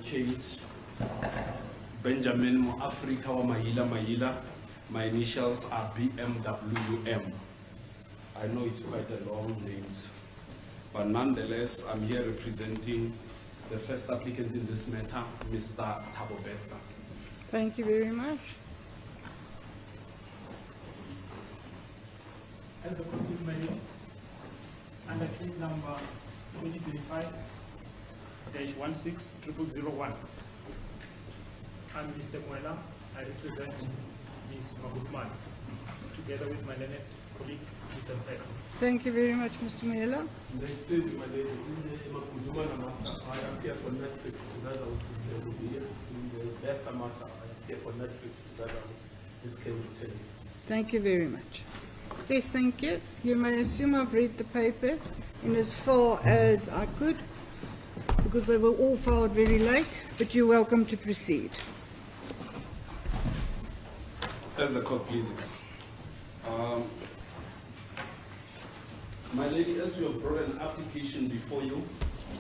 Advocate Benjamin Mo Africa wa Mahila. My initials are BMWM. I know it's quite a long name, but nonetheless, I'm here representing the first applicant in this matter, Mr. Thabo Bester. Thank you very much. As the court is made under case number 2025-16001. I'm Mr. Mwela. I represent Ms. Magutman, together with my learned colleague, Mr. Beck. Thank you very much, Mr. Mela. I'm here for Netflix together with Mr. In the best matter, I'm here for Netflix together with this case retains. Thank you very much. Yes, thank you. You may assume I've read the papers in as far as I could, because they were all filed very late, but you're welcome to proceed. As the court pleases. My lady, as you have brought an application before you,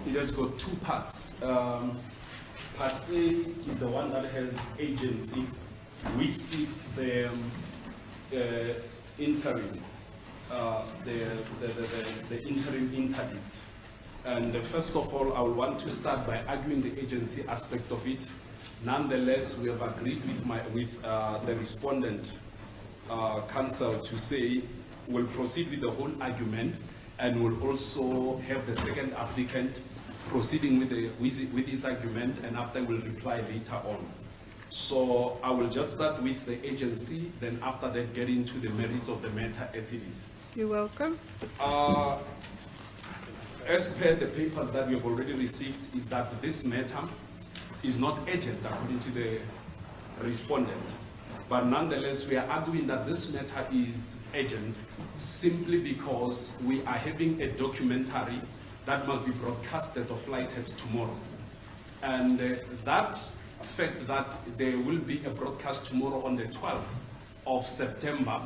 it has got two parts. Part A is the one that has agency, which seeks the interim, the interim interdict. And first of all, I will want to start by arguing the agency aspect of it. Nonetheless, we have agreed with the respondent counsel to say we'll proceed with the whole argument, and we'll also have the second applicant proceeding with his argument, and after we'll reply later on. So I will just start with the agency, then after that get into the merits of the matter as it is. You're welcome. As per the papers that we have already received, is that this matter is not urgent according to the respondent. But nonetheless, we are arguing that this matter is urgent simply because we are having a documentary that must be broadcasted or flighted tomorrow. And that fact that there will be a broadcast tomorrow on the 12th of September,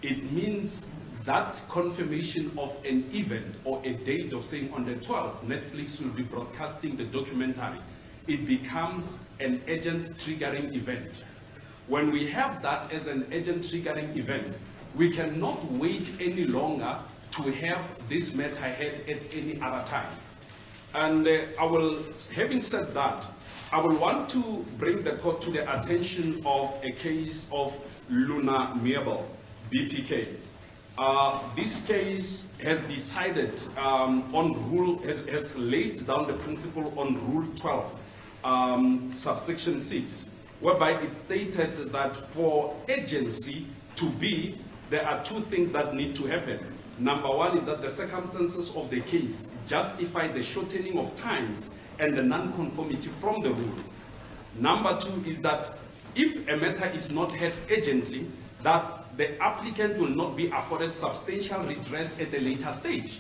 it means that confirmation of an event or a date of saying on the 12th, Netflix will be broadcasting the documentary. It becomes an agent triggering event. When we have that as an agent triggering event, we cannot wait any longer to have this matter heard at any other time. And having said that, I will want to bring the court to the attention of a case of Luna Miebel, BPK. This case has decided has laid down the principle on Rule 12, subsection 6, whereby it stated that for agency to be, there are two things that need to happen. Number one is that the circumstances of the case justify the shortening of times and the non-conformity from the rule. Number two is that if a matter is not heard urgently, that the applicant will not be afforded substantial redress at a later stage.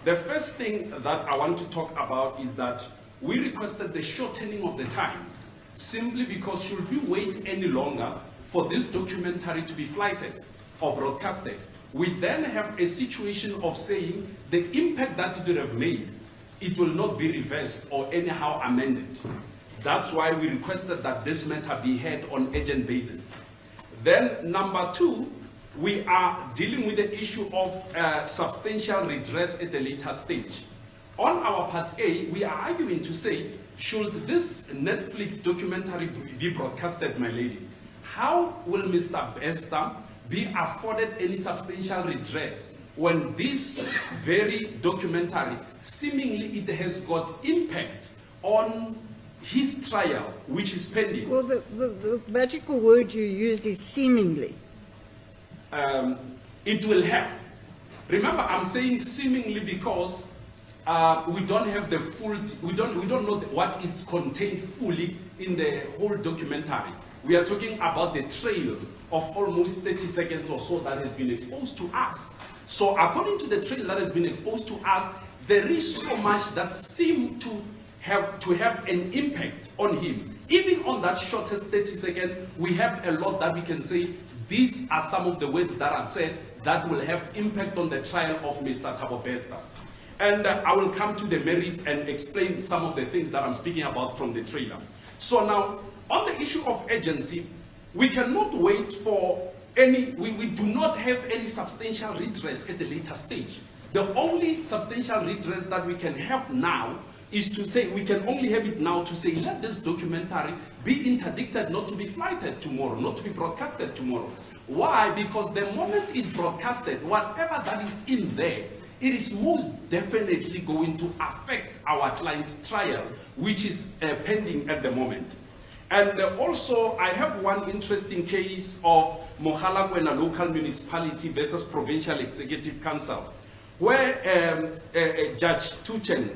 The first thing that I want to talk about is that we requested the shortening of the time simply because should we wait any longer for this documentary to be flighted or broadcasted, we then have a situation of saying the impact that it would have made, it will not be reversed or anyhow amended. That's why we requested that this matter be heard on urgent basis. Then number two, we are dealing with the issue of substantial redress at a later stage. On our part A, we are arguing to say, should this Netflix documentary be broadcasted, my lady, how will Mr. Bester be afforded any substantial redress when this very documentary, seemingly it has got impact on his trial, which is pending? Well, the magical word you used is seemingly. It will have. Remember, I'm saying seemingly because we don't have the full, we don't know what is contained fully in the whole documentary. We are talking about the trail of almost 30 seconds or so that has been exposed to us. So according to the trail that has been exposed to us, there is so much that seemed to have an impact on him. Even on that shortest 30 seconds, we have a lot that we can say, these are some of the words that are said that will have impact on the trial of Mr. Thabo Bester. and I will come to the merits and explain some of the things that I'm speaking about from the trailer. So now, on the issue of agency, we cannot wait for any, we do not have any substantial redress at a later stage. The only substantial redress that we can have now is to say, we can only have it now to say, let this documentary be interdicted not to be flighted tomorrow, not to be broadcasted tomorrow. Why? Because the moment it's broadcasted, whatever that is in there, it is most definitely going to affect our client trial, which is pending at the moment. And also, I have one interesting case of Mogalakwena Local Municipality versus Provincial Executive Council, where Judge Tuchen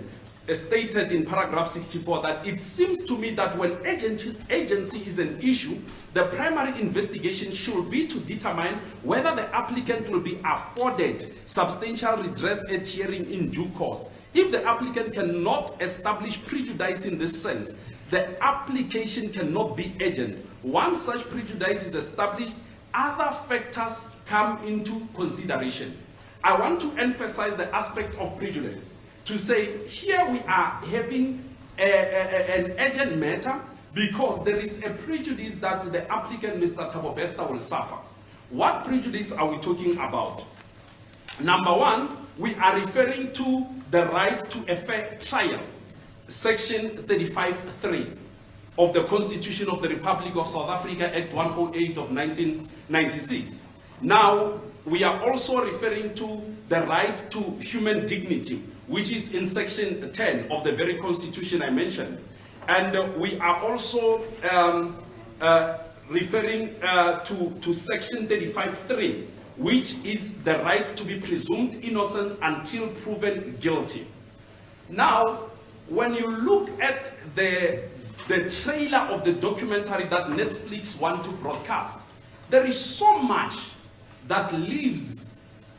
stated in paragraph 64 that it seems to me that when agency is an issue, the primary investigation should be to determine whether the applicant will be afforded substantial redress at hearing in due course. If the applicant cannot establish prejudice in this sense, the application cannot be urgent. Once such prejudice is established, other factors come into consideration. I want to emphasize the aspect of prejudice. To say, here we are having an urgent matter because there is a prejudice that the applicant, Mr. Thabo Bester, will suffer. What prejudice are we talking about? Number one, we are referring to the right to a fair trial, Section 35(3) of the Constitution of the Republic of South Africa, Act 108 of 1996. Now, we are also referring to the right to human dignity, which is in Section 10 of the very Constitution I mentioned. And we are also referring to Section 35(3), which is the right to be presumed innocent until proven guilty. Now, when you look at the trailer of the documentary that Netflix want to broadcast, there is so much that leaves,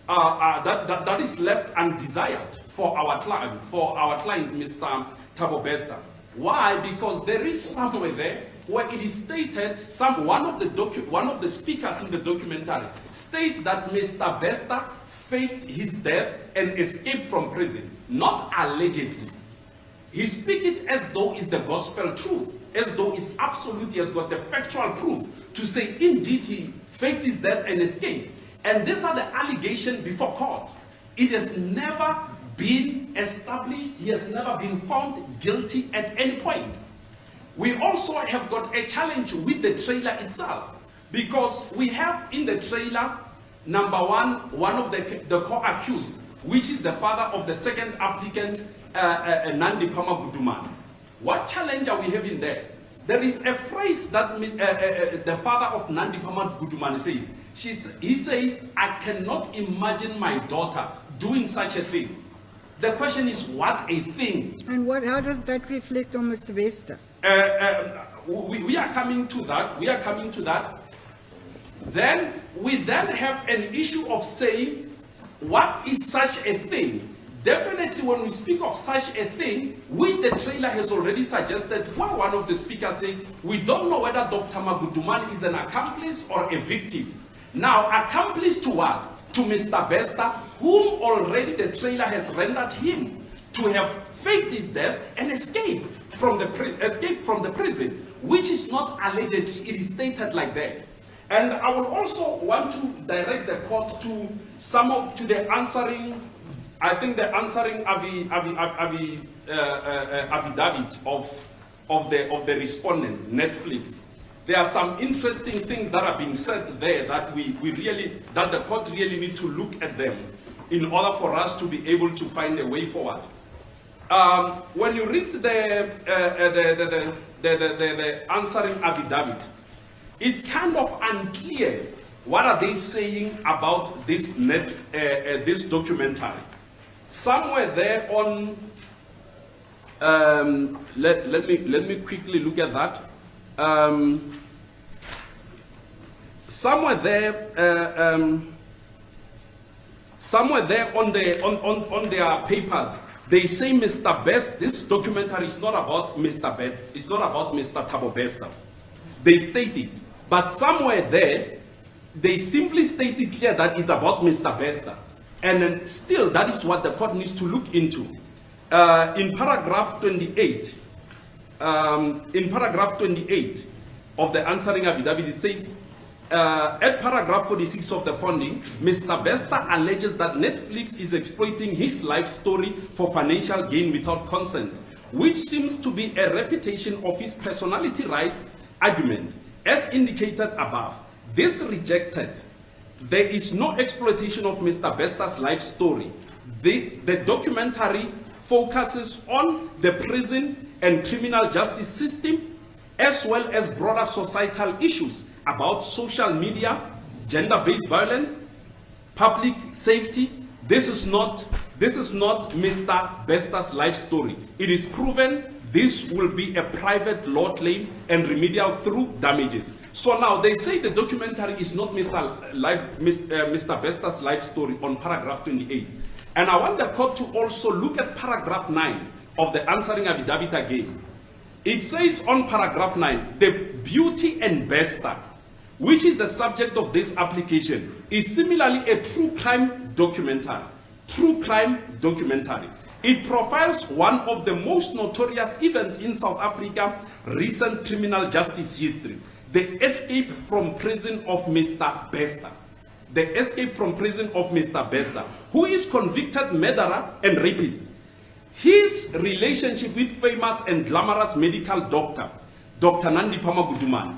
that is left undesired for our client, Mr. Thabo Bester. Why? Because there is somewhere there where it is stated, one of the speakers in the documentary state that Mr. Bester faked his death and escaped from prison, not allegedly. He speaks it as though it's the gospel truth, as though it's absolute, he has got the factual proof to say indeed he faked his death and escaped. And these are the allegations before court. It has never been established, he has never been found guilty at any point. We also have got a challenge with the trailer itself, because we have in the trailer, number one of the co-accused, which is the father of the second applicant, Nandi Pamaguduman. What challenge are we having there? There is a phrase that the father of Nandi Pamaguduman says. He says, I cannot imagine my daughter doing such a thing. The question is, what a thing? And how does that reflect on Mr. Bester? We are coming to that. We are coming to that. Then we have an issue of saying, what is such a thing? Definitely when we speak of such a thing, which the trailer has already suggested, where one of the speakers says, we don't know whether Dr. Maguduman is an accomplice or a victim. Now, accomplice to what? To Mr. Bester, whom already the trailer has rendered him to have faked his death and escaped from the prison, which is not allegedly, it is stated like that. And I would also want to direct the court to the answering, I think the answering affidavit of the respondent, Netflix. There are some interesting things that are being said there that that the court really need to look at them in order for us to be able to find a way forward. When you read the answering affidavit, it's kind of unclear what are they saying about this this documentary. Somewhere there on, let me quickly look at that. Somewhere there on their papers, they say Mr. Best. This documentary is not about Mr. Best. It's not about Mr. Thabo Bester. They state it, but somewhere there, they simply state it clear that it's about Mr. Bester. And then still, that is what the court needs to look into. In paragraph 28, of the answering affidavit, it says, at paragraph 46 of the funding, Mr. Bester alleges that Netflix is exploiting his life story for financial gain without consent, which seems to be a repetition of his personality rights argument. As indicated above, this rejected. There is no exploitation of Mr. Bester's life story. The documentary focuses on the prison and criminal justice system, as well as broader societal issues about social media, gender-based violence, public safety. This is not Mr. Bester's life story. It is proven this will be a private law claim and remedial through damages. So now they say the documentary is not Mr. Bester's life story on paragraph 28. And I want the court to also look at paragraph 9 of the answering affidavit again. It says on paragraph 9, the Beauty and Bester, which is the subject of this application, is similarly a true crime documentary. True crime documentary. It profiles one of the most notorious events in South Africa, recent criminal justice history, the escape from prison of Mr. Bester. The escape from prison of Mr. Bester, who is convicted murderer and rapist. His relationship with famous and glamorous medical doctor, Dr. Nandi Pamaguduman.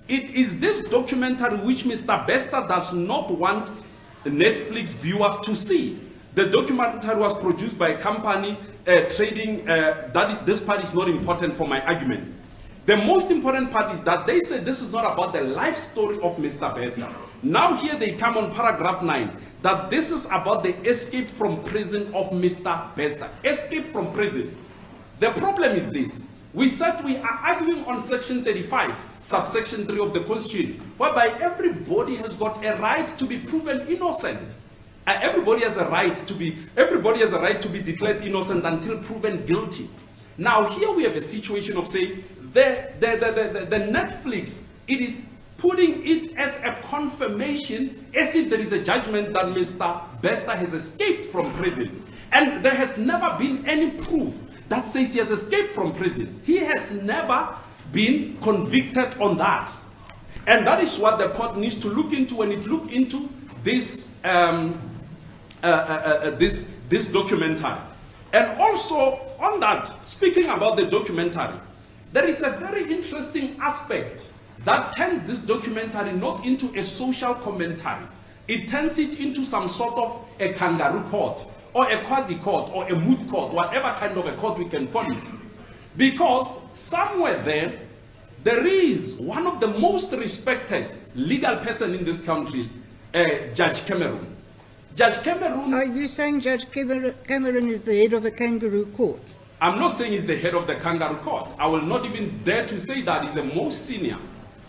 It is this documentary which Mr. Bester does not want Netflix viewers to see. The documentary was produced by a company trading, this part is not important for my argument. The most important part is that they said this is not about the life story of Mr. Bester. Now here they come on paragraph 9, that this is about the escape from prison of Mr. Bester. Escape from prison. The problem is this. We said we are arguing on section 35, subsection 3 of the Constitution, whereby everybody has got a right to be proven innocent. Everybody has a right to be declared innocent until proven guilty. Now here we have a situation of saying the Netflix, it is putting it as a confirmation, as if there is a judgment that Mr. Bester has escaped from prison. And there has never been any proof that says he has escaped from prison. He has never been convicted on that. And that is what the court needs to look into when it look into this this documentary. And also on that, speaking about the documentary, there is a very interesting aspect that turns this documentary not into a social commentary. It turns it into some sort of a kangaroo court, or a quasi-court, or a moot court, whatever kind of a court we can call it. Because somewhere there is one of the most respected legal person in this country, Judge Cameron. Judge Cameron... Are you saying Judge Cameron is the head of a kangaroo court? I'm not saying he's the head of the kangaroo court. I will not even dare to say that he's the most senior.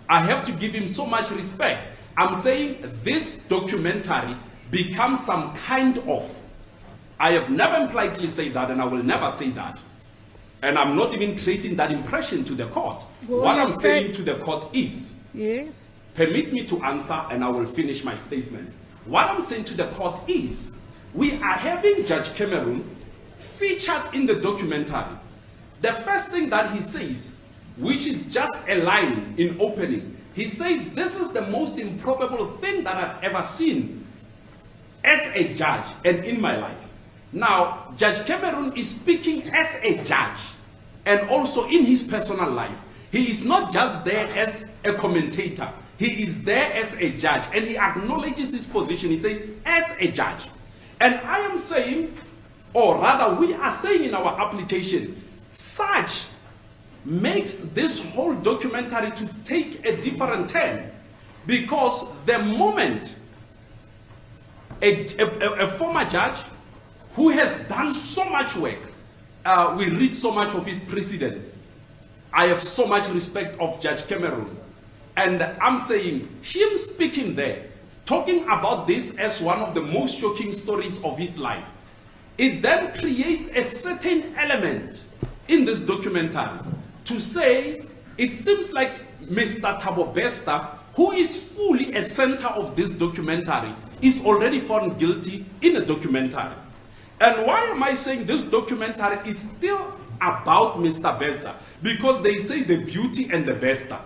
I have to give him so much respect. I'm saying this documentary becomes some kind of... I have never impliedly said that, and I will never say that. And I'm not even creating that impression to the court. Well, what I'm saying to the court is... Yes? Permit me to answer, and I will finish my statement. What I'm saying to the court is, we are having Judge Cameron featured in the documentary. The first thing that he says, which is just a line in opening, he says, this is the most improbable thing that I've ever seen as a judge and in my life. Now, Judge Cameron is speaking as a judge and also in his personal life. He is not just there as a commentator. He is there as a judge, and he acknowledges his position. He says, as a judge. And I am saying, or rather we are saying in our application, such makes this whole documentary to take a different turn, because the moment a former judge who has done so much work, we read so much of his precedents. I have so much respect of Judge Cameron. And I'm saying, him speaking there, talking about this as one of the most shocking stories of his life, it then creates a certain element in this documentary to say, it seems like Mr. Thabo Bester, who is fully a center of this documentary, is already found guilty in a documentary. And why am I saying this documentary is still about Mr. Bester? Because they say the beauty and the Bester.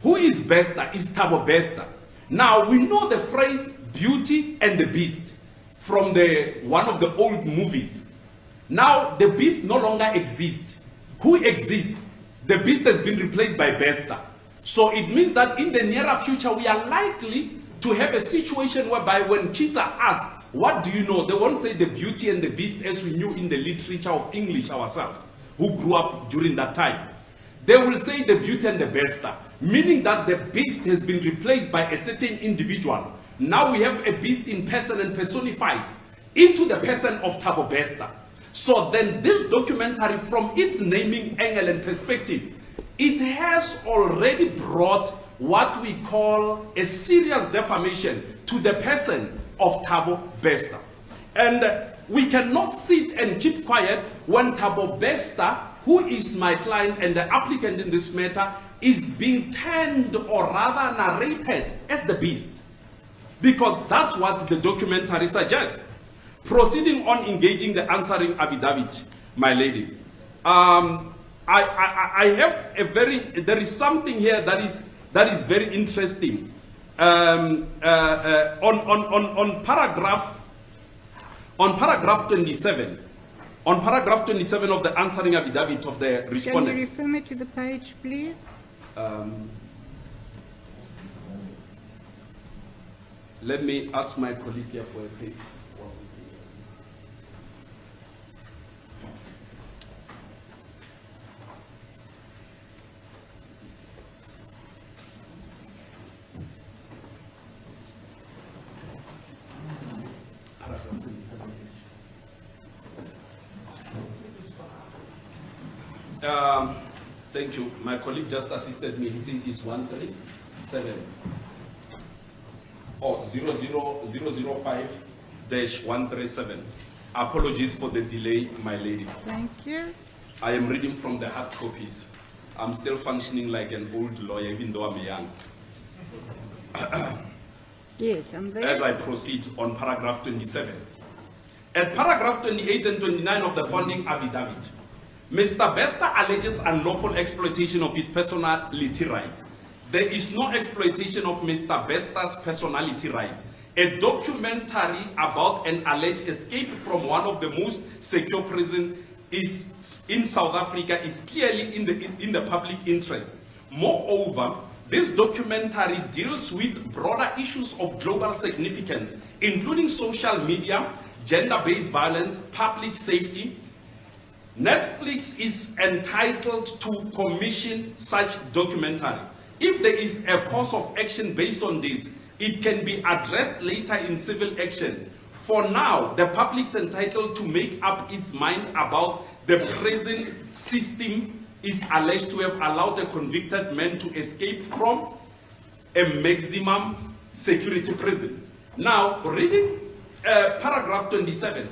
Who is Bester? Is Thabo Bester. Now, we know the phrase Beauty and the Beast from one of the old movies. Now, the Beast no longer exists. Who exists? The Beast has been replaced by Bester. So it means that in the nearer future, we are likely to have a situation whereby when kids are asked, what do you know? They won't say the Beauty and the Beast as we knew in the literature of English ourselves, who grew up during that time. They will say the Beauty and the Bester, meaning that the beast has been replaced by a certain individual. Now we have a beast in person and personified into the person of Thabo Bester. So then this documentary, from its naming angle and perspective, it has already brought what we call a serious defamation to the person of Thabo Bester. And we cannot sit and keep quiet when Thabo Bester, who is my client and the applicant in this matter, is being termed or rather narrated as the beast. Because that's what the documentary suggests. Proceeding on engaging the answering affidavit, my lady. I have there is something here that is very interesting. On paragraph 27, on paragraph 27 of the answering affidavit of the respondent. Can you refer me to the page, please? Let me ask my colleague here for a page. Thank you. My colleague just assisted me. He says it's 137. Oh, 00005-137. Apologies for the delay, my lady. Thank you. I am reading from the hard copies. I'm still functioning like an old lawyer, even though I'm young. Yes, I'm there. As I proceed on paragraph 27. At paragraph 28 and 29 of the founding affidavit, Mr. Bester alleges unlawful exploitation of his personality rights. There is no exploitation of Mr. Bester's personality rights. A documentary about an alleged escape from one of the most secure prisons in South Africa is clearly in the public interest. Moreover, this documentary deals with broader issues of global significance, including social media, gender-based violence, public safety. Netflix is entitled to commission such documentary. If there is a course of action based on this, it can be addressed later in civil action. For now, the public is entitled to make up its mind about the present system is alleged to have allowed a convicted man to escape from a maximum security prison. Now, reading paragraph 27,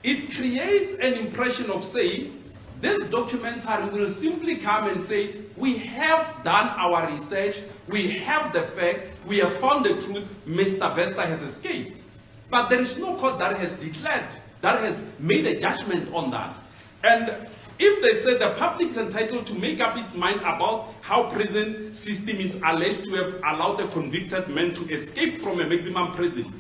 it creates an impression of saying, this documentary will simply come and say, we have done our research, we have the fact, we have found the truth, Mr. Bester has escaped. But there is no court that has declared, that has made a judgment on that. And if they say the public is entitled to make up its mind about how prison system is alleged to have allowed a convicted man to escape from a maximum prison,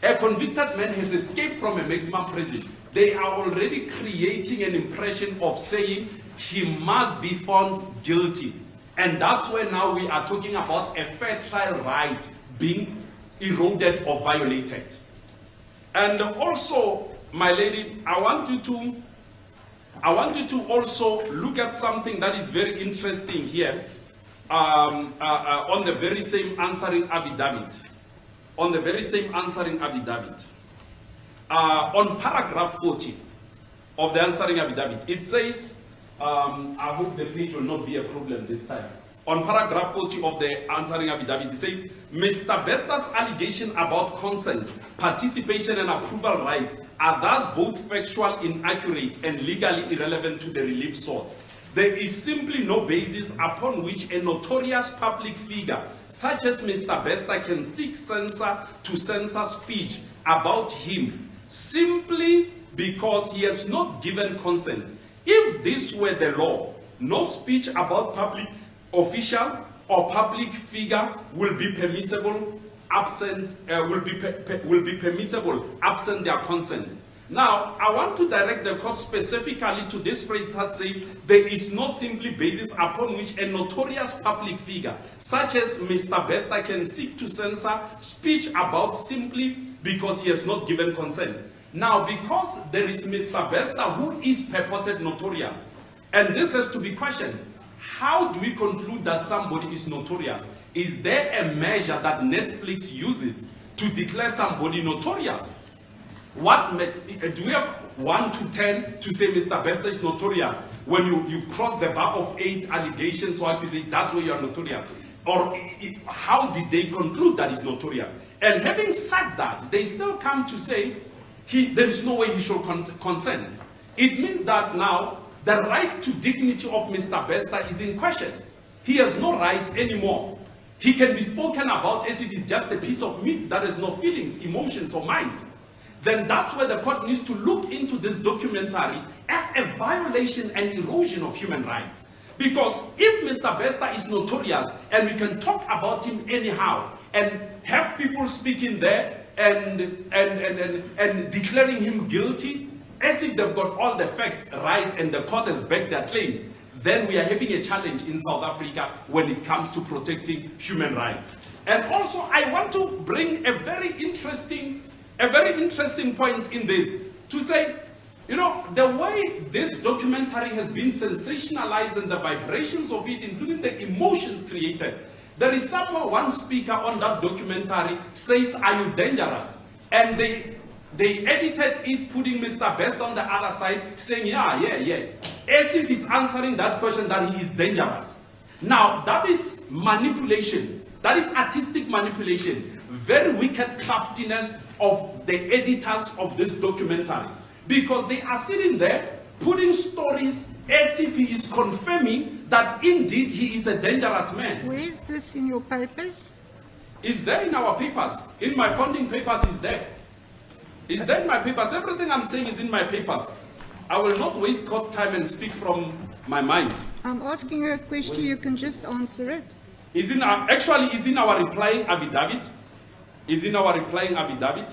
a convicted man has escaped from a maximum prison, they are already creating an impression of saying he must be found guilty. And that's where now we are talking about a fair trial right being eroded or violated. And also, my lady, I want you to also look at something that is very interesting here on the very same answering affidavit. On the very same answering affidavit. On paragraph 40 of the answering affidavit, it says, I hope the page will not be a problem this time. On paragraph 40 of the answering affidavit, it says, Mr. Bester's allegation about consent, participation and approval rights are thus both factual, inaccurate, and legally irrelevant to the relief sought. there is simply no basis upon which a notorious public figure such as Mr. Bester can seek censor to censor speech about him simply because he has not given consent. If this were the law, no speech about public official or public figure will be permissible absent absent their consent. Now, I want to direct the court specifically to this phrase that says there is no simply basis upon which a notorious public figure such as Mr. Bester can seek to censor speech about simply because he has not given consent. Now, because there is Mr. Bester who is purported notorious, and this has to be questioned, how do we conclude that somebody is notorious? Is there a measure that Netflix uses to declare somebody notorious? What do we have 1 to 10 to say Mr. Bester is notorious? When you cross the bar of 8 allegations, or if you say that's where you are notorious, or how did they conclude that he's notorious? And having said that, they still come to say there is no way he should consent. It means that now the right to dignity of Mr. Bester is in question. He has no rights anymore. He can be spoken about as if it's just a piece of meat that has no feelings, emotions, or mind. Then that's where the court needs to look into this documentary as a violation and erosion of human rights. Because if Mr. Bester is notorious and we can talk about him anyhow and have people speaking there and declaring him guilty as if they've got all the facts right and the court has backed their claims, then we are having a challenge in South Africa when it comes to protecting human rights. And also, I want to bring a very interesting point in this, to say, you know, the way this documentary has been sensationalized and the vibrations of it, including the emotions created. There is one speaker on that documentary says, "Are you dangerous?" And they edited it, putting Mr. Best on the other side, saying, yeah, as if he's answering that question that he is dangerous. Now, that is manipulation. That is artistic manipulation. Very wicked craftiness of the editors of this documentary. Because they are sitting there, putting stories as if he is confirming that indeed he is a dangerous man. Where is this in your papers? It's there in our papers. In my funding papers, is there. It's there in my papers. Everything I'm saying is in my papers. I will not waste court time and speak from my mind. I'm asking you a question, you can just answer it. Is in our replying affidavit. Is in our replying affidavit.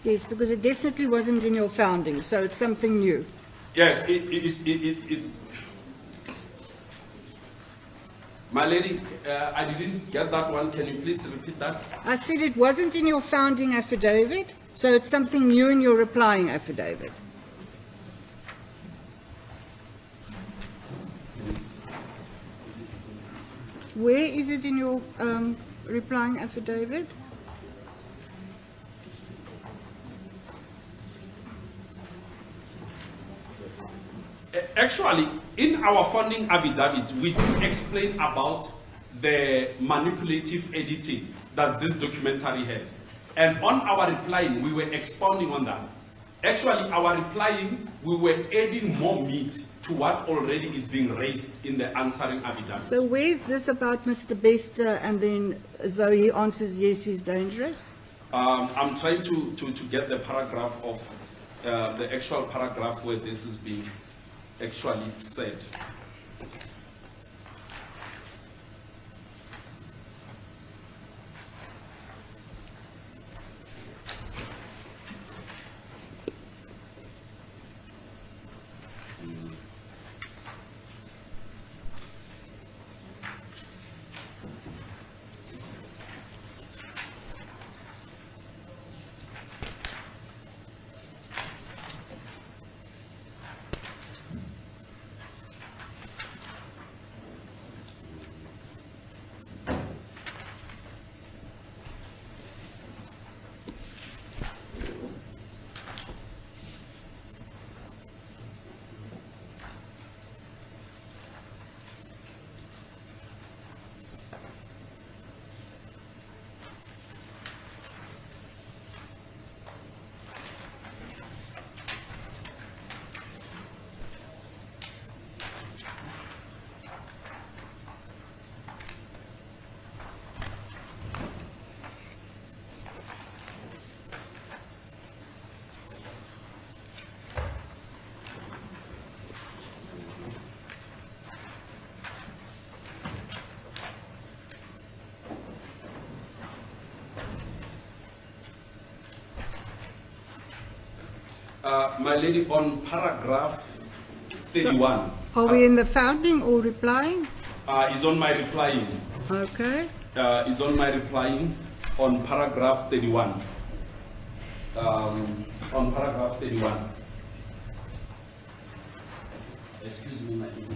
Yes, because it definitely wasn't in your founding, so it's something new. Yes, it's. My lady, I didn't get that one. Can you please repeat that? I said it wasn't in your founding affidavit, so it's something new in your replying affidavit. Where is it in your replying affidavit? Actually, in our funding affidavit, we do explain about the manipulative editing that this documentary has. And on our replying, we were expounding on that. Actually, our replying, we were adding more meat to what already is being raised in the answering affidavit. So where's this about Mr. Bester, and then as though he answers yes, he's dangerous? I'm trying to get the paragraph of, the actual paragraph where this is being actually said. My lady, on paragraph 31, Are we in the founding or replying? is on my replying. Okay. Is on my replying on paragraph 31. On paragraph 31. Excuse me, my lady.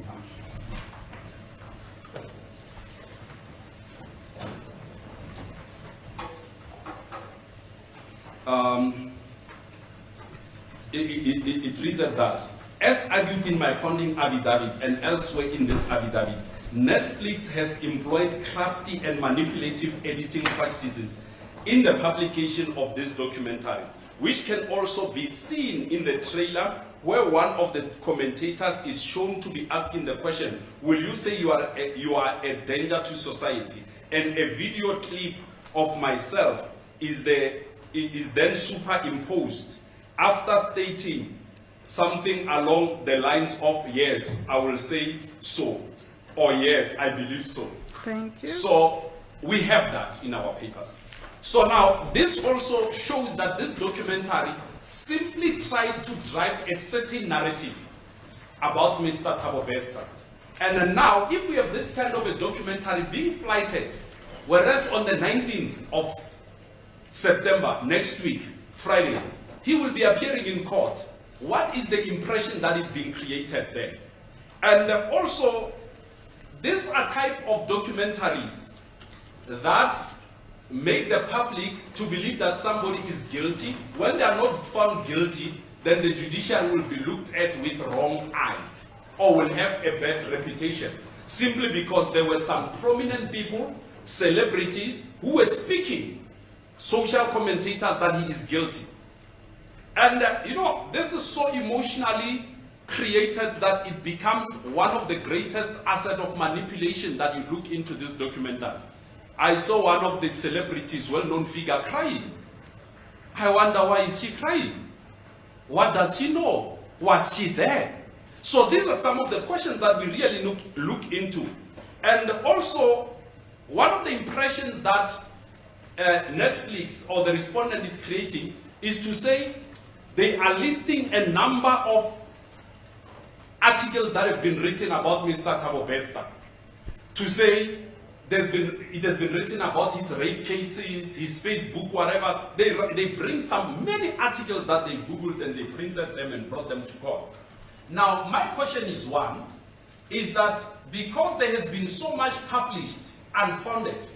It reads thus: as argued in my founding affidavit and elsewhere in this affidavit, Netflix has employed crafty and manipulative editing practices in the publication of this documentary, which can also be seen in the trailer, where one of the commentators is shown to be asking the question, will you say you are a danger to society? And a video clip of myself is then superimposed after stating something along the lines of, yes, I will say so, or yes, I believe so. Thank you. So we have that in our papers. So now this also shows that this documentary simply tries to drive a certain narrative about Mr. Thabo Bester. And then now, if we have this kind of a documentary being flighted, whereas on the 19th of September, next week, Friday, he will be appearing in court, what is the impression that is being created there? And also, these are type of documentaries that make the public to believe that somebody is guilty. When they are not found guilty, then the judicial will be looked at with wrong eyes or will have a bad reputation, simply because there were some prominent people, celebrities, who were speaking, social commentators, that he is guilty. And this is so emotionally created that it becomes one of the greatest assets of manipulation that you look into this documentary. I saw one of the celebrities, well-known figure, crying. I wonder, why is she crying? What does she know? Was she there? So these are some of the questions that we really look into. And also, one of the impressions that Netflix or the respondent is creating is to say they are listing a number of articles that have been written about Mr. Thabo Bester. To say it has been written about his rape cases, his Facebook, whatever. They bring many articles that they Googled and they printed them and brought them to court. Now, my question is that because there has been so much published unfounded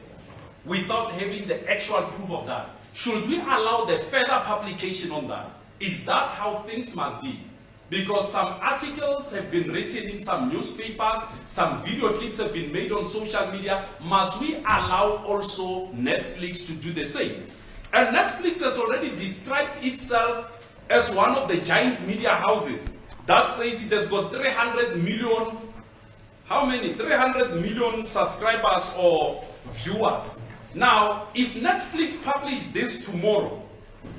without having the actual proof of that, should we allow the further publication on that? Is that how things must be? Because some articles have been written in some newspapers, some video clips have been made on social media. Must we allow also Netflix to do the same? And Netflix has already described itself as one of the giant media houses that says it has got 300 million, how many? 300 million subscribers or viewers. Now, if Netflix published this tomorrow,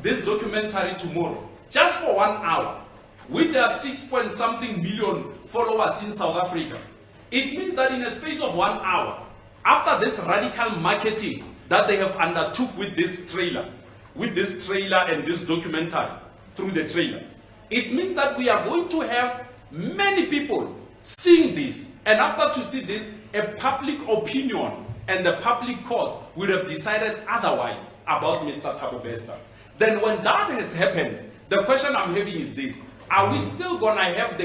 this documentary tomorrow, just for 1 hour, with their 6-point-something million followers in South Africa, it means that in a space of 1 hour, after this radical marketing that they have undertook with this trailer and this documentary through the trailer, it means that we are going to have many people seeing this, and after to see this, a public opinion and the public court would have decided otherwise about Mr. Thabo Bester. Then when that has happened, the question I'm having is this: are we still going to have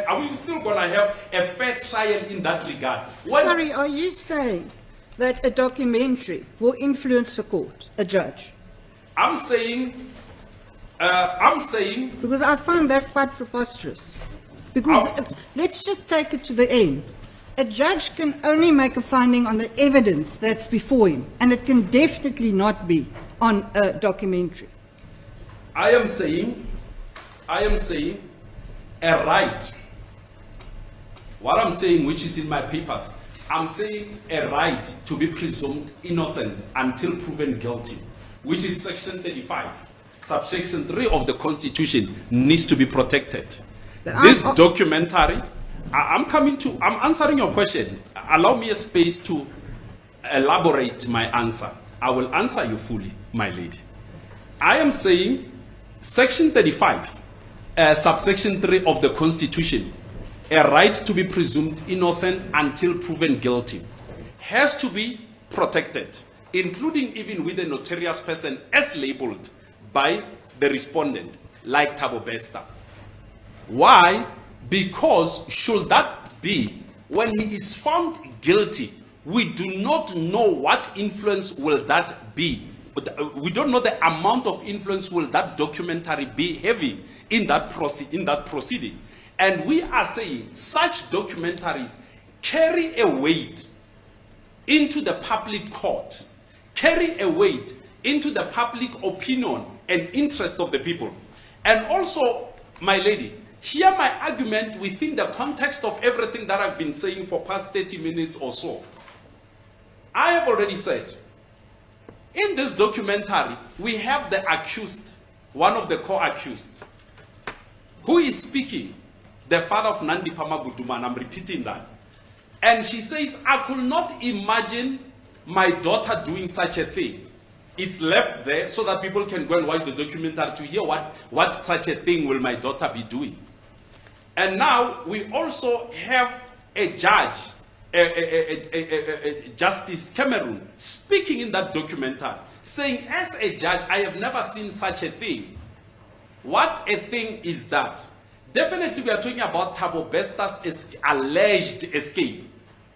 are we still going to have a fair trial in that regard? Sorry, are you saying that a documentary will influence a court, a judge? I'm saying, because I find that quite preposterous. Because let's just take it to the end. A judge can only make a finding on the evidence that's before him, and it can definitely not be on a documentary. I am saying a right. What I'm saying, which is in my papers, I'm saying a right to be presumed innocent until proven guilty, which is section 35, subsection 3 of the Constitution, needs to be protected. This documentary, I'm answering your question. Allow me a space to elaborate my answer. I will answer you fully, my lady. I am saying section 35 subsection 3 of the Constitution, a right to be presumed innocent until proven guilty, has to be protected, including even with a notorious person as labeled by the respondent, like Thabo Bester. Why? Because should that be, when he is found guilty, we do not know what influence will that be. We don't know the amount of influence will that documentary be heavy in that proceeding. And we are saying such documentaries carry a weight into the public court, carry a weight into the public opinion and interest of the people. And also, my lady, hear my argument within the context of everything that I've been saying for past 30 minutes or so. I have already said, in this documentary, we have the accused, one of the co-accused, who is speaking, the father of Nandi Pamaguduma, and I'm repeating that. And she says, I could not imagine my daughter doing such a thing. It's left there so that people can go and watch the documentary to hear what such a thing will my daughter be doing. And now we also have a judge, Justice Cameron, speaking in that documentary, saying, as a judge, I have never seen such a thing. What a thing is that? Definitely we are talking about Thabo Bester's alleged escape,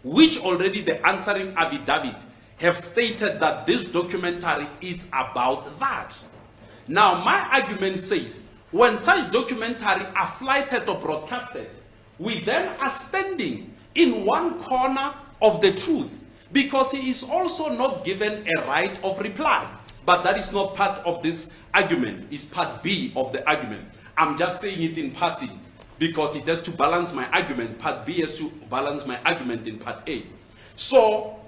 which already the answering affidavit have stated that this documentary is about that. Now, my argument says, when such documentary are flighted or broadcasted, we then are standing in one corner of the truth, because he is also not given a right of reply. But that is not part of this argument. It's part B of the argument. I'm just saying it in passing, because it has to balance my argument. Part B has to balance my argument in part A. So,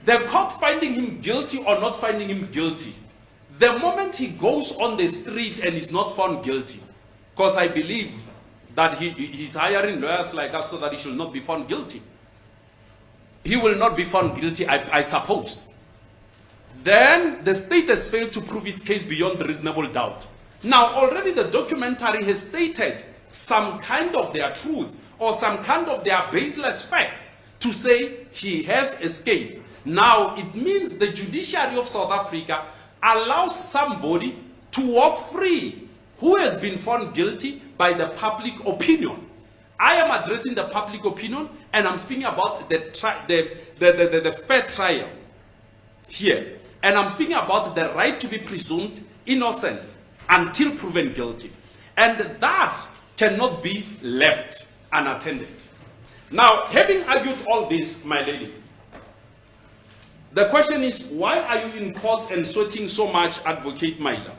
the court finding him guilty or not finding him guilty, the moment he goes on the street and is not found guilty, because I believe that he's hiring lawyers like us so that he should not be found guilty. He will not be found guilty, I suppose. Then the state has failed to prove his case beyond reasonable doubt. Now, already the documentary has stated some kind of their truth or some kind of their baseless facts to say he has escaped. Now, it means the judiciary of South Africa allows somebody to walk free who has been found guilty by the public opinion. I am addressing the public opinion, and I'm speaking about the fair trial here. And I'm speaking about the right to be presumed innocent until proven guilty. And that cannot be left unattended. Now, having argued all this, my lady, the question is, why are you in court and sweating so much, Advocate Maila?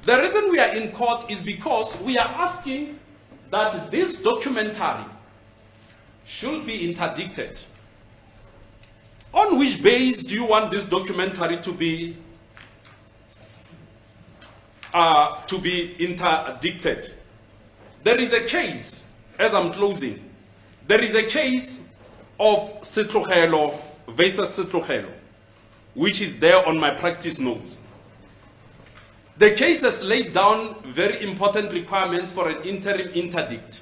The reason we are in court is because we are asking that this documentary should be interdicted. On which basis do you want this documentary to be interdicted? There is a case, as I'm closing, there is a case of Setlogelo versus Setlogelo, which is there on my practice notes. The case has laid down very important requirements for an interim interdict.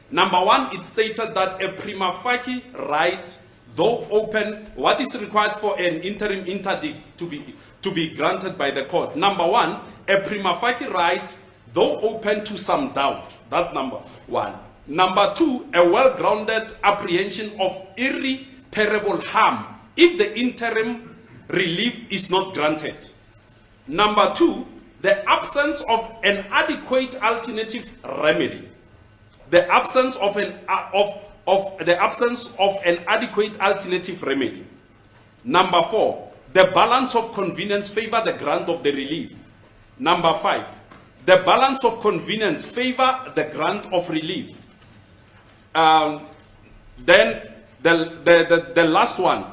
Number one, it stated that a prima facie right, though open, what is required for an interim interdict to be granted by the court? Number one, a prima facie right, though open to some doubt. That's number one. Number two, a well-grounded apprehension of irreparable harm if the interim relief is not granted. Number two, the absence of an adequate alternative remedy. The absence of an adequate alternative remedy. Number four, the balance of convenience favor the grant of the relief. Number five, the balance of convenience favor the grant of relief. Then the last one,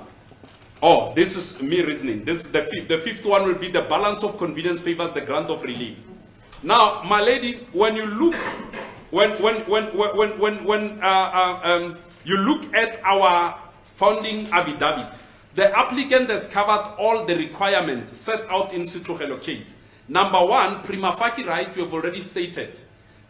oh, this is me reasoning. This is the fifth one will be the balance of convenience favors the grant of relief. Now, my lady, when you look, when you look at our founding affidavit, the applicant has covered all the requirements set out in Setlogelo case. Number one, prima facie right, we have already stated.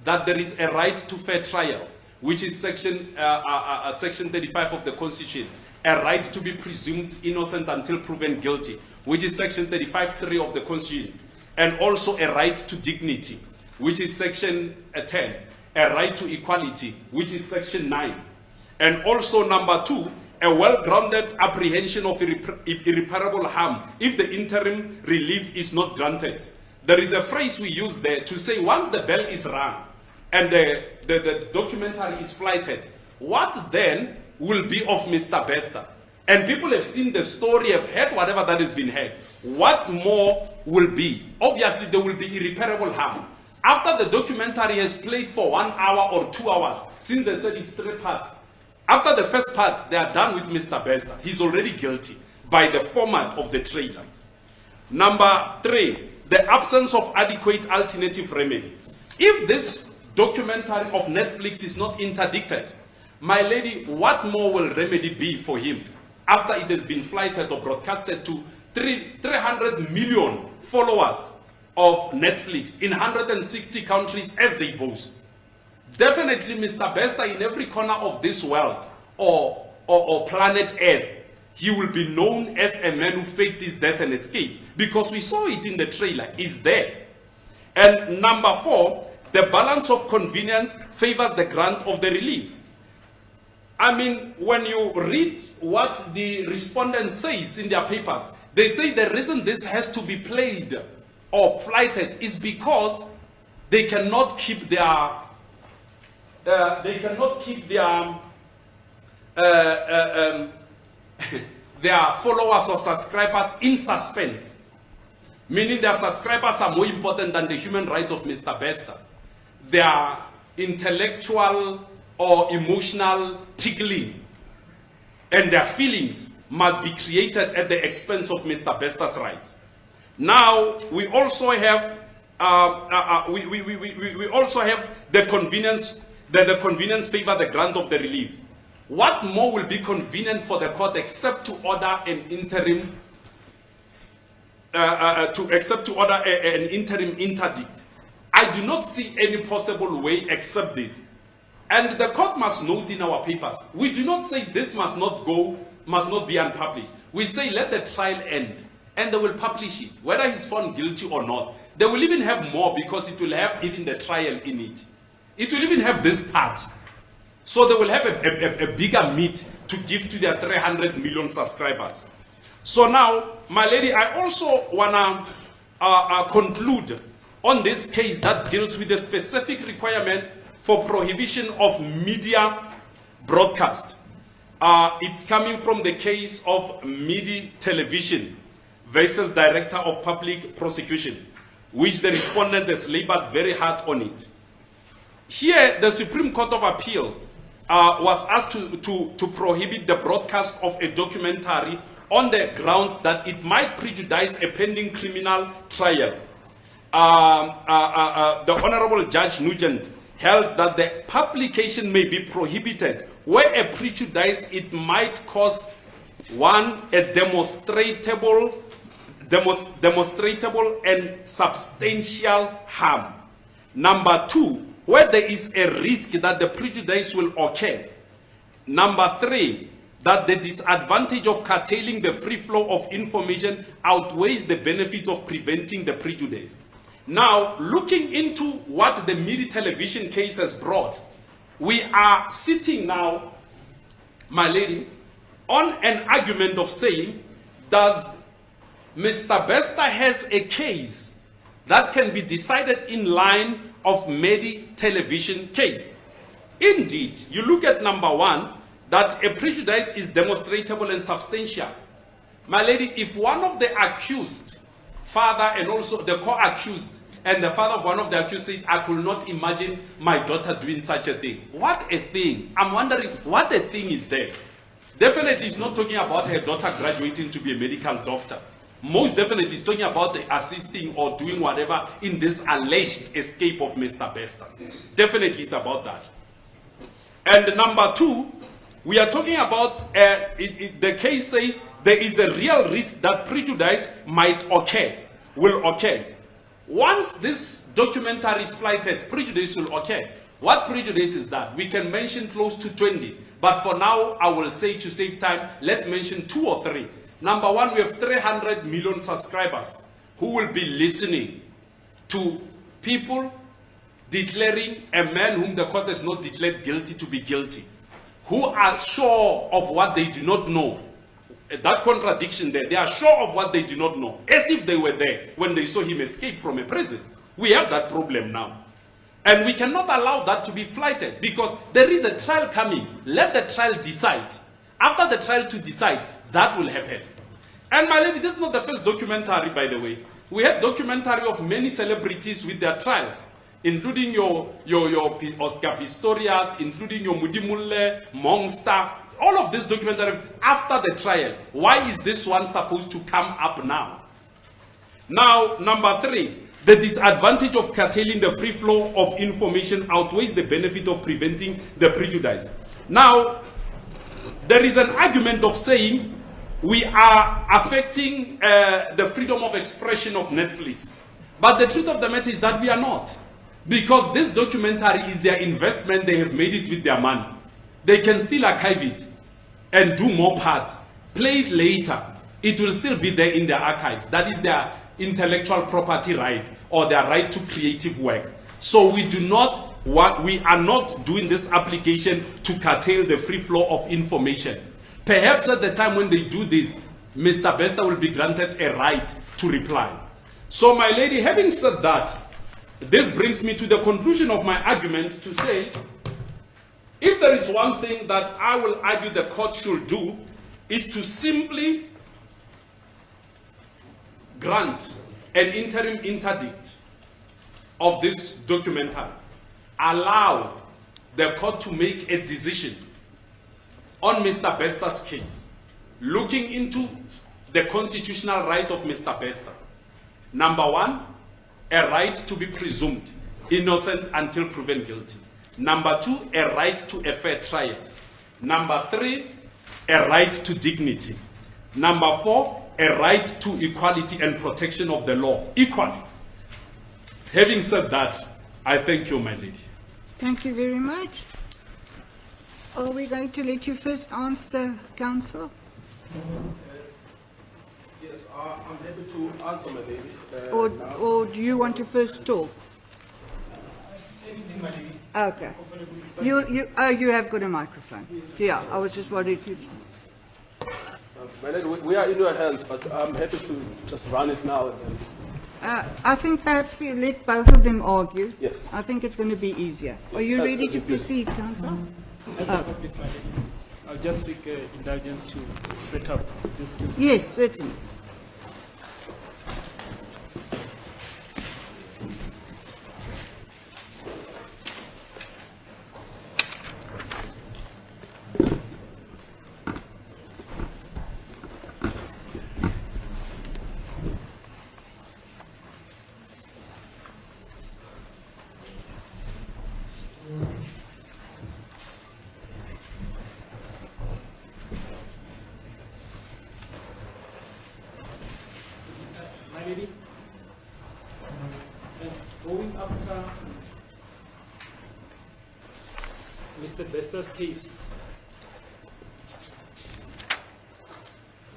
that there is a right to fair trial, which is section 35 of the Constitution, a right to be presumed innocent until proven guilty, which is section 35(3) of the Constitution, and also a right to dignity, which is section 10, a right to equality, which is section 9, and also number 2, a well-grounded apprehension of irreparable harm if the interim relief is not granted. There is a phrase we use there to say once the bell is rung and the documentary is flighted, what then will be of Mr. Bester? And people have seen the story, have heard whatever that has been heard. What more will be? Obviously, there will be irreparable harm. After the documentary has played for 1 hour or 2 hours, since they said it's 3 parts, after the first part, they are done with Mr. Bester. He's already guilty by the format of the trailer. Number 3, the absence of adequate alternative remedy. If this documentary of Netflix is not interdicted, my lady, what more will remedy be for him after it has been flighted or broadcasted to 300 million followers of Netflix in 160 countries as they boast? Definitely, Mr. Bester, in every corner of this world or planet Earth, he will be known as a man who faked his death and escaped, because we saw it in the trailer. It's there. And number 4, the balance of convenience favors the grant of the relief. I mean, when you read what the respondent says in their papers, they say the reason this has to be played or flighted is because they cannot keep their their followers or subscribers in suspense, meaning their subscribers are more important than the human rights of Mr. Bester. Their intellectual or emotional tickling and their feelings must be created at the expense of Mr. Bester's rights. Now we also have we also have the convenience. The convenience favor the grant of the relief. What more will be convenient for the court except to order an interim an interim interdict? I do not see any possible way except this. And the court must note in our papers, we do not say this must not be unpublished. We say let the trial end, and they will publish it, whether he's found guilty or not. They will even have more, because it will have even the trial in it. It will even have this part. So they will have a bigger meat to give to their 300 million subscribers. So now, my lady, I also want to conclude on this case that deals with the specific requirement for prohibition of media broadcast. It's coming from the case of Media Television versus Director of Public Prosecution, which the respondent has labored very hard on it. Here, the Supreme Court of Appeal was asked to prohibit the broadcast of a documentary on the grounds that it might prejudice a pending criminal trial. The Honorable Judge Nugent held that the publication may be prohibited where a prejudice it might cause, 1, a demonstrable and substantial harm. Number 2, where there is a risk that the prejudice will occur. Number 3, that the disadvantage of curtailing the free flow of information outweighs the benefit of preventing the prejudice. Now, looking into what the Media Television case has brought, we are sitting now, my lady, on an argument of saying, does Mr. Bester has a case that can be decided in line of Media Television case? Indeed, you look at number 1, that a prejudice is demonstrable and substantial. My lady, if one of the accused, father and also the co-accused, and the father of one of the accused says, I could not imagine my daughter doing such a thing. What a thing. I'm wondering, what a thing is that? Definitely he's not talking about her daughter graduating to be a medical doctor. Most definitely he's talking about assisting or doing whatever in this alleged escape of Mr. Bester. Definitely it's about that. And number 2, we are talking about, the case says there is a real risk that prejudice will occur. Once this documentary is flighted, prejudice will occur. What prejudice is that? We can mention close to 20, but for now, I will say to save time, let's mention 2 or 3. Number one, we have 300 million subscribers who will be listening to people declaring a man whom the court has not declared guilty to be guilty, who are sure of what they do not know. That contradiction there, they are sure of what they do not know, as if they were there when they saw him escape from a prison. We have that problem now. And we cannot allow that to be flighted, because there is a trial coming. Let the trial decide. After the trial to decide, that will happen. And my lady, this is not the first documentary, by the way. We had documentary of many celebrities with their trials, including your Oscar Pistorius, including your Mudimulle, Monster, all of this documentary after the trial. Why is this one supposed to come up now? Now, number 3, the disadvantage of curtailing the free flow of information outweighs the benefit of preventing the prejudice. Now, there is an argument of saying we are affecting the freedom of expression of Netflix. But the truth of the matter is that we are not. Because this documentary is their investment, they have made it with their money. They can still archive it and do more parts, play it later. It will still be there in their archives. That is their intellectual property right, or their right to creative work. So we are not doing this application to curtail the free flow of information. Perhaps at the time when they do this, Mr. Bester will be granted a right to reply. So my lady, having said that, this brings me to the conclusion of my argument to say, if there is one thing that I will argue the court should do, is to simply grant an interim interdict of this documentary. Allow the court to make a decision on Mr. Bester's case, looking into the constitutional right of Mr. Bester. Number 1, a right to be presumed innocent until proven guilty. Number 2, a right to a fair trial. Number 3, a right to dignity. Number 4, a right to equality and protection of the law equally. Having said that, I thank you, my lady. Thank you very much. Are we going to let you first answer, counsel? Yes, I'm happy to answer, my lady. Or do you want to first talk? Anything, my lady. Okay. You have got a microphone. Yeah, I was just worried. My lady, we are in your hands, but I'm happy to just run it now. I think perhaps we let both of them argue. Yes. I think it's going to be easier. Are Yes, you as ready you to please. proceed, counsel? Please, my lady. I'll just seek indulgence to set up this to. Yes, certainly. My lady, going after Mr. Bester's case,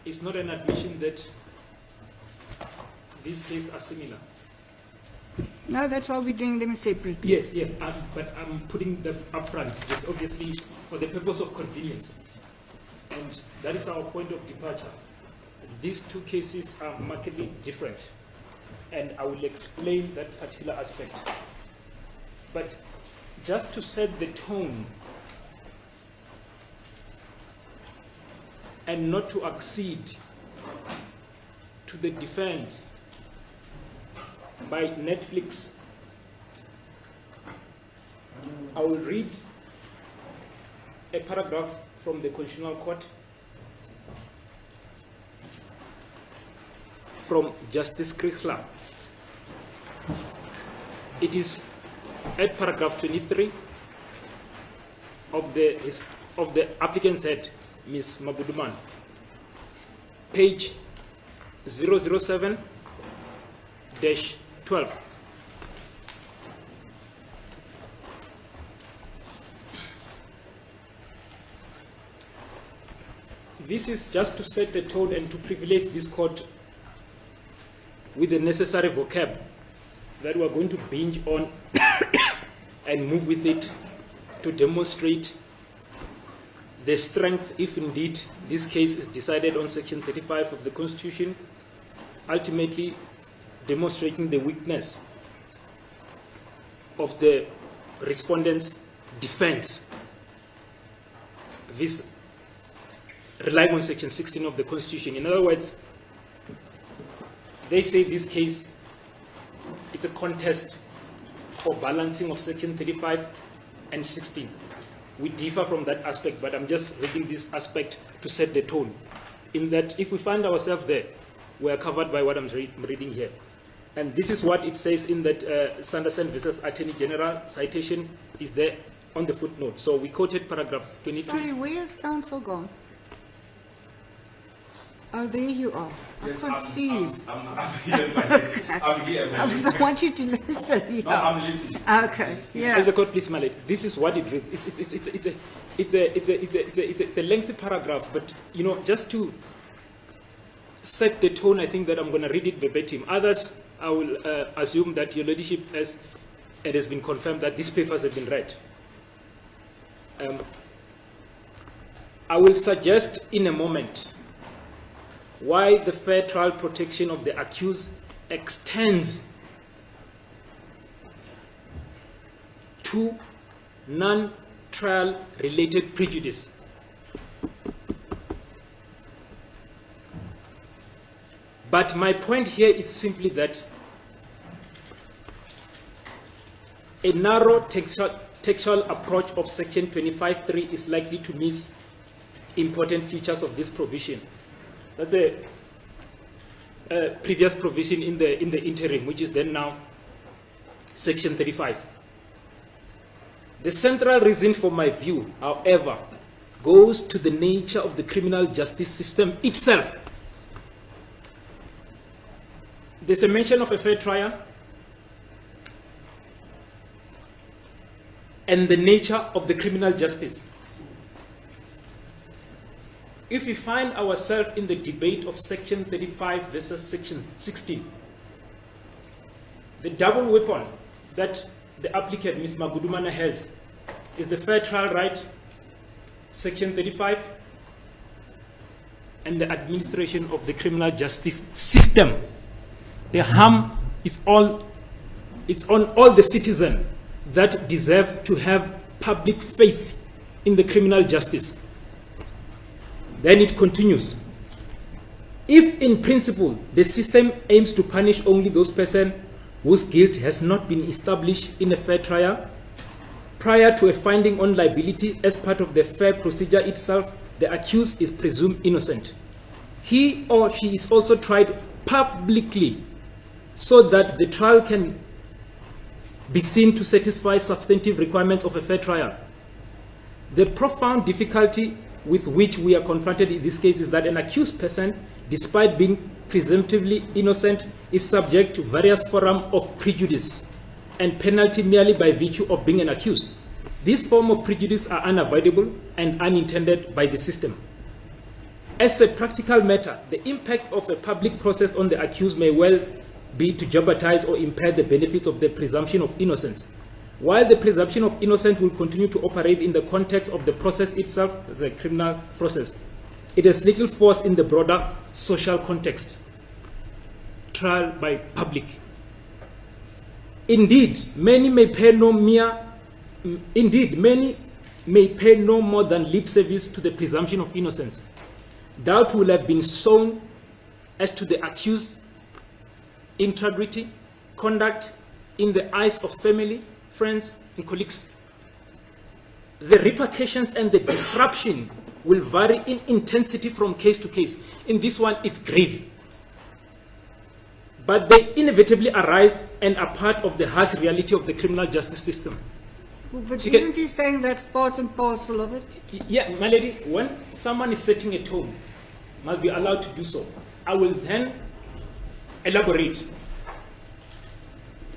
it's not an admission that these cases are similar. No, that's why we're doing them separately. Yes, yes, but I'm putting them up front, just obviously for the purpose of convenience. And that is our point of departure. These two cases are markedly different, and I will explain that particular aspect. But just to set the tone and not to accede to the defense by Netflix, I will read a paragraph from the Constitutional Court from Justice Krichler. It is at paragraph 23 of the applicant's head, Ms. Mabuduman, page 007-2 12. This is just to set the tone and to privilege this court with the necessary vocab that we're going to binge on and move with it to demonstrate the strength, if indeed this case is decided on Section 35 of the Constitution, ultimately demonstrating the weakness of the respondent's defense. This relying on Section 16 of the Constitution. In other words, they say this case, it's a contest or balancing of Section 35 and 16. We differ from that aspect, but I'm just reading this aspect to set the tone. In that, if we find ourselves there, we are covered by what I'm reading here. And this is what it says in that Sanderson versus Attorney General citation is there on the footnote. So we quoted paragraph 22. Sorry, where's counsel gone? Oh, there you are. Yes, I can't see you. I'm here, my desk. I'm here, my desk. I want you to listen. Yeah. No, I'm listening. Okay, As yeah. the court, please, Malay, this is what it reads. It's a lengthy paragraph, but you know, just to set the tone, I think that I'm going to read it verbatim. Others, I will assume that your ladyship, as it has been confirmed that these papers have been read. I will suggest in a moment why the fair trial protection of the accused extends to non-trial related prejudice. But my point here is simply that a narrow textual approach of Section 25(3) is likely to miss important features of this provision. That's a previous provision in the interim, which is then now Section 35. The central reason for my view, however, goes to the nature of the criminal justice system itself. There's a mention of a fair trial and the nature of the criminal justice. If we find ourselves in the debate of Section 35 versus Section 16, the double weapon that the applicant, Ms. Magudumana, has is the fair trial right, Section 35, and the administration of the criminal justice system. The harm is on all the citizens that deserve to have public faith in the criminal justice. Then it continues. If in principle the system aims to punish only those persons whose guilt has not been established in a fair trial, prior to a finding on liability as part of the fair procedure itself, the accused is presumed innocent. He or she is also tried publicly so that the trial can be seen to satisfy substantive requirements of a fair trial. The profound difficulty with which we are confronted in this case is that an accused person, despite being presumptively innocent, is subject to various forms of prejudice and penalty merely by virtue of being an accused. These forms of prejudice are unavoidable and unintended by the system. As a practical matter, the impact of a public process on the accused may well be to jeopardize or impair the benefits of the presumption of innocence. While the presumption of innocence will continue to operate in the context of the process itself, as a criminal process, it has little force in the broader social context. Trial by public. Indeed, many may pay no more than lip service to the presumption of innocence. Doubt will have been sown as to the accused's integrity, conduct in the eyes of family, friends, and colleagues. The repercussions and the disruption will vary in intensity from case to case. In this one, it's grave. But they inevitably arise and are part of the harsh reality of the criminal justice system. Well, but isn't he saying that's part and parcel of it? Yeah, my lady, when someone is setting a tone, must be allowed to do so. I will then elaborate.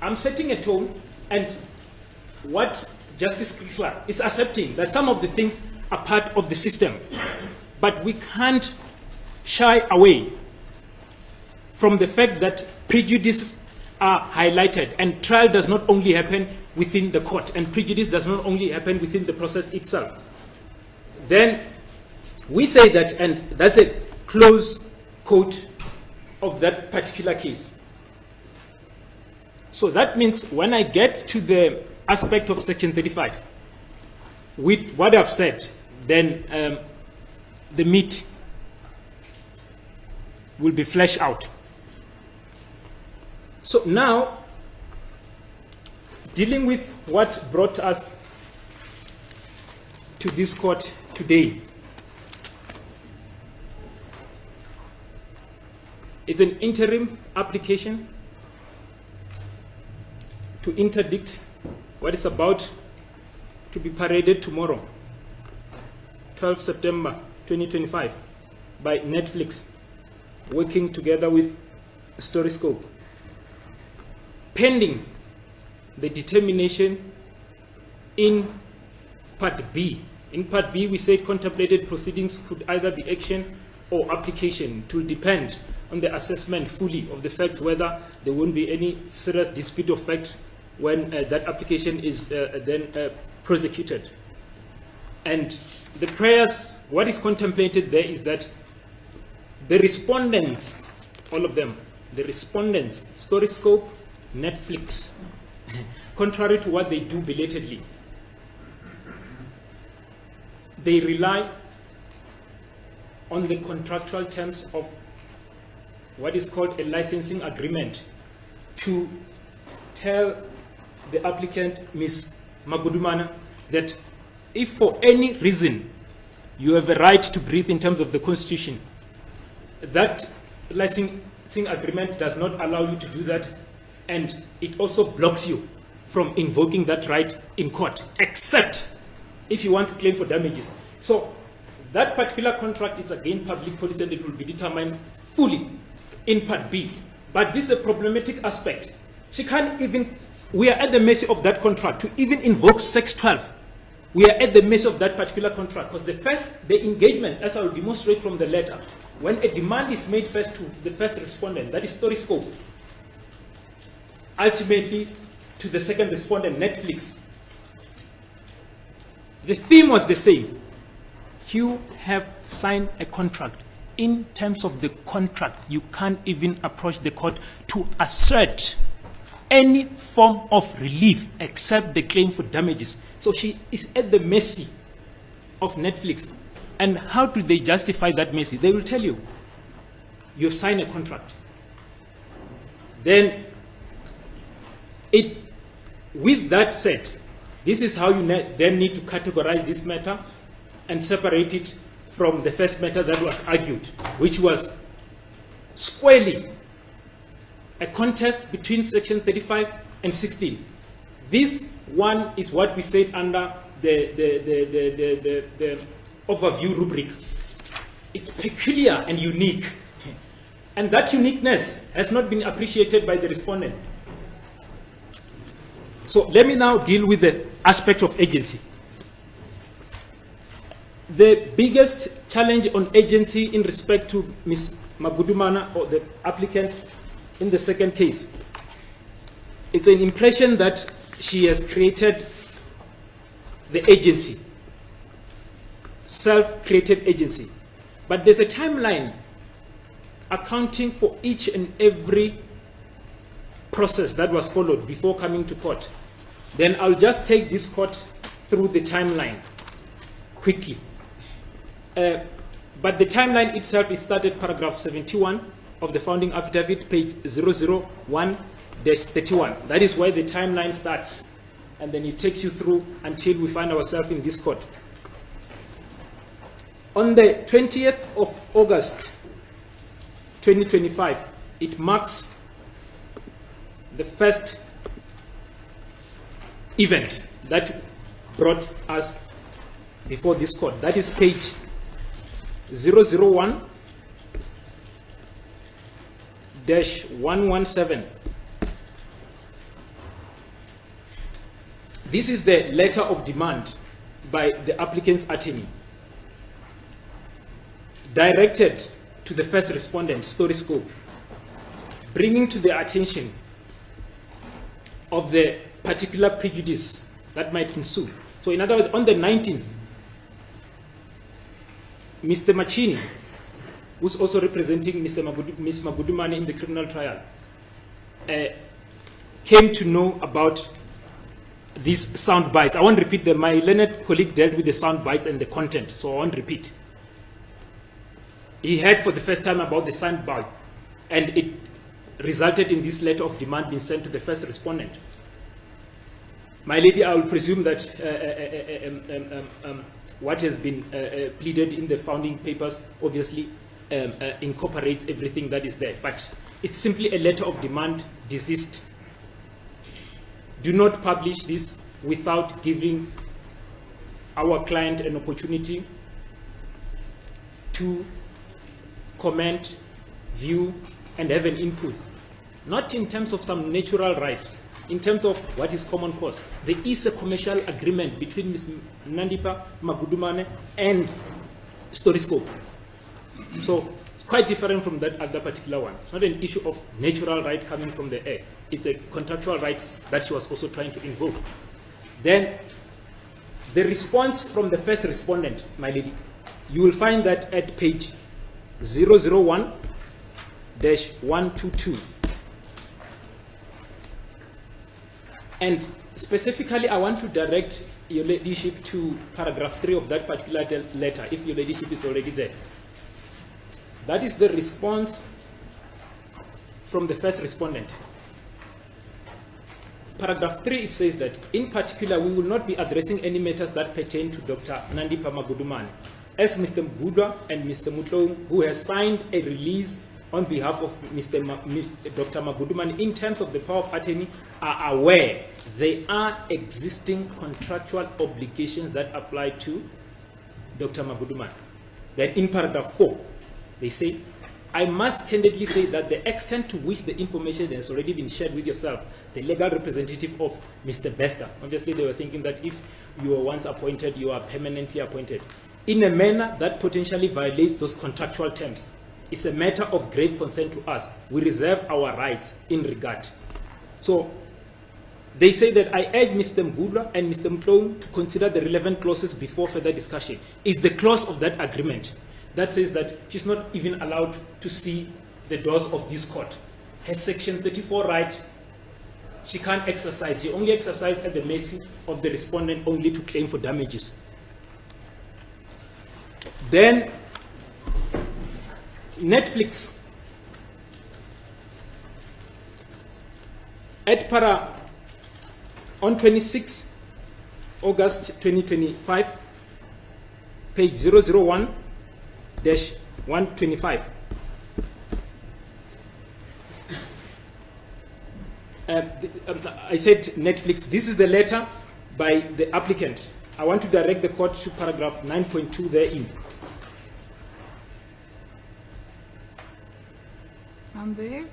I'm setting a tone, and what Justice Clark is accepting that some of the things are part of the system, but we can't shy away from the fact that prejudice are highlighted, and trial does not only happen within the court, and prejudice does not only happen within the process itself. Then we say that, and that's a close quote of that particular case. So that means when I get to the aspect of Section 35, with what I've said, then the meat will be fleshed out. So now, dealing with what brought us to this court today, it's an interim application to interdict what is about to be paraded tomorrow, 12 September 2025, by Netflix, working together with Storyscope, pending the determination in Part B. In Part B, we say contemplated proceedings could either be action or application. It will depend on the assessment fully of the facts, whether there won't be any serious dispute of fact when that application is then prosecuted. And the prayers, what is contemplated there is that the respondents, all of them, the respondents, Storyscope, Netflix, contrary to what they do belatedly, they rely on the contractual terms of what is called a licensing agreement to tell the applicant, Ms. Magudumana, that if for any reason you have a right to breathe in terms of the Constitution, that licensing agreement does not allow you to do that, and it also blocks you from invoking that right in court, except if you want to claim for damages. So that particular contract is again public policy, and it will be determined fully in Part B. But this is a problematic aspect. She can't even, we are at the mercy of that contract to even invoke Section 12. We are at the mercy of that particular contract, because the engagement, as I will demonstrate from the letter, when a demand is made first to the first respondent, that is Storyscope, ultimately to the second respondent, Netflix, the theme was the same. You have signed a contract. In terms of the contract, you can't even approach the court to assert any form of relief except the claim for damages. So she is at the mercy of Netflix. And how do they justify that mercy? They will tell you, you've signed a contract. Then, with that said, this is how you then need to categorize this matter and separate it from the first matter that was argued, which was squarely a contest between Section 35 and 16. This one is what we said under the overview rubric. It's peculiar and unique, and that uniqueness has not been appreciated by the respondent. So let me now deal with the aspect of agency. The biggest challenge on agency in respect to Ms. Magudumana, or the applicant in the second case, is an impression that she has created the agency, self-created agency. But there's a timeline accounting for each and every process that was followed before coming to court. Then I'll just take this court through the timeline quickly. But the timeline itself is started paragraph 71 of the founding affidavit, page 001-31. That is where the timeline starts, and then it takes you through until we find ourselves in this court. On the 20th of August 2025, it marks the first event that brought us before this court. That is page 001-117 This is the letter of demand by the applicant's attorney, directed to the first respondent, story scope, bringing to the attention of the particular prejudice that might ensue. So in other words, on the 19th, Mr. Machini, who's also representing Ms. Magudumane in the criminal trial, came to know about these sound bites. I won't repeat them. My learned colleague dealt with the sound bites and the content, so I won't repeat. He heard for the first time about the sound bite, and it resulted in this letter of demand being sent to the first respondent. My lady, I will presume that what has been pleaded in the founding papers obviously incorporates everything that is there, but it's simply a letter of demand, desist. Do not publish this without giving our client an opportunity to comment, view, and have an input. Not in terms of some natural right, in terms of what is common cause. There is a commercial agreement between Ms. Nandipa Magudumane and Storyscope. So it's quite different from that other particular one. It's not an issue of natural right coming from the air. It's a contractual right that she was also trying to invoke. Then the response from the first respondent, my lady, you will find that at page 001-122. And specifically, I want to direct your ladyship to paragraph 3 of that particular letter, if your ladyship is already there. That is the response from the first respondent. Paragraph 3, it says that, in particular, we will not be addressing any matters that pertain to Dr. Nandipa Magudumane, as Mr. Mgudwa and Mr. Mutlou, who has signed a release on behalf of Dr. Magudumane in terms of the power of attorney, are aware there are existing contractual obligations that apply to Dr. Magudumane. Then in paragraph 4, they say, I must candidly say that the extent to which the information has already been shared with yourself, the legal representative of Mr. Bester, obviously they were thinking that if you were once appointed, you are permanently appointed, in a manner that potentially violates those contractual terms, is a matter of grave concern to us. We reserve our rights in regard. So they say that I urge Mr. Mgudwa and Mr. Mutlou to consider the relevant clauses before further discussion. Is the clause of that agreement that says that she's not even allowed to see the doors of this court. Her section 34 right, she can't exercise. She only exercises at the mercy of the respondent only to claim for damages. Then Netflix, at on 26 August 2025, page 001-125. I said Netflix. This is the letter by the applicant. I want to direct the court to paragraph 9.2 therein. I'm there.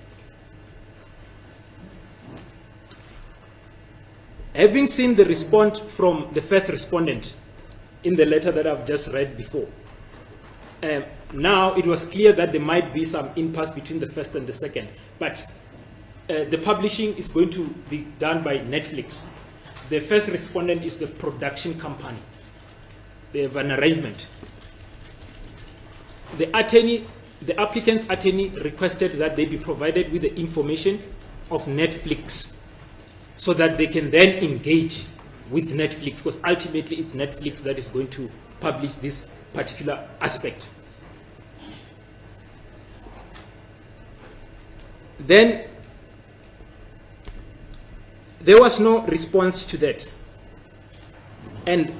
Having seen the response from the first respondent in the letter that I've just read before, now it was clear that there might be some impasse between the first and the second, but the publishing is going to be done by Netflix. The first respondent is the production company. They have an arrangement. The applicant's attorney requested that they be provided with the information of Netflix so that they can then engage with Netflix, because ultimately it's Netflix that is going to publish this particular aspect. Then there was no response to that. And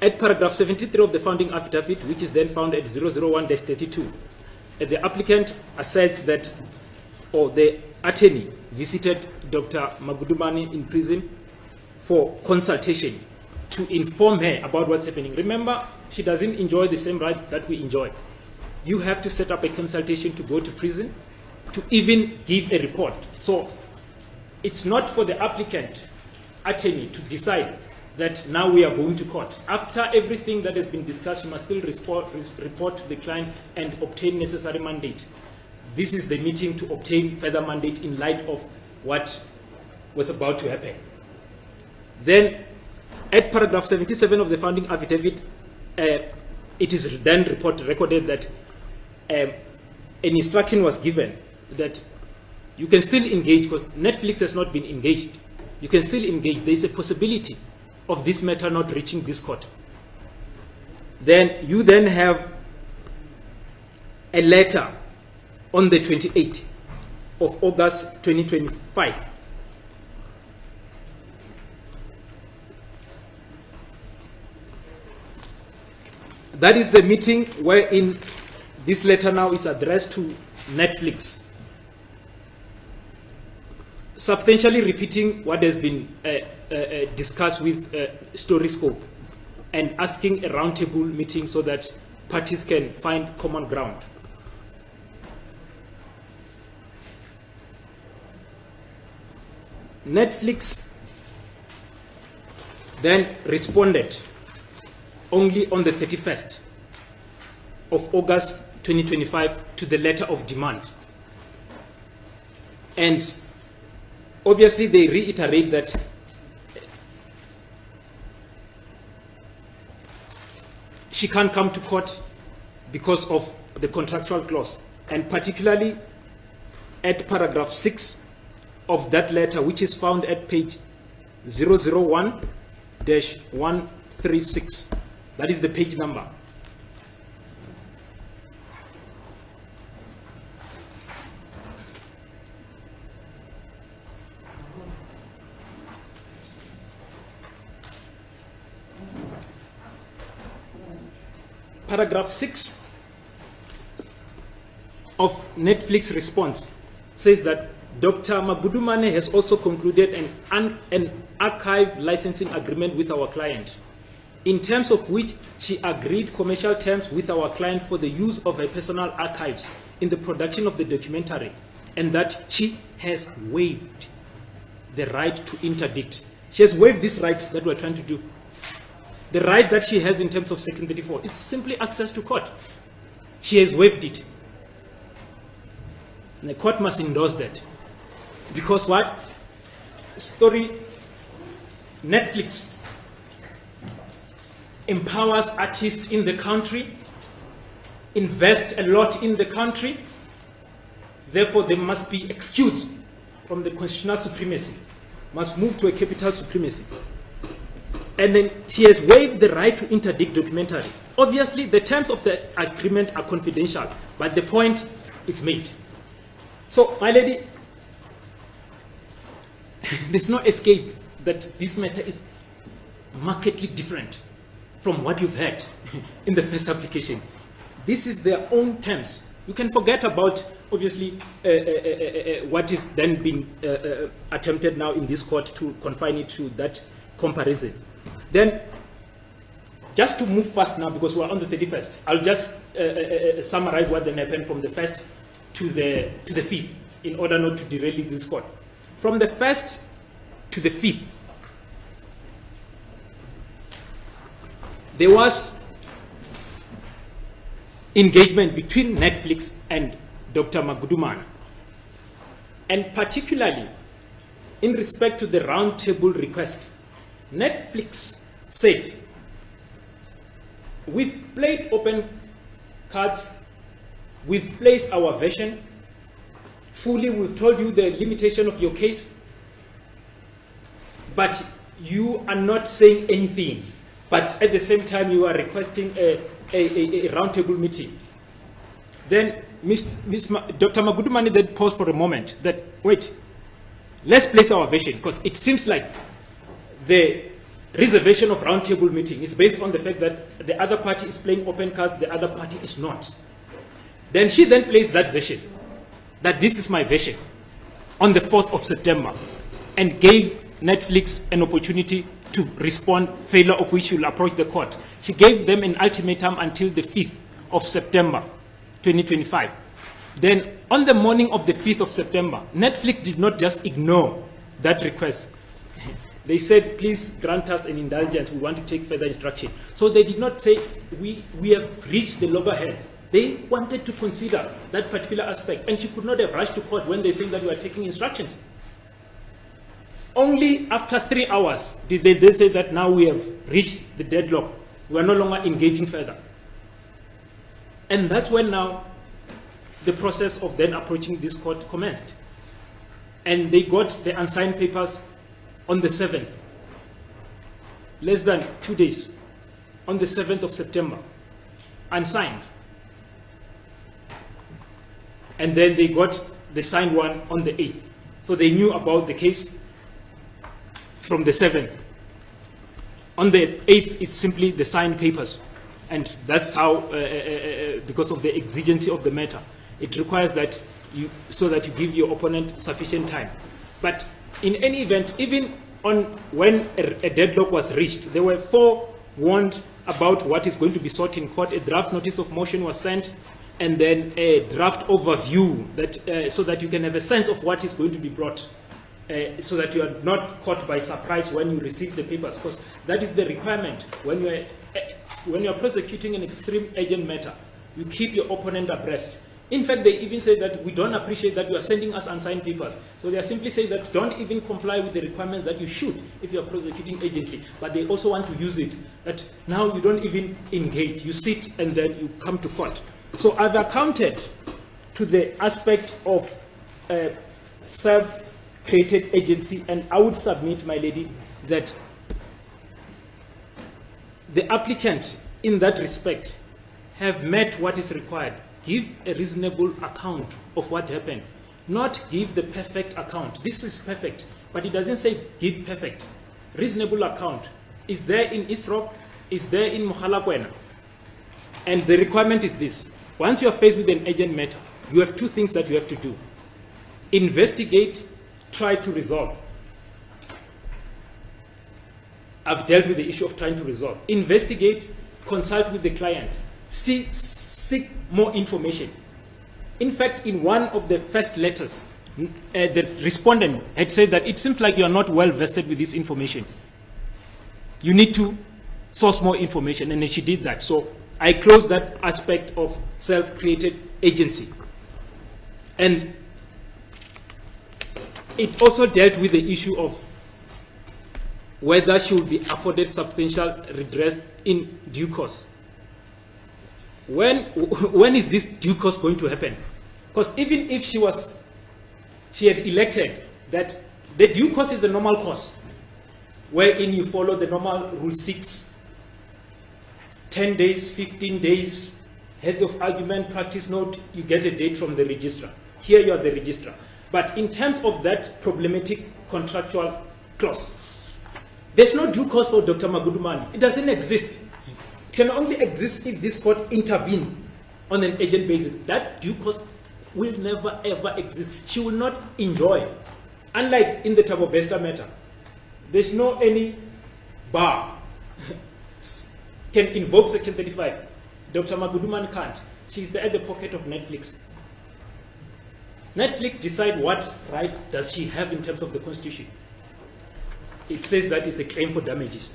at paragraph 73 of the founding affidavit, which is then found at 001-32, the applicant asserts that, or the attorney visited Dr. Magudumane in prison for consultation to inform her about what's happening. Remember, she doesn't enjoy the same rights that we enjoy. You have to set up a consultation to go to prison, to even give a report. So it's not for the applicant attorney to decide that now we are going to court. After everything that has been discussed, you must still report to the client and obtain necessary mandate. This is the meeting to obtain further mandate in light of what was about to happen. Then, at paragraph 77 of the founding affidavit, it is then recorded that an instruction was given that you can still engage, because Netflix has not been engaged. You can still engage. There is a possibility of this matter not reaching this court. Then you then have a letter on the 28th of August 2025. That is the meeting wherein this letter now is addressed to Netflix, substantially repeating what has been discussed with Story Scope and asking a roundtable meeting so that parties can find common ground. Netflix then responded only on the 31st of August 2025 to the letter of demand. And obviously they reiterate that she can't come to court because of the contractual clause, and particularly at paragraph 6 of that letter, which is found at page 001-136. That is the page number. Paragraph 6 of Netflix response says that Dr. Magudumane has also concluded an archive licensing agreement with our client, in terms of which she agreed commercial terms with our client for the use of her personal archives in the production of the documentary, and that she has waived the right to interdict. She has waived this right that we're trying to do. The right that she has in terms of Section 34 is simply access to court. She has waived it. And the court must endorse that. Because what? Netflix empowers artists in the country, invests a lot in the country, therefore they must be excused from the constitutional supremacy, must move to a capital supremacy. And then she has waived the right to interdict documentary. Obviously, the terms of the agreement are confidential, but the point is made. So, my lady, there's no escape that this matter is markedly different from what you've had in the first application. This is their own terms. You can forget about, obviously, what is then being attempted now in this court to confine it to that comparison. Then, just to move fast now, because we're on the 31st, I'll just summarize what then happened from the 1st to the 5th, in order not to derail this court. From the 1st to the 5th, there was engagement between Netflix and Dr. Magudumane, and particularly in respect to the roundtable request. Netflix said, we've played open cards, we've placed our version fully, we've told you the limitation of your case, but you are not saying anything. But at the same time, you are requesting a roundtable meeting. Then Dr. Magudumane then paused for a moment that, wait, let's place our version, because it seems like the reservation of roundtable meeting is based on the fact that the other party is playing open cards, the other party is not. Then she then placed that version, that this is my version, on the 4th of September, and gave Netflix an opportunity to respond, failure of which she will approach the court. She gave them an ultimatum until the 5th of September, 2025. Then, on the morning of the 5th of September, Netflix did not just ignore that request, they said, please grant us an indulgence, we want to take further instruction. So they did not say, we have reached the loggerheads. They wanted to consider that particular aspect, and she could not have rushed to court when they said that we are taking instructions. Only after 3 hours did they say that now we have reached the deadlock. We are no longer engaging further. And that's when now the process of then approaching this court commenced. And they got the unsigned papers on the 7th, less than 2 days, on the 7th of September, unsigned. And then they got the signed one on the 8th. So they knew about the case from the 7th. On the 8th, it's simply the signed papers. And that's how, because of the exigency of the matter, it requires that so that you give your opponent sufficient time. But in any event, even on when a deadlock was reached, they were forewarned about what is going to be sought in court. A draft notice of motion was sent, and then a draft overview that, so that you can have a sense of what is going to be brought, so that you are not caught by surprise when you receive the papers, because that is the requirement. When you are prosecuting an extreme urgent matter, you keep your opponent abreast. In fact, they even say that we don't appreciate that you are sending us unsigned papers. So they are simply saying that don't even comply with the requirements that you should if you are prosecuting urgently. But they also want to use it, that now you don't even engage. You sit and then you come to court. So I've accounted to the aspect of self-created agency, and I would submit, my lady, that the applicant in that respect have met what is required. Give a reasonable account of what happened, not give the perfect account. This is perfect, but it doesn't say give perfect. Reasonable account is there in ISROP, is there in Mohalakwena. And the requirement is this. Once you are faced with an urgent matter, you have two things that you have to do. Investigate, try to resolve. I've dealt with the issue of trying to resolve. Investigate, consult with the client, seek more information. In fact, in one of the first letters, the respondent had said that it seems like you are not well vested with this information. You need to source more information, and then she did that. So I closed that aspect of self-created agency. And it also dealt with the issue of whether she would be afforded substantial redress in due course. When is this due course going to happen? Because even if she had elected that the due course is the normal course, wherein you follow the normal Rule 6, 10 days, 15 days, heads of argument, practice note, you get a date from the registrar. Here you are the registrar. But in terms of that problematic contractual clause, there's no due course for Dr. Magudumani. It doesn't exist. It can only exist if this court intervenes on an urgent basis. That due course will never ever exist. She will not enjoy. Unlike in the Thabo Bester matter, there's no any bar can invoke Section 35. Dr. Magudumani can't. She's there at the pocket of Netflix. Netflix decide what right does she have in terms of the Constitution. It says that it's a claim for damages.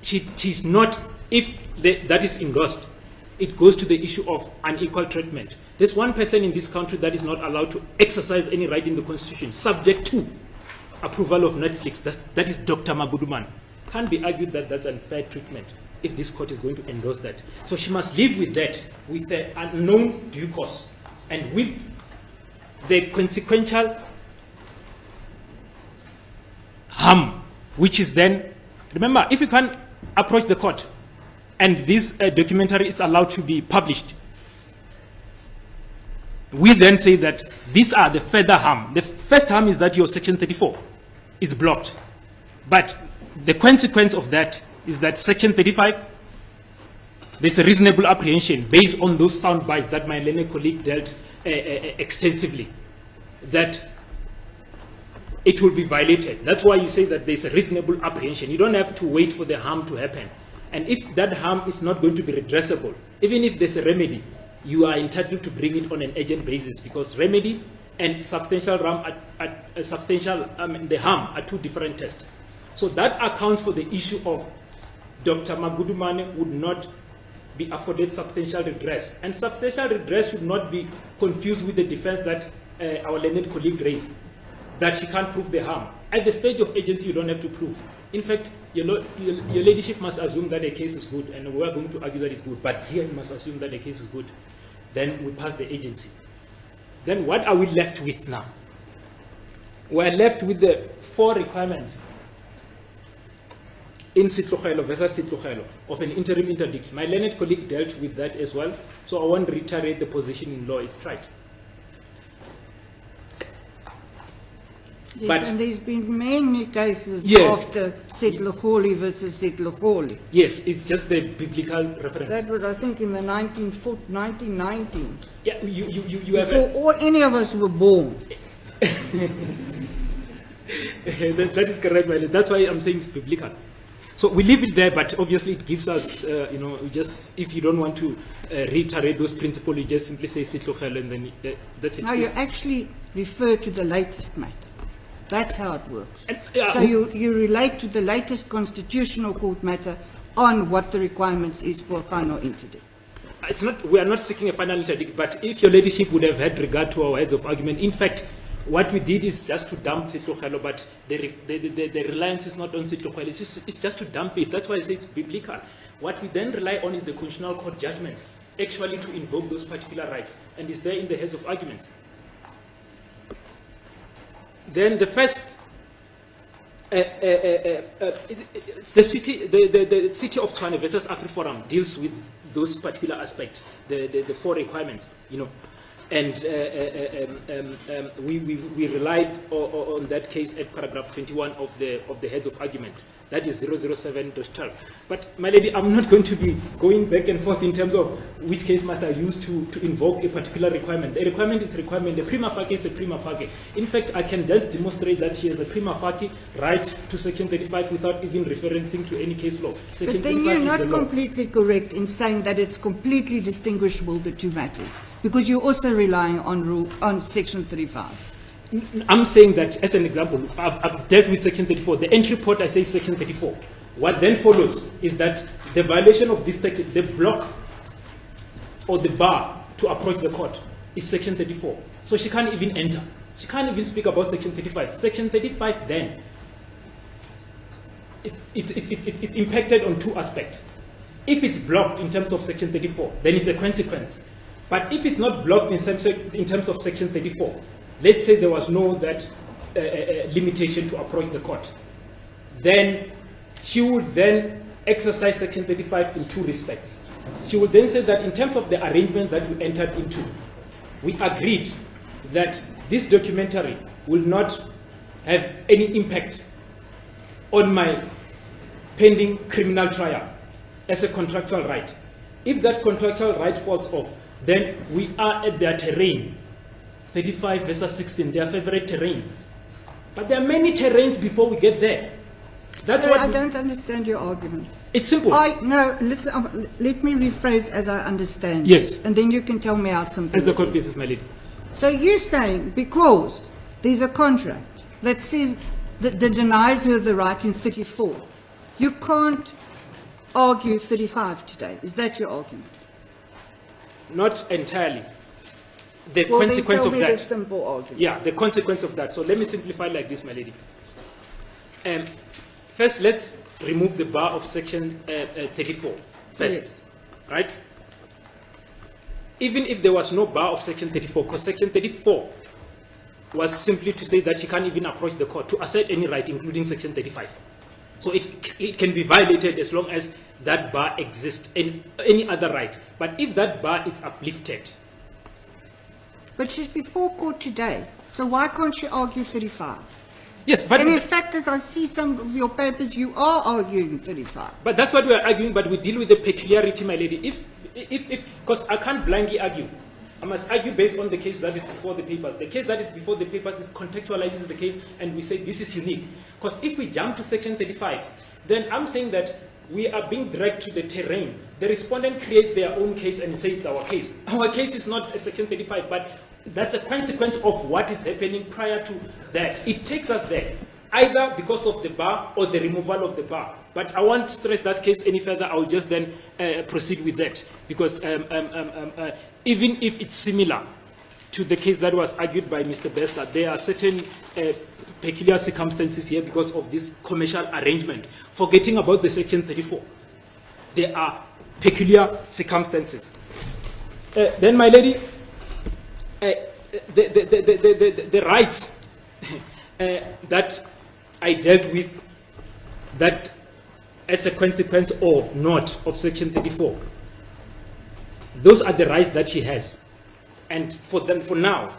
She's not, if that is endorsed, it goes to the issue of unequal treatment. There's one person in this country that is not allowed to exercise any right in the Constitution, subject to approval of Netflix. That is Dr. Magudumani. Can't be argued that that's unfair treatment if this court is going to endorse that. So she must live with that, with the unknown due course, and with the consequential harm, which is then, remember, if you can approach the court and this documentary is allowed to be published, we then say that these are the further harm. The first harm is that your Section 34 is blocked. But the consequence of that is that Section 35, there's a reasonable apprehension based on those sound bites that my learned colleague dealt extensively, that it will be violated. That's why you say that there's a reasonable apprehension. You don't have to wait for the harm to happen. And if that harm is not going to be redressable, even if there's a remedy, you are entitled to bring it on an urgent basis, because remedy and substantial harm the harm are two different tests. So that accounts for the issue of Dr. Magudumane would not be afforded substantial redress. And substantial redress should not be confused with the defense that our learned colleague raised, that she can't prove the harm. At the stage of agency, you don't have to prove. In fact, your ladyship must assume that a case is good, and we are going to argue that it's good, but here you must assume that the case is good. Then we pass the agency. Then what are we left with now? We're left with the 4 requirements in Sitlogelo versus Sitlogelo of an interim interdict. My learned colleague dealt with that as well, so I won't reiterate the position in law. It's right. Yes, But- and there's been many cases Yes. after Setlogoli versus Setlogoli. Yes, it's just the biblical reference. That was, I think, in the 1919. Yeah, you have Before any of us were born. that is correct, my lady. That's why I'm saying it's biblical. So we leave it there, but obviously it gives us, just if you don't want to reiterate those principles, you just simply say Sitlogelo and then that's it. Now, you actually refer to the latest matter. That's how it works. And, So you relate to the latest constitutional court matter on what the requirements is for a final interdict. It's not, we are not seeking a final interdict, but if your ladyship would have had regard to our heads of argument, in fact, what we did is just to dump Sitlogelo, but the reliance is not on Sitlogelo, it's just to dump it. That's why I say it's biblical. What we then rely on is the constitutional court judgments, actually to invoke those particular rights, and it's there in the heads of arguments. Then the first, the city of Tshwane versus AfriForum deals with those particular aspects, the 4 requirements, and we relied on that case at paragraph 21 of the heads of argument. That is 007-12. But, my lady, I'm not going to be going back and forth in terms of which case must I use to invoke a particular requirement. A requirement is a requirement. The prima facie is a prima facie. In fact, I can just demonstrate that she has a prima facie right to Section 35 without even referencing to any case law. Section But then 35 you're is not the law. completely correct in saying that it's completely distinguishable, the two matters, because you're also relying on Section 35. I'm saying that, as an example, I've dealt with Section 34. The entry port, I say Section 34. What then follows is that the violation of this section, the block or the bar to approach the court is Section 34. So she can't even enter. She can't even speak about Section 35. Section 35 then, it's impacted on 2 aspects. If it's blocked in terms of Section 34, then it's a consequence. But if it's not blocked in terms of Section 34, let's say there was no limitation to approach the court, then she would then exercise Section 35 in 2 respects. She would then say that in terms of the arrangement that we entered into, we agreed that this documentary will not have any impact on my pending criminal trial as a contractual right. If that contractual right falls off, then we are at their terrain. 35 versus 16, their favorite terrain. But there are many terrains before we get there. That's Sorry, what I don't understand your argument. It's simple. No, listen, let me rephrase as I understand. Yes. And then you can tell me how simple As the it court is. pleases, my lady. So you're saying because there's a contract that says that denies her the right in 34, you can't argue 35 today. Is that your argument? Not entirely. The Well, then consequence tell of me that. the simple argument. Yeah, the consequence of that. So let me simplify like this, my lady. First, let's remove the bar of Section 34 first, Yes. right? Even if there was no bar of Section 34, because Section 34 was simply to say that she can't even approach the court to assert any right, including Section 35. So it can be violated as long as that bar exists in any other right. But if that bar is uplifted, But she's before court today, so why can't she argue 35? yes, but And in fact, as I see some of your papers, you are arguing 35. But that's what we are arguing, but we deal with the peculiarity, my lady. If, because I can't blindly argue. I must argue based on the case that is before the papers. The case that is before the papers, it contextualizes the case, and we say this is unique. Because if we jump to Section 35, then I'm saying that we are being dragged to the terrain. The respondent creates their own case and says it's our case. Our case is not a Section 35, but that's a consequence of what is happening prior to that. It takes us there, either because of the bar or the removal of the bar. But I won't stress that case any further. I will just then proceed with that, because even if it's similar to the case that was argued by Mr. Bester, there are certain peculiar circumstances here because of this commercial arrangement. Forgetting about the Section 34, there are peculiar circumstances. Then, my lady, the rights that I dealt with, that as a consequence or not of Section 34, those are the rights that she has. And for now,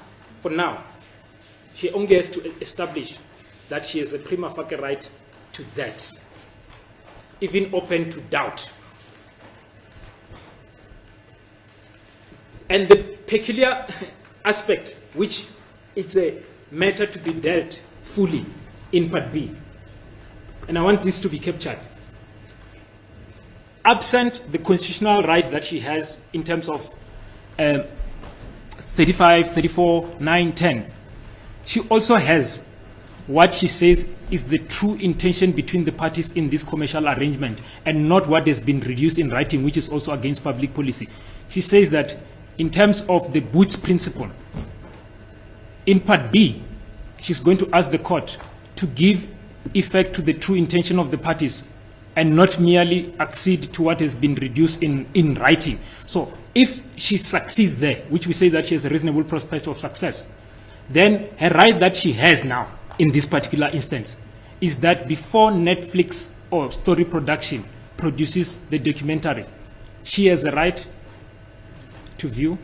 she only has to establish that she has a prima facie right to that, even open to doubt. And the peculiar aspect, which it's a matter to be dealt fully in Part B, and I want this to be captured. Absent the constitutional right that she has in terms of 35, 34, 9, 10, she also has what she says is the true intention between the parties in this commercial arrangement, and not what has been reduced in writing, which is also against public policy. She says that in terms of the Boots principle, in Part B, she's going to ask the court to give effect to the true intention of the parties and not merely accede to what has been reduced in writing. So if she succeeds there, which we say that she has a reasonable prospect of success, then her right that she has now in this particular instance is that before Netflix or Story Production produces the documentary, she has a right to view,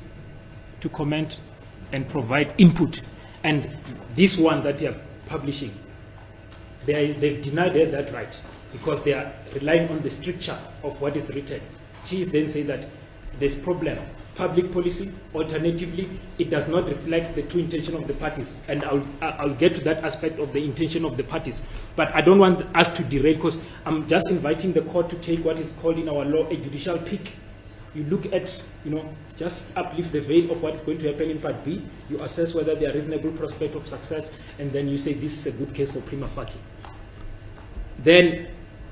to comment, and provide input. And this one that they are publishing, they've denied her that right because they are relying on the stricture of what is written. She is then saying that there's problem. Public policy, alternatively, it does not reflect the true intention of the parties. And I'll get to that aspect of the intention of the parties. But I don't want us to derail, because I'm just inviting the court to take what is called in our law a judicial peek. You look at, just uplift the veil of what's going to happen in Part B. You assess whether there are reasonable prospect of success, and then you say this is a good case for prima facie. Then,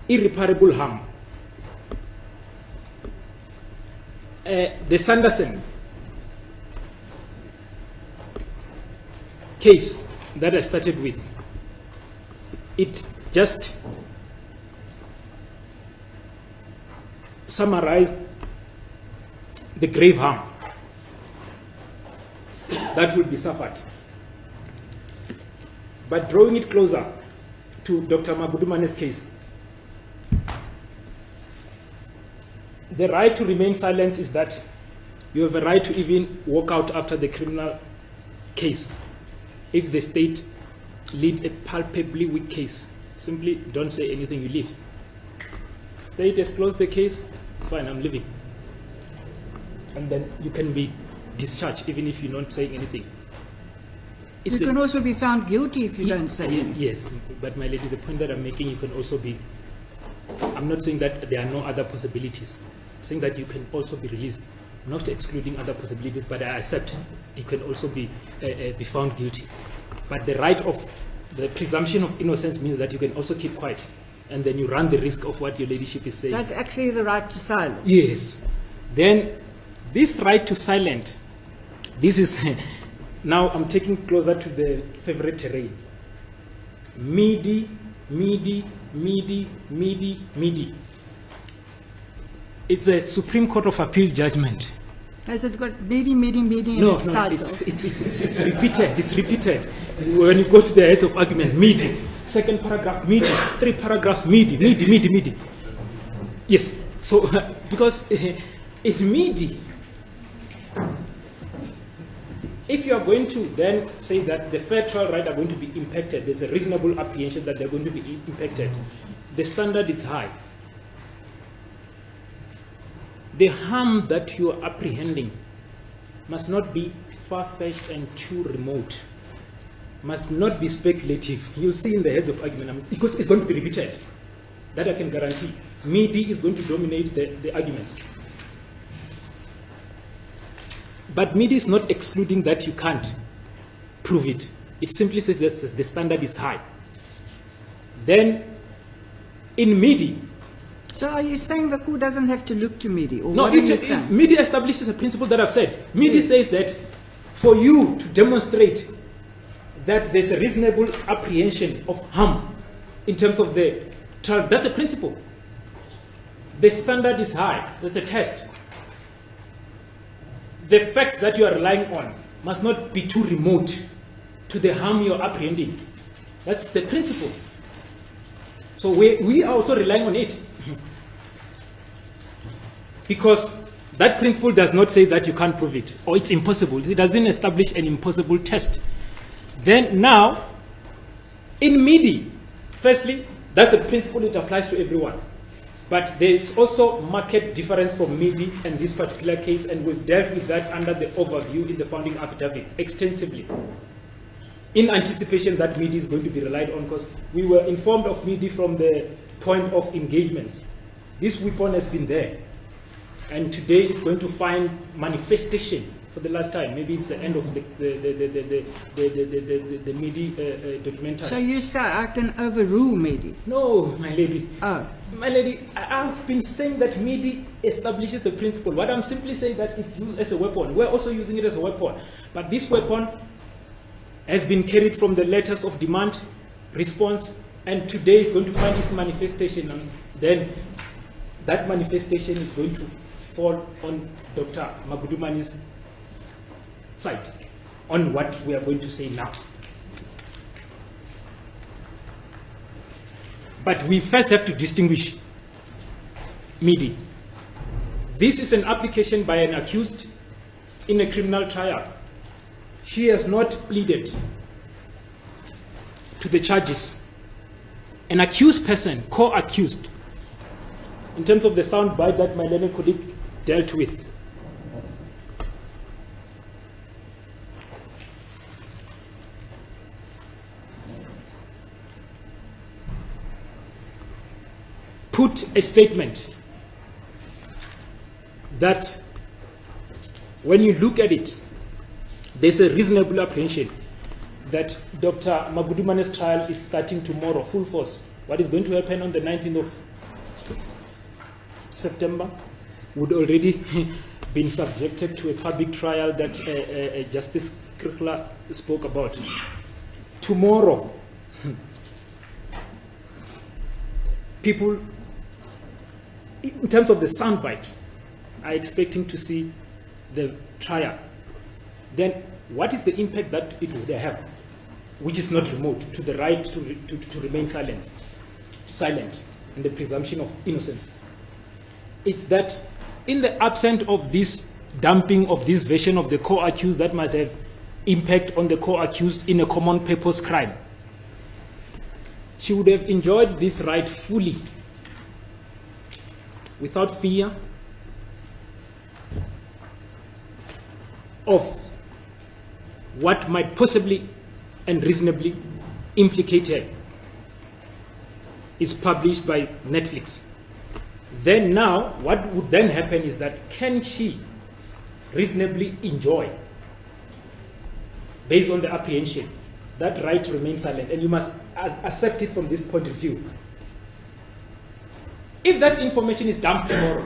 irreparable harm. The Sanderson case that I started with, it just summarized the grave harm that will be suffered. But drawing it closer to Dr. Magudumane's case, the right to remain silent is that you have a right to even walk out after the criminal case. If the state lead a palpably weak case, simply don't say anything, you leave. State has closed the case, it's fine, I'm leaving. And then you can be discharged even if you're not saying anything. You can also be found guilty if you don't say anything. Yes, but my lady, the point that I'm making, you can also be, I'm not saying that there are no other possibilities. I'm saying that you can also be released, not excluding other possibilities, but I accept you can also be found guilty. But the right of the presumption of innocence means that you can also keep quiet, and then you run the risk of what your ladyship is saying. That's actually the right to silence. Yes. Then this right to silence, this is, now I'm taking closer to the favorite terrain. Meaty. It's a Supreme Court of Appeal judgment. Has it got meeting in No, its no, title? it's repeated. It's repeated. When you go to the heads of argument, meeting. Second paragraph, meeting. 3 paragraphs, meeting. Yes. So, because it's meaty. If you are going to then say that the fair trial rights are going to be impacted, there's a reasonable apprehension that they're going to be impacted, the standard is high. The harm that you are apprehending must not be far-fetched and too remote, must not be speculative. You'll see in the heads of argument, because it's going to be repeated. That I can guarantee. Meaty is going to dominate the arguments. But MIDI is not excluding that you can't prove it. It simply says that the standard is high. Then, in MIDI, So are you saying the court doesn't have to look to MIDI? Or no, what are you saying? MIDI establishes a principle that I've said. MIDI says that for you to demonstrate that there's a reasonable apprehension of harm in terms of the child, that's a principle. The standard is high. That's a test. The facts that you are relying on must not be too remote to the harm you're apprehending. That's the principle. So we are also relying on it. Because that principle does not say that you can't prove it, or it's impossible. It doesn't establish an impossible test. Then now, in MIDI, firstly, that's the principle, it applies to everyone. But there's also market difference from MIDI and this particular case, and we've dealt with that under the overview in the founding affidavit extensively, in anticipation that MIDI is going to be relied on, because we were informed of MIDI from the point of engagements. This weapon has been there, and today it's going to find manifestation for the last time. Maybe it's the end of the MIDI documentary. So you say I can overrule MIDI? No, my lady. Oh. My lady, I've been saying that MIDI establishes the principle. What I'm simply saying that it's used as a weapon. We're also using it as a weapon. But this weapon has been carried from the letters of demand, response, and today is going to find its manifestation. And then that manifestation is going to fall on Dr. Magudumani's side, on what we are going to say now. But we first have to distinguish MIDI. This is an application by an accused in a criminal trial. She has not pleaded to the charges. An accused person, co-accused, in terms of the sound bite that my learned colleague dealt with. Put a statement that when you look at it, there's a reasonable apprehension that Dr. Magudumane's trial is starting tomorrow, full force. What is going to happen on the 19th of September would already been subjected to a public trial that Justice Krikla spoke about. Tomorrow, people, in terms of the soundbite, are expecting to see the trial. Then what is the impact that it would have, which is not remote, to the right to remain silent, and the presumption of innocence? It's that in the absence of this dumping of this version of the co-accused that must have impact on the co-accused in a common purpose crime, she would have enjoyed this right fully, without fear of what might possibly and reasonably implicate her is published by Netflix. Then now, what would then happen is that can she reasonably enjoy, based on the apprehension, that right to remain silent? And you must accept it from this point of view. If that information is dumped tomorrow,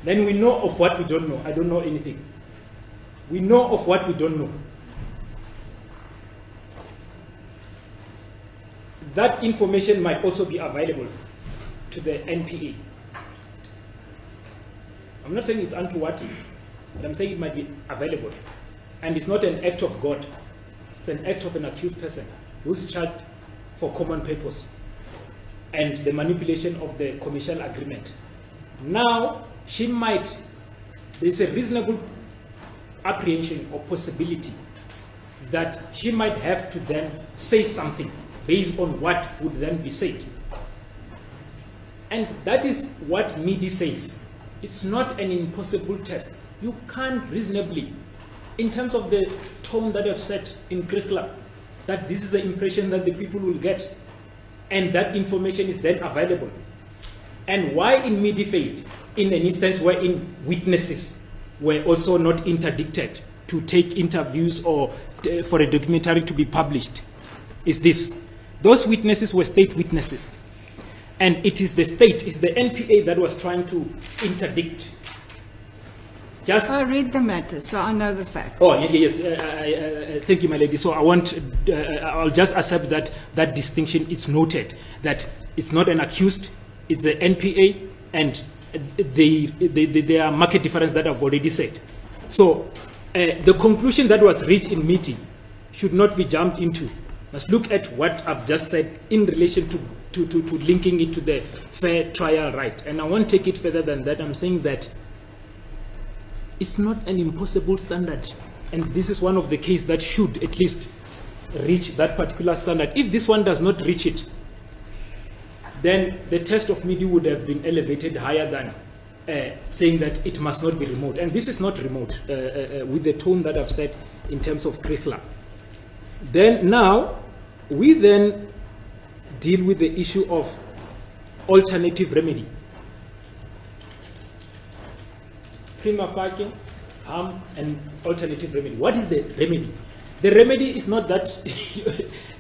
then we know of what we don't know. I don't know anything. We know of what we don't know. That information might also be available to the NPA. I'm not saying it's untoward, but I'm saying it might be available. And it's not an act of God. It's an act of an accused person who's charged for common purpose and the manipulation of the commercial agreement. Now, she might, there's a reasonable apprehension or possibility that she might have to then say something based on what would then be said. And that is what MIDI says. It's not an impossible test. You can't reasonably, in terms of the tone that I've set in Krikla, that this is the impression that the people will get, and that information is then available. And why in MIDI failed? In an instance wherein witnesses were also not interdicted to take interviews or for a documentary to be published is this. Those witnesses were state witnesses. And it is the state, it's the NPA that was trying to interdict. Just I read the matter, so I know the facts. Oh, yes. Thank you, my lady. So I'll just accept that distinction is noted, that it's not an accused, it's the NPA, and there are market difference that I've already said. So the conclusion that was reached in meeting should not be jumped into. Let's look at what I've just said in relation to linking it to the fair trial right. And I won't take it further than that. I'm saying that it's not an impossible standard. And this is one of the cases that should at least reach that particular standard. If this one does not reach it, then the test of media would have been elevated higher than saying that it must not be remote. And this is not remote with the tone that I've said in terms of curricula. Then now, we then deal with the issue of alternative remedy. Prima facie, harm, and alternative remedy. What is the remedy? The remedy is not that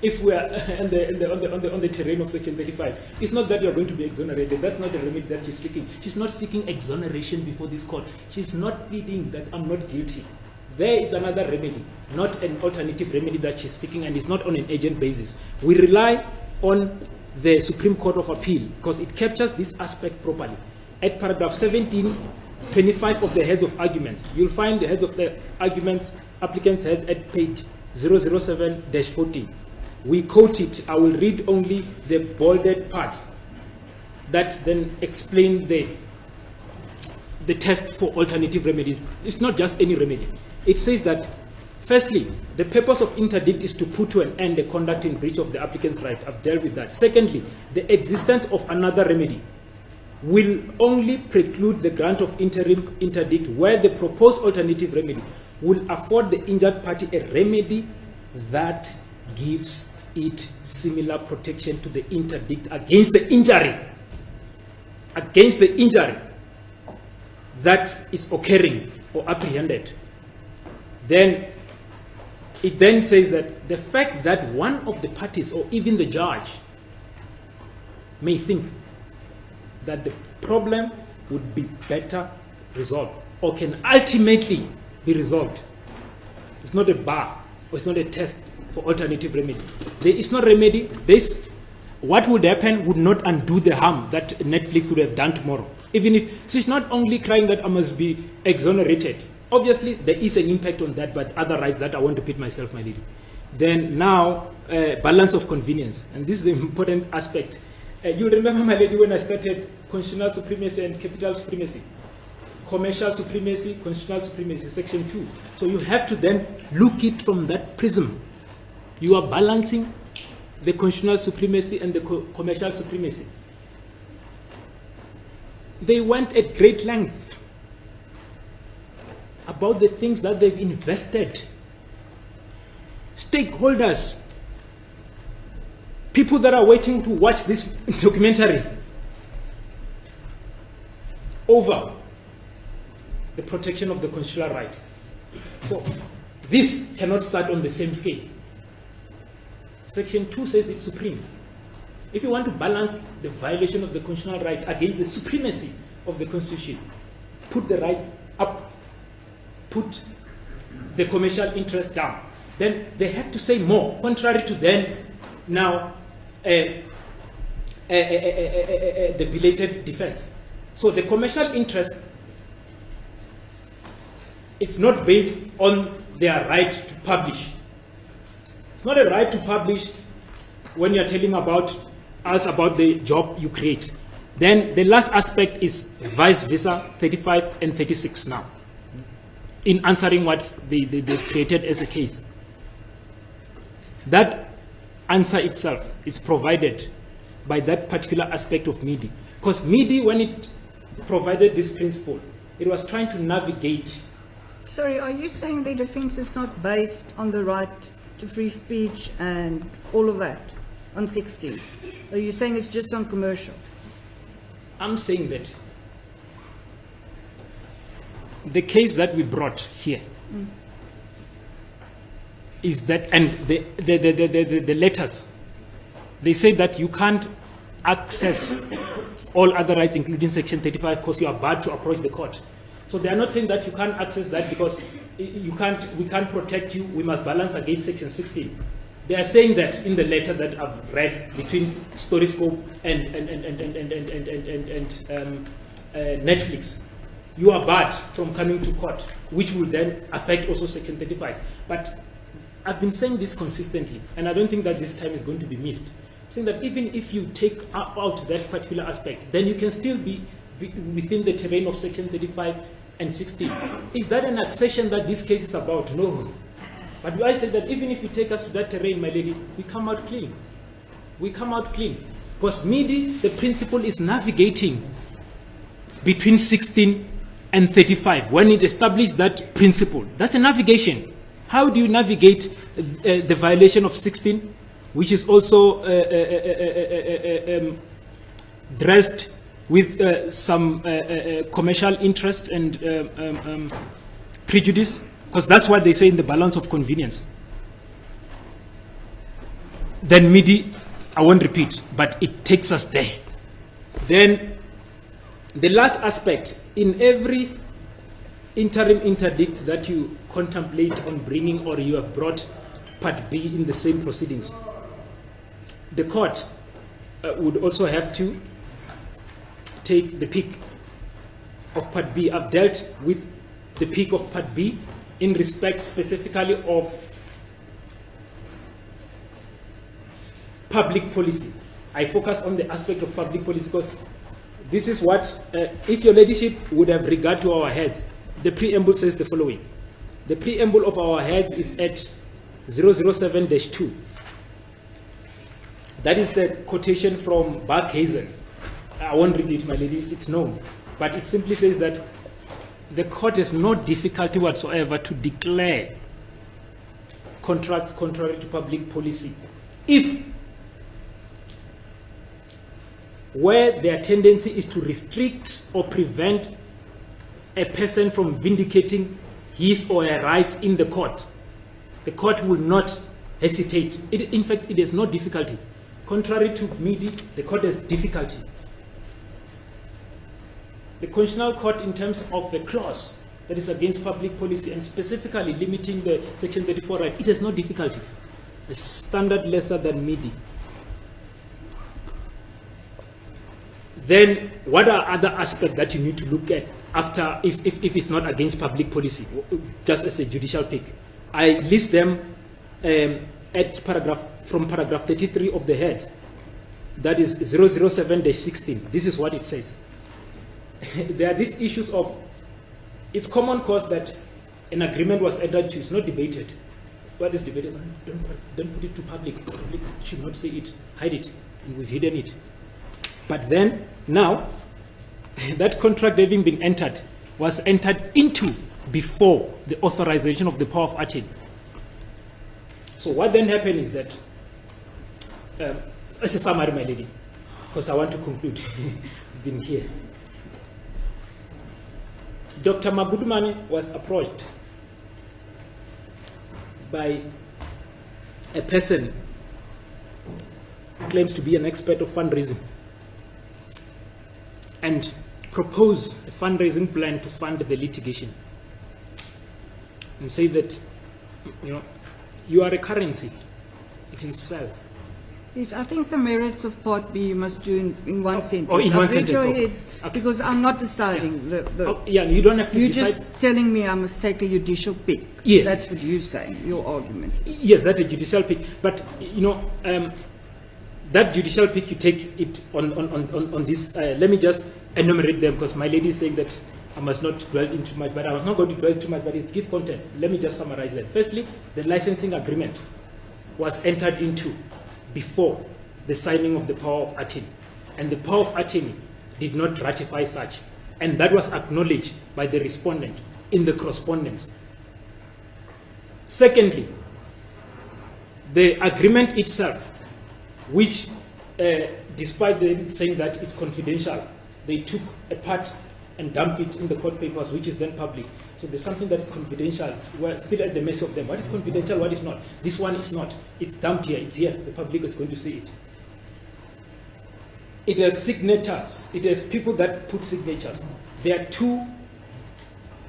if we are on the terrain of Section 35, it's not that you are going to be exonerated. That's not the remedy that she's seeking. She's not seeking exoneration before this court. She's not pleading that I'm not guilty. There is another remedy, not an alternative remedy that she's seeking, and it's not on an agent basis. We rely on the Supreme Court of Appeal because it captures this aspect properly. At paragraph 17, 25 of the heads of arguments, you'll find the heads of the arguments, applicants' heads at page 007-14. We quote it. I will read only the bolded parts that then explain the test for alternative remedies. It's not just any remedy. It says that, firstly, the purpose of interdict is to put to an end the conduct in breach of the applicant's right. I've dealt with that. Secondly, the existence of another remedy will only preclude the grant of interim interdict where the proposed alternative remedy will afford the injured party a remedy that gives it similar protection to the interdict against the injury. Against the injury that is occurring or apprehended. Then it then says that the fact that one of the parties or even the judge may think that the problem would be better resolved or can ultimately be resolved. It's not a bar or it's not a test for alternative remedy. There is no remedy. This, what would happen would not undo the harm that Netflix would have done tomorrow. Even if she's not only crying that I must be exonerated. Obviously, there is an impact on that, but other rights that I want to put myself, my lady. Then now, balance of convenience. And this is the important aspect. You remember, my lady, when I started constitutional supremacy and capital supremacy, commercial supremacy, constitutional supremacy, section 2. So you have to then look it from that prism. You are balancing the constitutional supremacy and the commercial supremacy. They went at great length about the things that they've invested. Stakeholders, people that are waiting to watch this documentary over the protection of the constitutional right. So this cannot start on the same scale. Section 2 says it's supreme. If you want to balance the violation of the constitutional right against the supremacy of the Constitution, put the rights up, put the commercial interest down, then they have to say more, contrary to then now the belated defense. So the commercial interest is not based on their right to publish. It's not a right to publish when you're telling us about the job you create. Then the last aspect is vice versa, 35 and 36 now, in answering what they've created as a case. That answer itself is provided by that particular aspect of MIDI. Because MIDI, when it provided this principle, it was trying to navigate. Sorry, are you saying the defense is not based on the right to free speech and all of that on 16? Are you saying it's just on commercial? I'm saying that the case that we brought here is that, and the letters, they say that you can't access all other rights, including Section 35, because you are barred to approach the court. So they are not saying that you can't access that because we can't protect you, we must balance against Section 16. They are saying that in the letter that I've read between Storyscope and Netflix, you are barred from coming to court, which will then affect also Section 35. But I've been saying this consistently, and I don't think that this time is going to be missed. Saying that even if you take out that particular aspect, then you can still be within the terrain of Section 35 and 16. Is that an accession that this case is about? No. But I said that even if you take us to that terrain, my lady, we come out clean. We come out clean. Because MIDI, the principle is navigating between 16 and 35. When it established that principle, that's a navigation. How do you navigate the violation of 16, which is also dressed with some commercial interest and prejudice? Because that's what they say in the balance of convenience. Then MIDI, I won't repeat, but it takes us there. Then the last aspect, in every interim interdict that you contemplate on bringing or you have brought Part B in the same proceedings, the court would also have to take the pick of Part B. I've dealt with the pick of Part B in respect specifically of public policy. I focus on the aspect of public policy because this is what, if your ladyship would have regard to our heads, the preamble says the following. The preamble of our heads is at 007-2. That is the quotation from Barkhazen. I won't read it, my lady, it's known. But it simply says that the court has no difficulty whatsoever to declare contracts contrary to public policy if where their tendency is to restrict or prevent a person from vindicating his or her rights in the court. The court will not hesitate. In fact, it has no difficulty. Contrary to MIDI, the court has difficulty. The Constitutional Court, in terms of the clause that is against public policy and specifically limiting the Section 34 right, it has no difficulty. A standard lesser than MIDI. Then, what are other aspects that you need to look at after, if it's not against public policy, just as a judicial pick? I list them from paragraph 33 of the heads. That is 007-16. This is what it says. There are these issues of, it's common cause that an agreement was entered to, it's not debated. What is debated? Don't put it to public. The public should not see it. Hide it. And we've hidden it. But then, now, that contract having been entered was entered into before the authorization of the power of attorney. So what then happened is that, as a summary, my lady, because I want to conclude, I've been here. Dr. Magudumani was approached by a person who claims to be an expert of fundraising and proposed a fundraising plan to fund the litigation and say that, you are a currency, you can sell. Yes, I think the merits of Part B you must do in one sentence. Oh, in one I've read sentence. your Okay. heads because I'm not deciding. You don't have to You're decide. just telling me I must take a judicial pick. Yes. That's what you're saying, your argument. Yes, that's a judicial pick. But, that judicial pick, you take it on this. Let me just enumerate them because my lady is saying that I must not dwell into much, but I was not going to dwell too much, but it give content. Let me just summarize them. Firstly, the licensing agreement was entered into before the signing of the power of attorney. And the power of attorney did not ratify such. And that was acknowledged by the respondent in the correspondence. Secondly, the agreement itself, which, despite them saying that it's confidential, they took a part and dump it in the court papers, which is then public. So there's something that is confidential. We're still at the mercy of them. What is confidential, what is not? This one is not. It's dumped here, it's here. The public is going to see it. It has signatures. It has people that put signatures. There are 2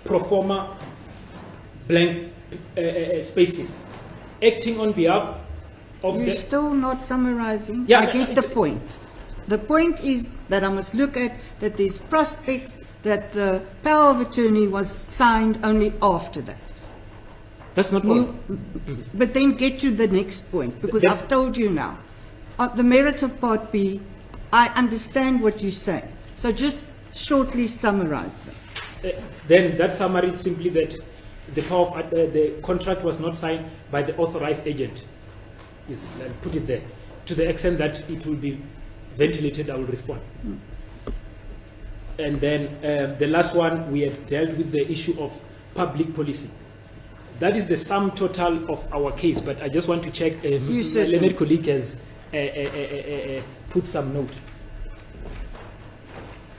pro forma blank spaces. Acting on behalf of You're the... still not summarizing. Yeah, I get the point. The point is that I must look at that there's prospects that the power of attorney was signed only after that. That's not all. But then get to the next point, because I've told you now. On the merits of Part B, I understand what you say. So just shortly summarize them. Then that summary is simply that the power of the contract was not signed by the authorized agent. Yes, I'll put it there. To the extent that it will be ventilated, I will respond. And then the last one, we had dealt with the issue of public policy. That is the sum total of our case, but I just want to check. My learned colleague has put some note.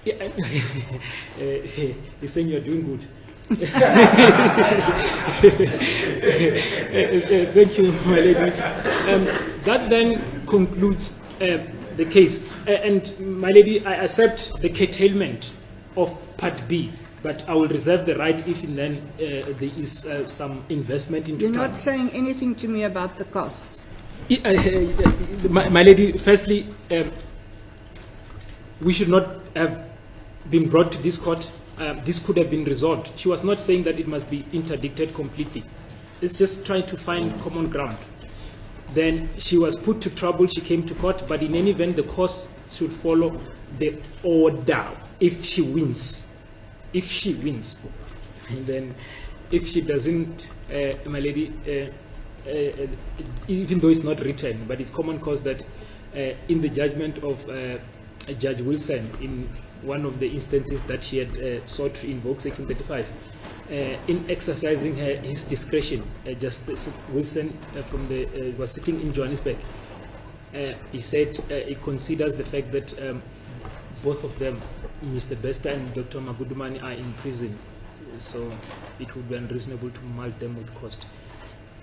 Yeah, he's saying you're doing good. Thank you, my lady. That then concludes the case. And my lady, I accept the curtailment of Part B, but I will reserve the right if and then there is some investment into You're time. not saying anything to me about the costs. My lady, firstly, we should not have been brought to this court. This could have been resolved. She was not saying that it must be interdicted completely. It's just trying to find common ground. Then she was put to trouble, she came to court, but in any event, the court should follow the order if she wins. If she wins. And then if she doesn't, my lady, even though it's not written, but it's common cause that in the judgment of Judge Wilson, in one of the instances that she had sought to invoke Section 35, in exercising his discretion, Justice Wilson was sitting in Johannesburg. He said he considers the fact that both of them, Mr. Bester and Dr. Magudumani, are in prison, so it would be unreasonable to mulct them with cost.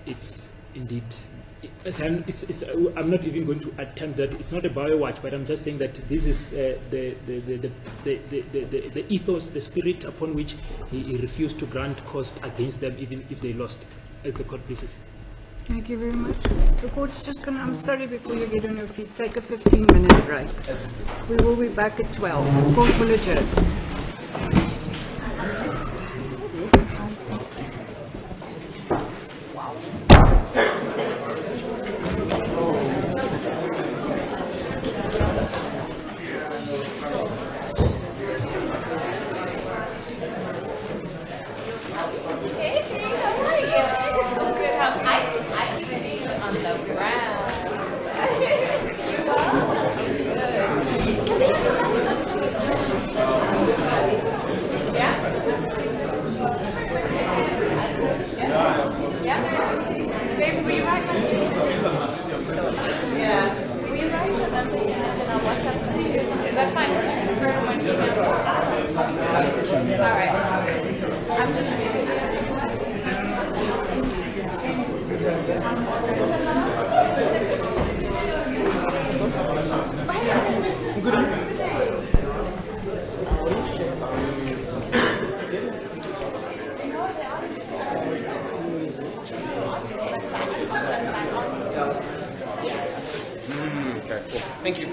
If indeed, I'm not even going to attempt that. It's not a bio-watch, but I'm just saying that this is the ethos, the spirit upon which he refused to grant cost against them, even if they lost, as the court pleases. Thank you very much. The court's just going to, I'm sorry, before you get on your feet, take a 15-minute break. We will be back at 12. The court will adjourn. Thank you.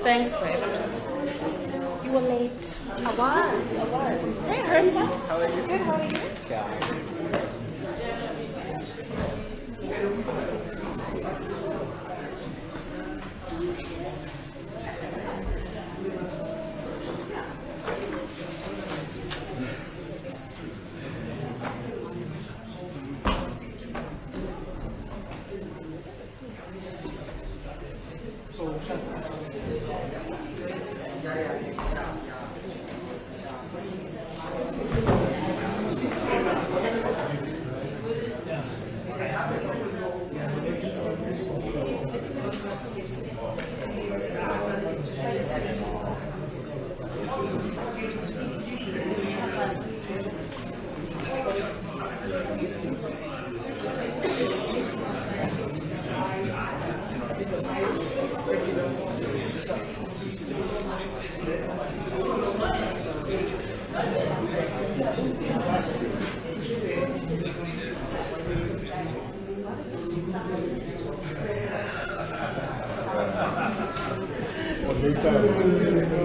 Thanks, babe. You were late. I was. Hey, Herb. How are you? Good, how are you?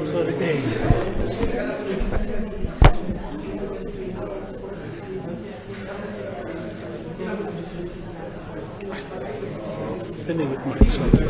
Sorry, hey. Spending with my socks.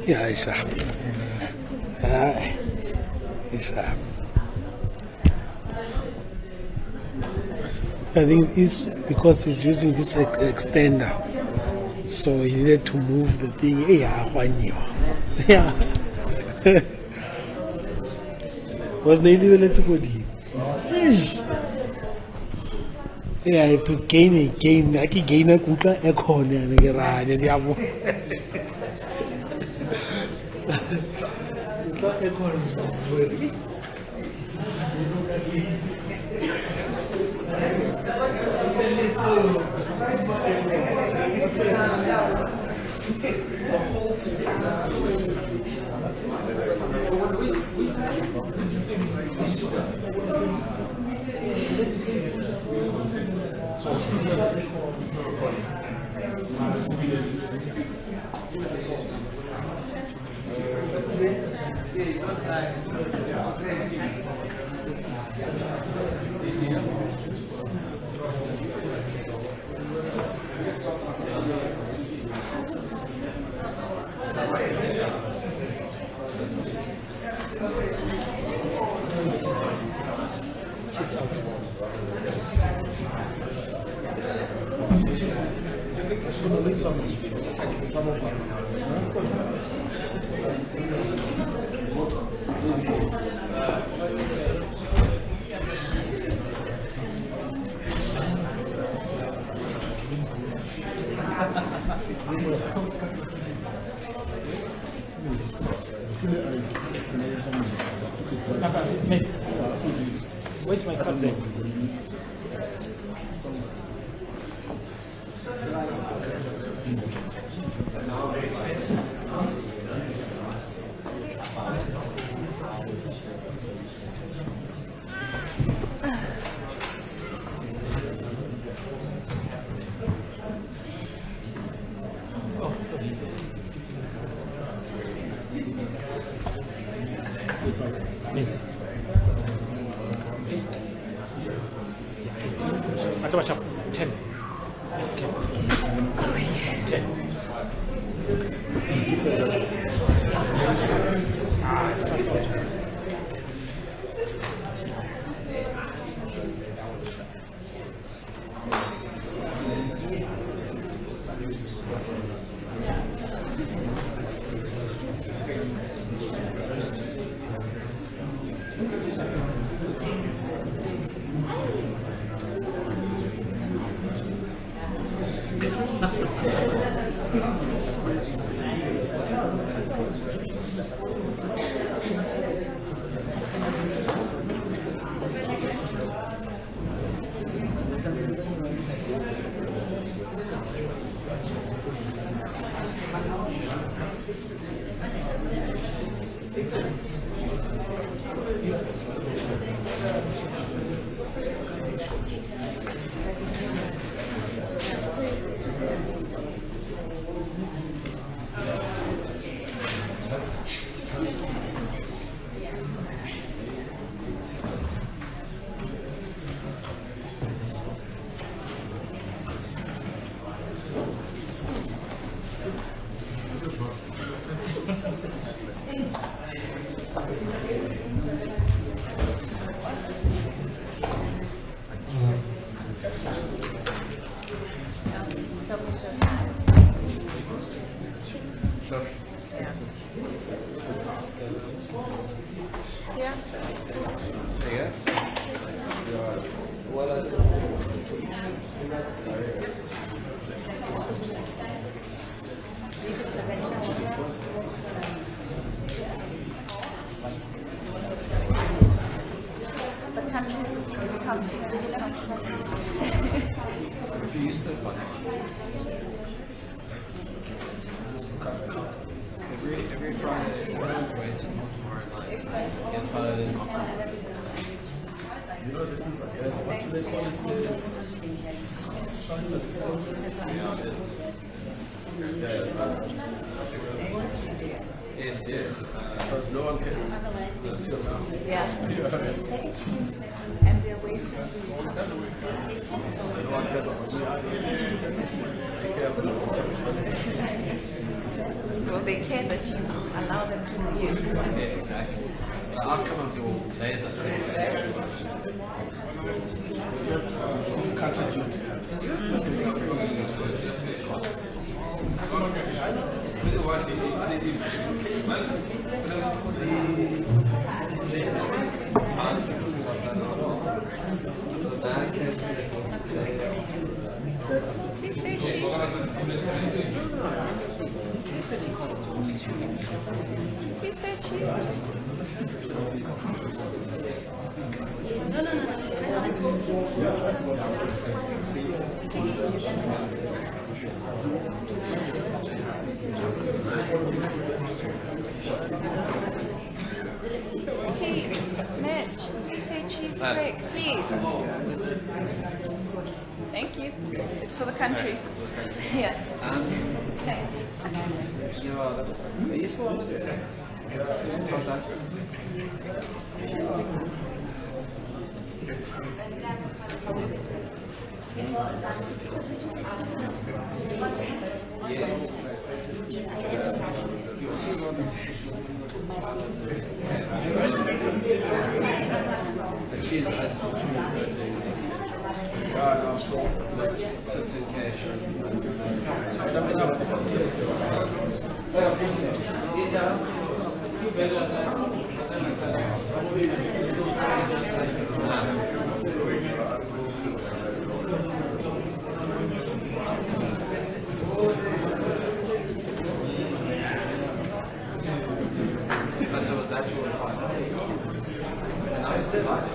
Yeah, it's up. It's up. I think it's because he's using this extender, so he needed to move the thing. Yeah, yeah. Was the even let's go deep? Yeah, I have to gain again. I can gain a good economy and get right. Where's my card then? Ten. 10. Every Friday, everyone's waiting for like You know, this is again, what do they call it? Yes, yes. Because no one can until now. Yeah. And we're waiting. No one cares Well, they care that you allow them to use. Yes, exactly. The outcome of your labor. Please say cheese. Please say cheese. Cheese. Mitch, please say cheese quick, please. Thank you. It's for the country. Yes. Thanks. Are you still on to do it? How's that? She's sits in cash. So was that your reply? Nice design.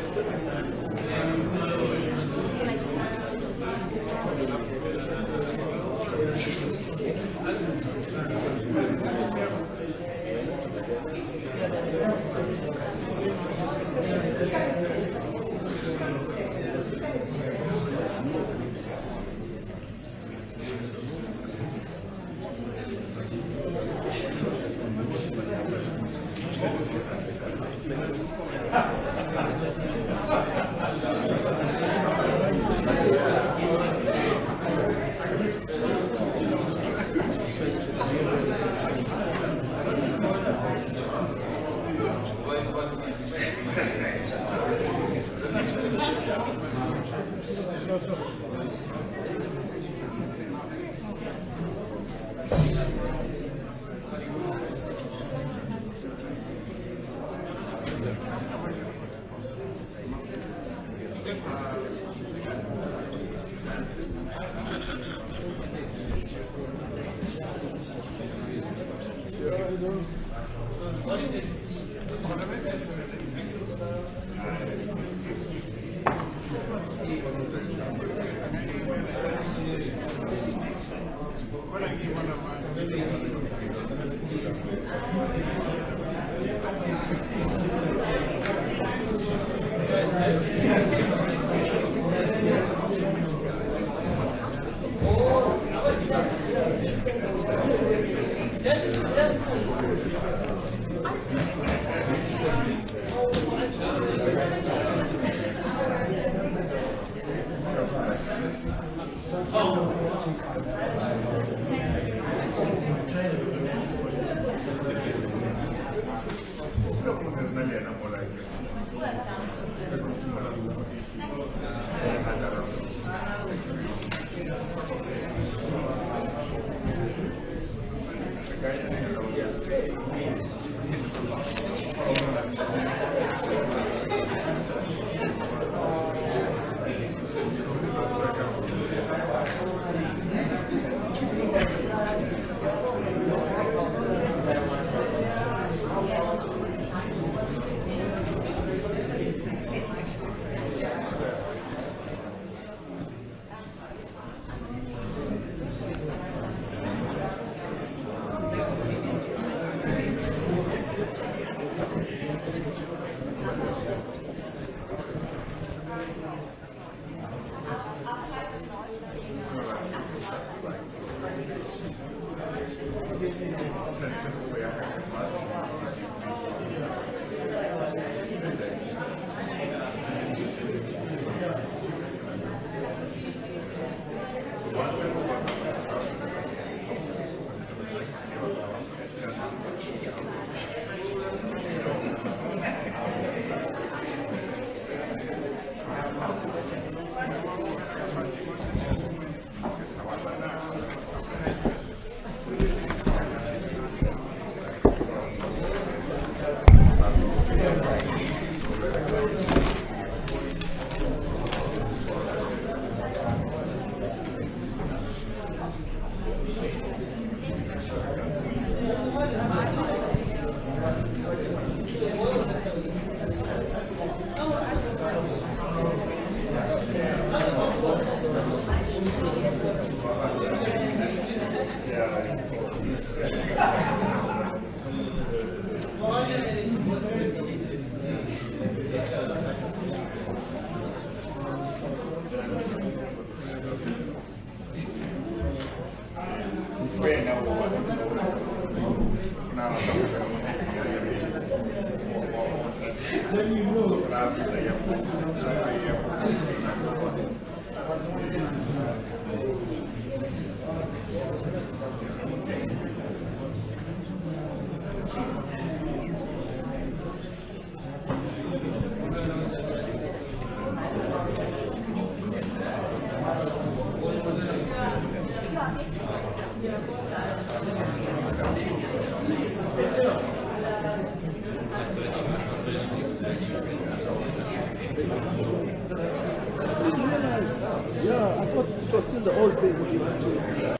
Yeah, I thought it was still the old thing.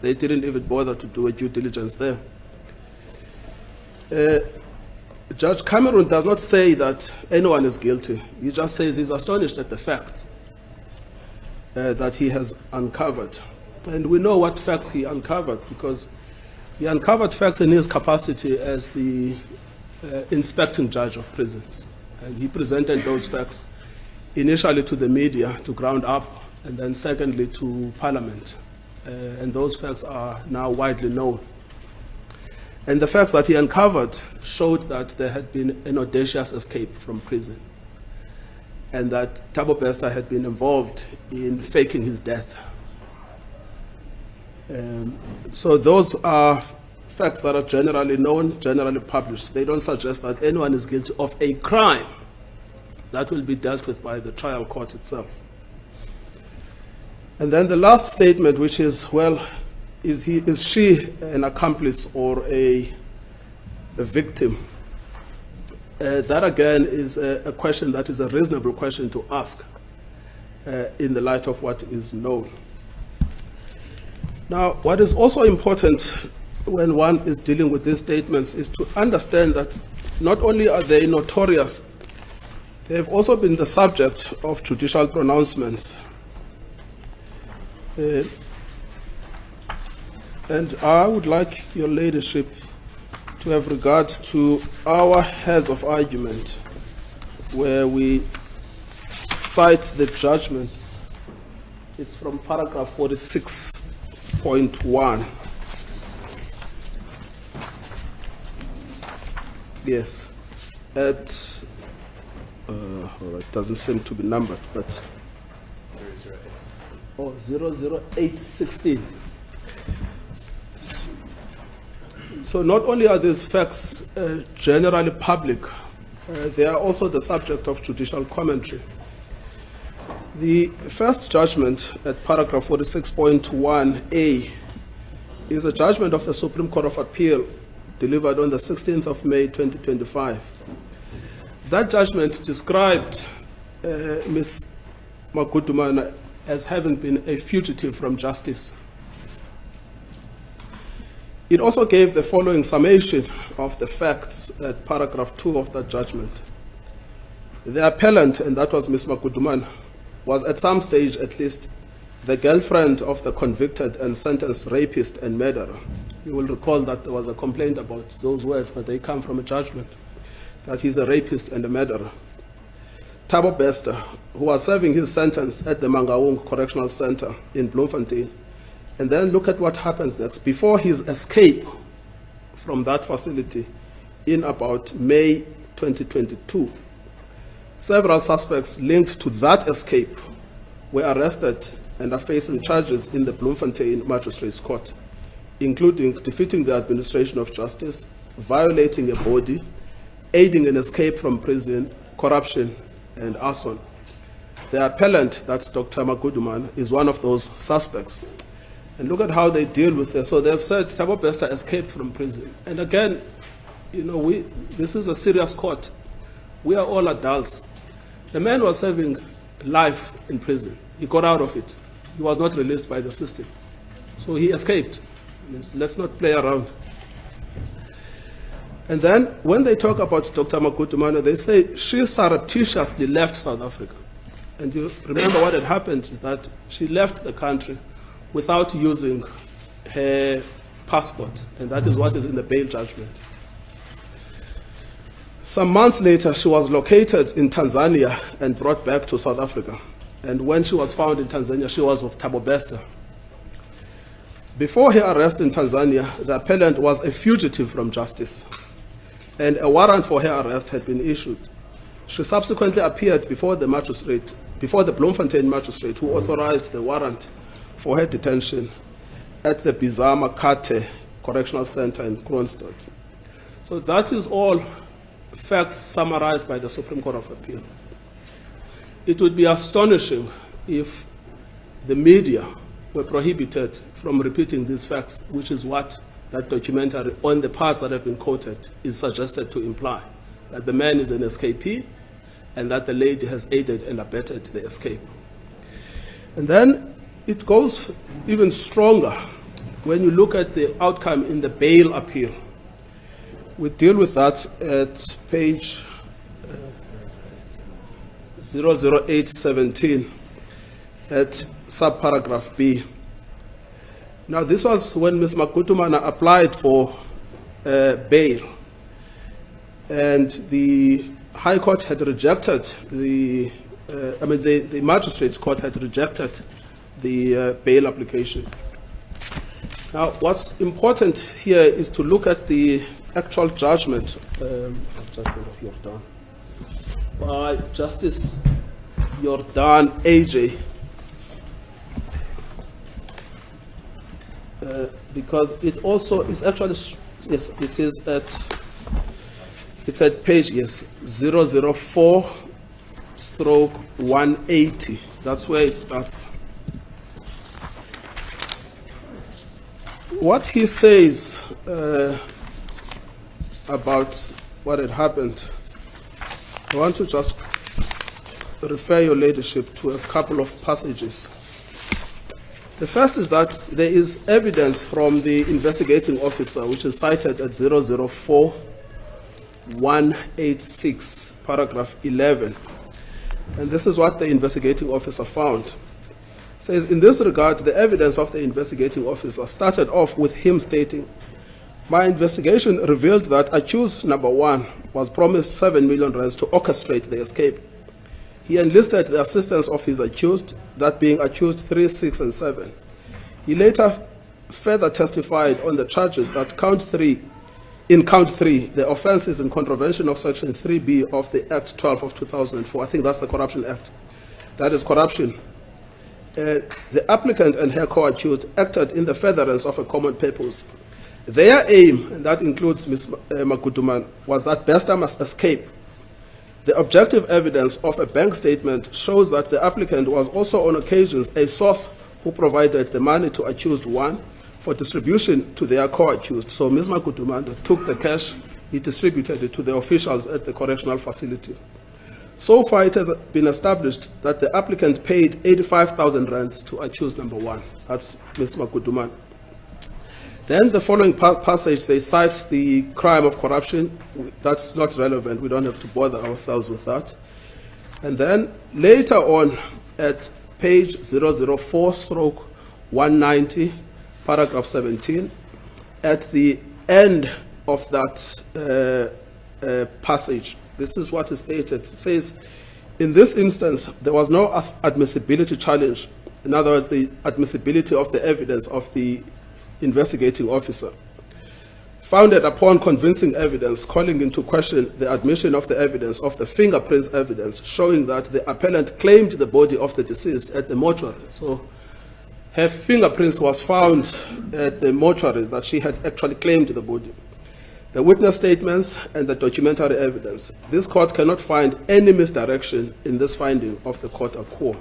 They didn't even bother to do a due diligence there. Judge Cameron does not say that anyone is guilty. He just says he's astonished at the facts that he has uncovered. And we know what facts he uncovered, because he uncovered facts in his capacity as the inspecting judge of prisons. And he presented those facts initially to the media to ground up, and then secondly to Parliament. And those facts are now widely known. And the facts that he uncovered showed that there had been an audacious escape from prison, and that Thabo Bester had been involved in faking his death. So those are facts that are generally known, generally published. They don't suggest that anyone is guilty of a crime that will be dealt with by the trial court itself. And then the last statement, which is, well, is she an accomplice or a victim? That again is a question that is a reasonable question to ask in the light of what is known. Now, what is also important when one is dealing with these statements is to understand that not only are they notorious, they have also been the subject of judicial pronouncements. And I would like your ladyship to have regard to our heads of argument, where we cite the judgments. It's from paragraph 46.1. Yes. At, all right, doesn't seem to be numbered, but 00816. So not only are these facts generally public, they are also the subject of judicial commentary. The first judgment at paragraph 46.1a is a judgment of the Supreme Court of Appeal delivered on the 16th of May 2025. That judgment described Ms. Magudumana as having been a fugitive from justice. It also gave the following summation of the facts at paragraph 2 of that judgment. The appellant, and that was Ms. Magudumana, was at some stage at least the girlfriend of the convicted and sentenced rapist and murderer. You will recall that there was a complaint about those words, but they come from a judgment that he's a rapist and a murderer. Thabo Bester, who was serving his sentence at the Mangaung Correctional Center in Bloemfontein. And then look at what happens next. Before his escape from that facility in about May 2022, several suspects linked to that escape were arrested and are facing charges in the Bloemfontein Magistrates Court, including defeating the administration of justice, violating a body, aiding an escape from prison, corruption, and arson. The appellant, that's Dr. Magudumana, is one of those suspects. And look at how they deal with it. So they've said Thabo Bester escaped from prison. And again, you know, this is a serious court. We are all adults. The man was serving life in prison. He got out of it. He was not released by the system. So he escaped. Let's not play around. And then when they talk about Dr. Magudumana, they say she surreptitiously left South Africa. And you remember what had happened is that she left the country without using her passport, and that is what is in the bail judgment. Some months later, she was located in Tanzania and brought back to South Africa. And when she was found in Tanzania, she was with Thabo Bester. Before her arrest in Tanzania, the appellant was a fugitive from justice, and a warrant for her arrest had been issued. She subsequently appeared before the Bloemfontein magistrate, who authorized the warrant for her detention at the Bizama Kate Correctional Center in Kroonstad. So that is all facts summarized by the Supreme Court of Appeal. It would be astonishing if the media were prohibited from repeating these facts, which is what that documentary on the parts that have been quoted is suggested to imply, that the man is an escapee and that the lady has aided and abetted the escape. And then it goes even stronger when you look at the outcome in the bail appeal, we deal with that at page 00817 at subparagraph B. Now, this was when Ms. Makutumana applied for bail, and the High Court had rejected the Magistrates Court had rejected the bail application. Now, what's important here is to look at the actual judgment of Jordan by Justice Jordan AJ, because it also is actually, yes, it is it's at page, yes, 004/180. That's where it starts. What he says about what had happened, I want to just refer your ladyship to a couple of passages. The first is that there is evidence from the investigating officer, which is cited at 004/186, paragraph 11. And this is what the investigating officer found. It says, in this regard, the evidence of the investigating officer started off with him stating, my investigation revealed that accused number 1 was promised 7 million rands to orchestrate the escape. He enlisted the assistance of his accused, that being accused 3, 6, and 7. He later further testified on the charges that in count 3, the offense is in contravention of section 3B of the Act 12 of 2004. I think that's the Corruption Act. That is corruption. The applicant and her co-accused acted in the furtherance of a common purpose. Their aim, and that includes Ms. Makutuman, was that Bester must escape. The objective evidence of a bank statement shows that the applicant was also on occasions a source who provided the money to accused 1 for distribution to their co-accused. So Ms. Makutuman took the cash, he distributed it to the officials at the correctional facility. So far, it has been established that the applicant paid 85,000 rands to accused number 1. That's Ms. Makutuman. Then the following passage, they cite the crime of corruption. That's not relevant. We don't have to bother ourselves with that. And then later on at page 004/190, paragraph 17, at the end of that passage, this is what is stated. It says, in this instance, there was no admissibility challenge. In other words, the admissibility of the evidence of the investigating officer, founded upon convincing evidence calling into question the admission of the evidence of the fingerprints evidence showing that the appellant claimed the body of the deceased at the mortuary. So her fingerprints was found at the mortuary, that she had actually claimed the body. The witness statements and the documentary evidence. This court cannot find any misdirection in this finding of the court of quo.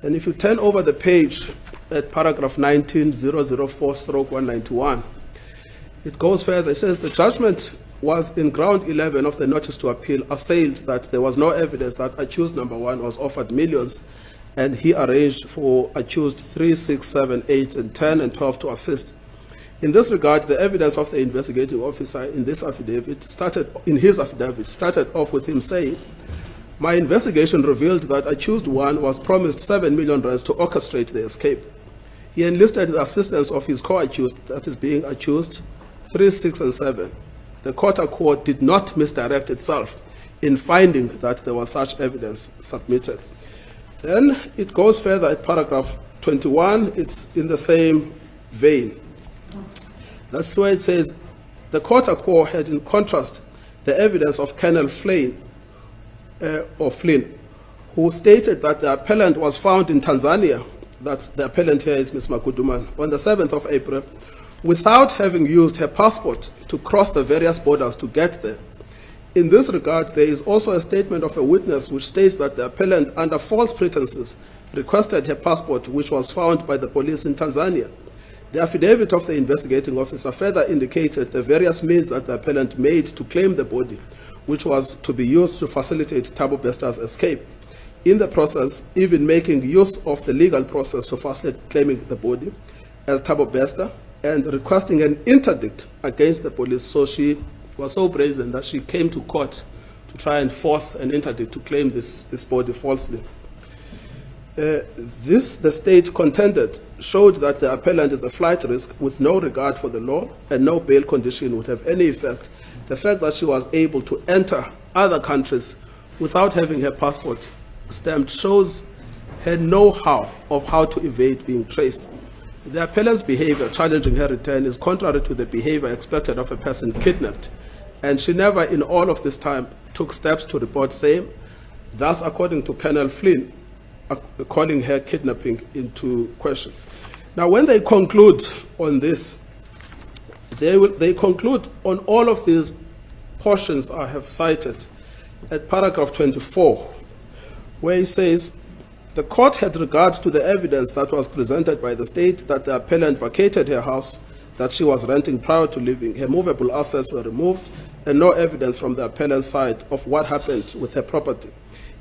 And if you turn over the page at paragraph 19, 004/191, it goes further. It says the judgment was in ground 11 of the notice to appeal assailed that there was no evidence that accused number 1 was offered millions, and he arranged for accused 3, 6, 7, 8, and 10, and 12 to assist. In this regard, the evidence of the investigating officer in his affidavit started off with him saying, my investigation revealed that accused 1 was promised 7 million rands to orchestrate the escape. He enlisted the assistance of his co-accused, that is being accused 3, 6, and 7. The court of quo did not misdirect itself in finding that there was such evidence submitted. Then it goes further at paragraph 21. It's in the same vein. That's where it says, the court of quo had in contrast the evidence of Colonel Flynn, who stated that the appellant was found in Tanzania, that's the appellant here is Ms. Makutuman, on the 7th of April, without having used her passport to cross the various borders to get there. In this regard, there is also a statement of a witness which states that the appellant, under false pretenses, requested her passport, which was found by the police in Tanzania. The affidavit of the investigating officer further indicated the various means that the appellant made to claim the body, which was to be used to facilitate Thabo Bester's escape. In the process, even making use of the legal process to facilitate claiming the body, as Thabo Bester and requesting an interdict against the police. So she was so brazen that she came to court to try and force an interdict to claim this body falsely. This, the state contended, showed that the appellant is a flight risk with no regard for the law, and no bail condition would have any effect. The fact that she was able to enter other countries without having her passport stamped shows her know-how of how to evade being traced. The appellant's behavior challenging her return is contrary to the behavior expected of a person kidnapped, and she never in all of this time took steps to report same, thus according to Colonel Flynn, calling her kidnapping into question. Now when they conclude on this, they conclude on all of these portions I have cited at paragraph 24, where he says, the court had regard to the evidence that was presented by the state that the appellant vacated her house that she was renting prior to leaving. Her movable assets were removed, and no evidence from the appellant's side of what happened with her property,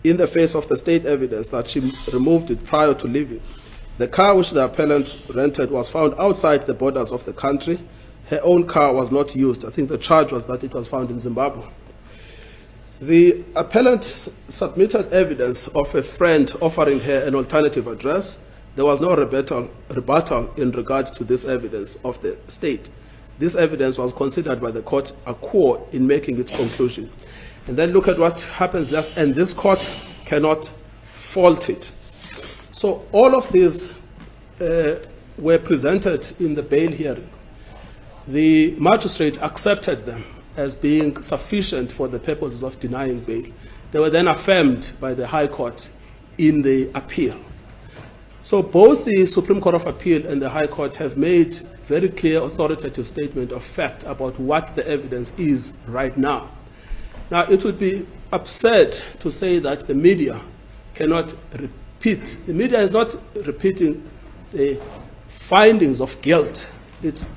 in the face of the state evidence that she removed it prior to leaving. The car which the appellant rented was found outside the borders of the country. Her own car was not used. I think the charge was that it was found in Zimbabwe. The appellant submitted evidence of a friend offering her an alternative address. There was no rebuttal in regard to this evidence of the state. This evidence was considered by the court a core in making its conclusion. And then look at what happens next, and this court cannot fault it. So all of these were presented in the bail hearing. The magistrate accepted them as being sufficient for the purposes of denying bail. They were then affirmed by the High Court in the appeal. So both the Supreme Court of Appeal and the High Court have made very clear authoritative statement of fact about what the evidence is right now. Now, it would be absurd to say that the media cannot repeat. The media is not repeating the findings of guilt. It's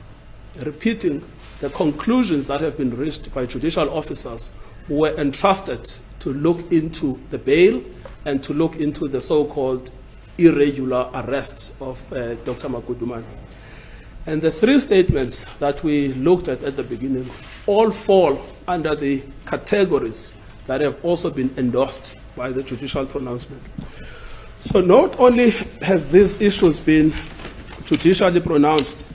repeating the conclusions that have been reached by judicial officers who were entrusted to look into the bail and to look into the so-called irregular arrests of Dr. Maguduman. And the three statements that we looked at the beginning all fall under the categories that have also been endorsed by the judicial pronouncement. So not only has these issues been judicially pronounced,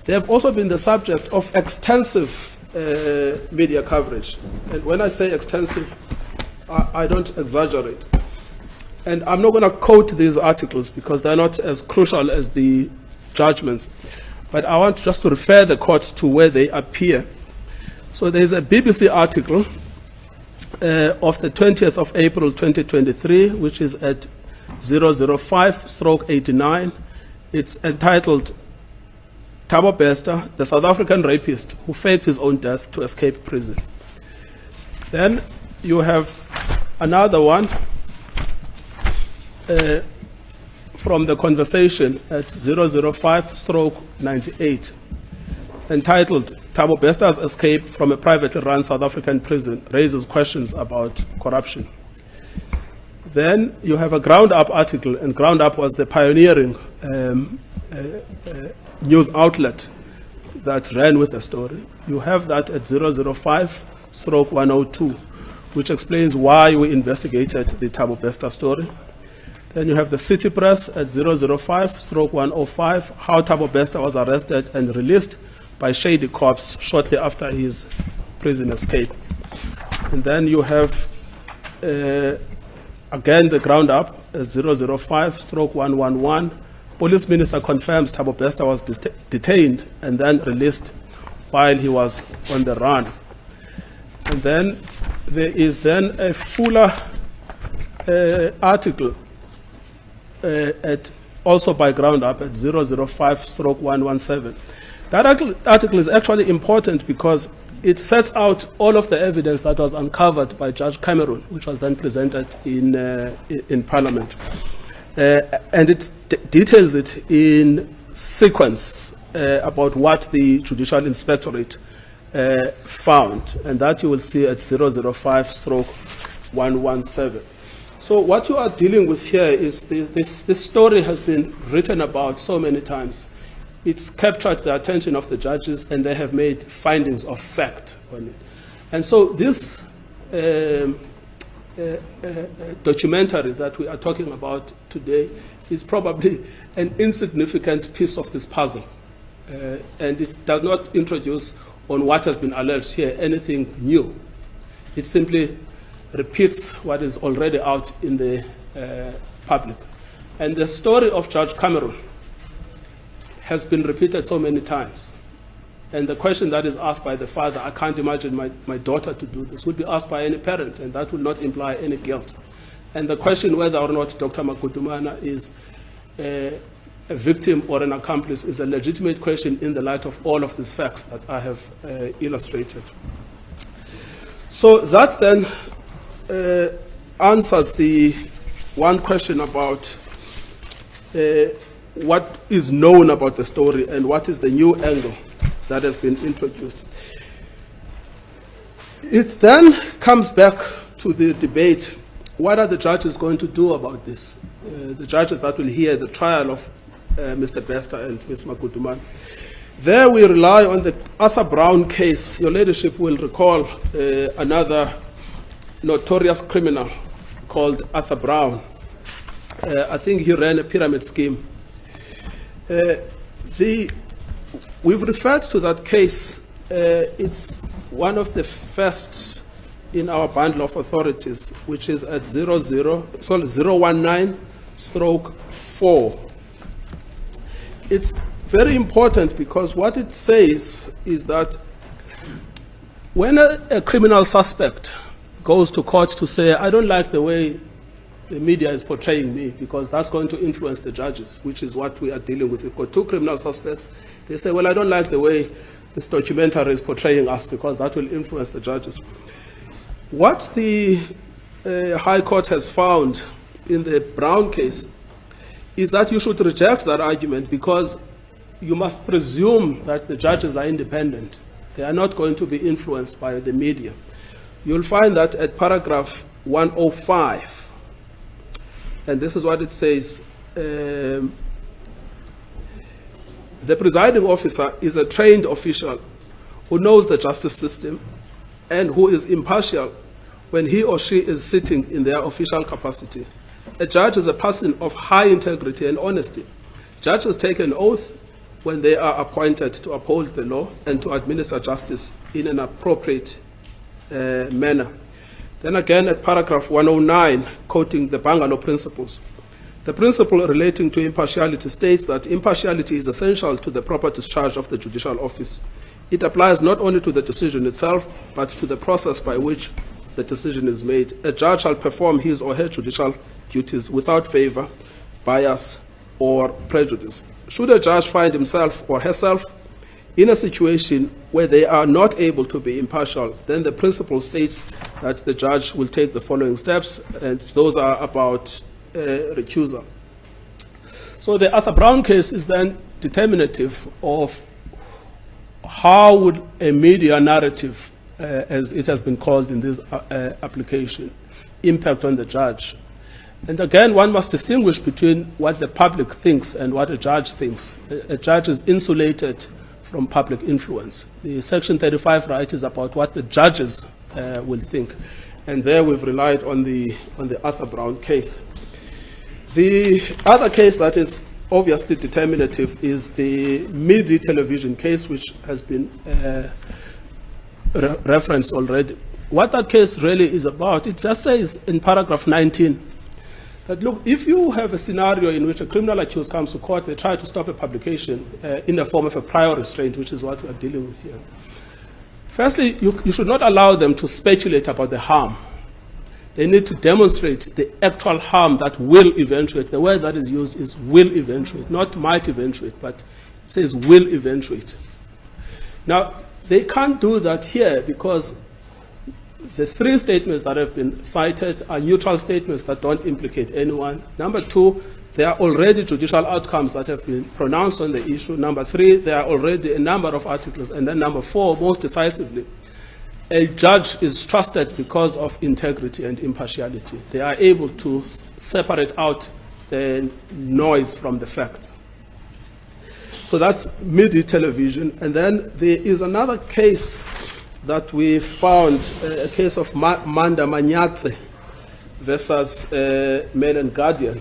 they have also been the subject of extensive media coverage. And when I say extensive, I don't exaggerate. And I'm not going to quote these articles because they're not as crucial as the judgments. But I want just to refer the court to where they appear. So there's a BBC article of the 20th of April 2023, which is at 005/89. It's entitled, Thabo Bester, the South African rapist who faked his own death to escape prison. Then you have another one from the Conversation at 005/98, entitled, Thabo Bester's escape from a privately run South African prison raises questions about corruption. Then you have a Ground Up article, and Ground Up was the pioneering news outlet that ran with the story. You have that at 005/102, which explains why we investigated the Thabo Bester story. Then you have the City Press at 005/105, how Thabo Bester was arrested and released by shady cops shortly after his prison escape. And then you have, again, the Ground Up at 005/111. Police Minister confirms Thabo Bester was detained and then released while he was on the run. And then there is then a fuller article also by Ground Up at 005/117. That article is actually important because it sets out all of the evidence that was uncovered by Judge Cameron, which was then presented in Parliament. And it details it in sequence about what the Judicial Inspectorate found, and that you will see at 005/117. So what you are dealing with here is this story has been written about so many times. it's captured the attention of the judges, and they have made findings of fact on it. And so this documentary that we are talking about today is probably an insignificant piece of this puzzle. And it does not introduce on what has been alleged here anything new. It simply repeats what is already out in the public. And the story of Judge Cameron has been repeated so many times. And the question that is asked by the father, I can't imagine my daughter to do this, would be asked by any parent, and that would not imply any guilt. And the question whether or not Dr. Makudumana is a victim or an accomplice is a legitimate question in the light of all of these facts that I have illustrated. So that then answers the one question about what is known about the story and what is the new angle that has been introduced. It then comes back to the debate, what are the judges going to do about this? The judges that will hear the trial of Mr. Bester and Ms. Makuduman. There we rely on the Arthur Brown case. Your ladyship will recall another notorious criminal called Arthur Brown. I think he ran a pyramid scheme. We've referred to that case. It's one of the first in our bundle of authorities, which is at 019/4. It's very important because what it says is that when a criminal suspect goes to court to say, I don't like the way the media is portraying me, because that's going to influence the judges, which is what we are dealing with. We've got two criminal suspects. They say, well, I don't like the way this documentary is portraying us, because that will influence the judges. What the High Court has found in the Brown case is that you should reject that argument, because you must presume that the judges are independent. They are not going to be influenced by the media. You'll find that at paragraph 105, and this is what it says, the presiding officer is a trained official who knows the justice system and who is impartial when he or she is sitting in their official capacity. A judge is a person of high integrity and honesty. Judges take an oath when they are appointed to uphold the law and to administer justice in an appropriate manner. Then again at paragraph 109, quoting the Bangalow principles, the principle relating to impartiality states that impartiality is essential to the proper discharge of the judicial office. It applies not only to the decision itself, but to the process by which the decision is made. A judge shall perform his or her judicial duties without favor, bias, or prejudice. Should a judge find himself or herself in a situation where they are not able to be impartial, then the principle states that the judge will take the following steps, and those are about recusal. So the Arthur Brown case is then determinative of how would a media narrative, as it has been called in this application, impact on the judge. And again, one must distinguish between what the public thinks and what a judge thinks. A judge is insulated from public influence. The Section 35 right is about what the judges will think. And there we've relied on the Arthur Brown case. The other case that is obviously determinative is the Midi television case, which has been referenced already. What that case really is about, it just says in paragraph 19, that look, if you have a scenario in which a criminal accused comes to court, they try to stop a publication in the form of a prior restraint, which is what we are dealing with here. Firstly, you should not allow them to speculate about the harm. They need to demonstrate the actual harm that will eventuate. The word that is used is will eventuate, not might eventuate, but it says will eventuate. Now, they can't do that here because the three statements that have been cited are neutral statements that don't implicate anyone. Number two, there are already judicial outcomes that have been pronounced on the issue. Number three, there are already a number of articles. And then number four, most decisively, a judge is trusted because of integrity and impartiality. They are able to separate out the noise from the facts. So that's MIDI television. And then there is another case that we found, a case of Manda Manyatse versus Mail and Guardian,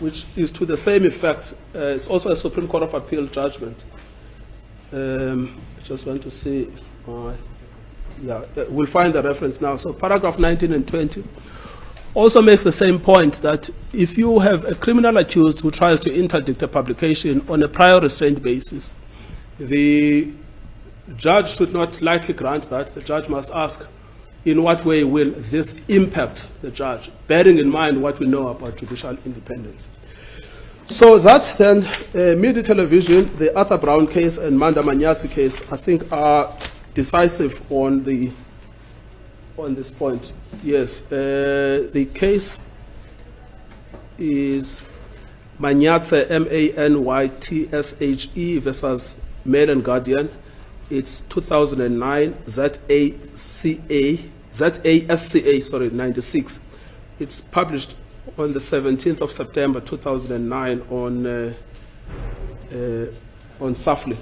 which is to the same effect. It's also a Supreme Court of Appeal judgment. I just want to see if we'll find the reference now. So paragraph 19 and 20 also makes the same point, that if you have a criminal accused who tries to interdict a publication on a prior restraint basis, the judge should not lightly grant that. The judge must ask, in what way will this impact the judge, bearing in mind what we know about judicial independence. So that's then MIDI television, the Arthur Brown case and Manda Manyatse case, I think are decisive on this point. Yes, the case is Manyatse, Manytshe versus Mail and Guardian. It's 2009 ZASCA 96. It's published on the 17th of September 2009 on Safli.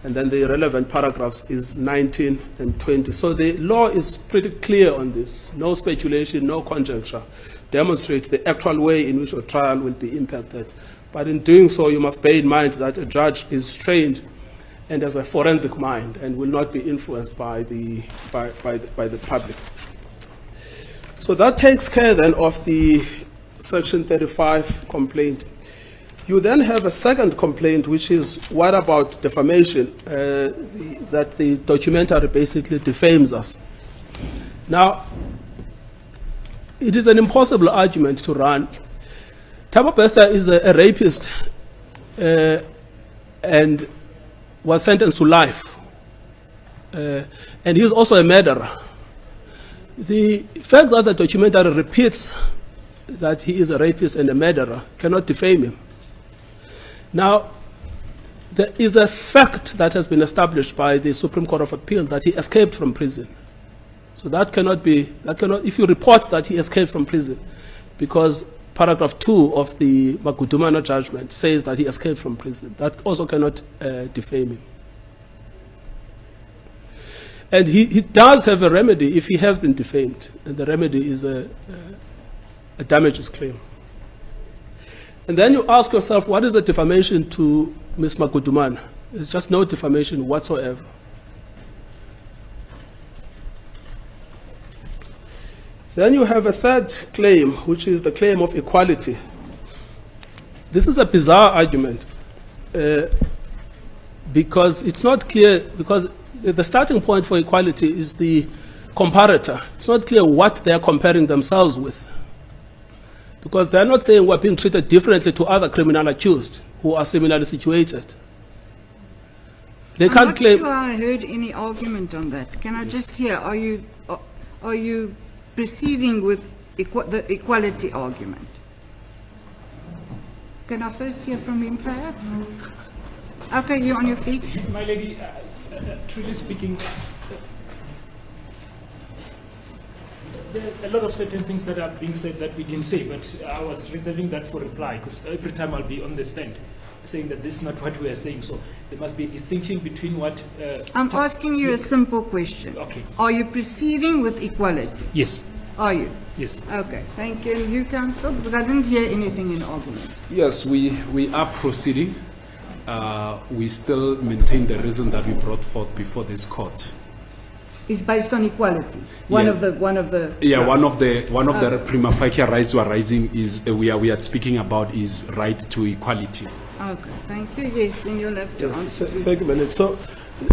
And then the relevant paragraphs is 19 and 20. So the law is pretty clear on this. No speculation, no conjecture. Demonstrates the actual way in which a trial will be impacted. But in doing so, you must bear in mind that a judge is trained and has a forensic mind and will not be influenced by the public. So that takes care then of the Section 35 complaint. You then have a second complaint, which is what about defamation, that the documentary basically defames us. Now, it is an impossible argument to run. Thabo Bester is a rapist and was sentenced to life. And he is also a murderer. The fact that the documentary repeats that he is a rapist and a murderer cannot defame him. Now, there is a fact that has been established by the Supreme Court of Appeal that he escaped from prison. So that cannot be, if you report that he escaped from prison, because paragraph 2 of the Magudumana judgment says that he escaped from prison, that also cannot defame him. And he does have a remedy if he has been defamed, and the remedy is a damages claim. And then you ask yourself, what is the defamation to Ms. Magudumana? It's just no defamation whatsoever. Then you have a third claim, which is the claim of equality. This is a bizarre argument because it's not clear, because the starting point for equality is the comparator. It's not clear what they're comparing themselves with, because they're not saying we're being treated differently to other criminal accused who are similarly situated. They can't claim. I'm not sure I heard any argument on that. Can I just hear, are you proceeding with the equality argument? Can I first hear from him, perhaps? Okay, you're on your feet. My lady, truly speaking, there are a lot of certain things that are being said that we didn't say, but I was reserving that for reply, because every time I'll be on the stand saying that this is not what we are saying. So there must be a distinction between what... I'm asking you a simple question. Okay. Are you proceeding with equality? Yes. Are you? Yes. Okay, thank you. And you, counsel? Because I didn't hear anything in argument. Yes, we are proceeding. We still maintain the reason that we brought forth before this court. It's based on equality. One of the one of the prima facie rights we are raising is we are speaking about is right to equality. Okay, thank you. Yes, then you'll have to answer. Thank you, Manet. So,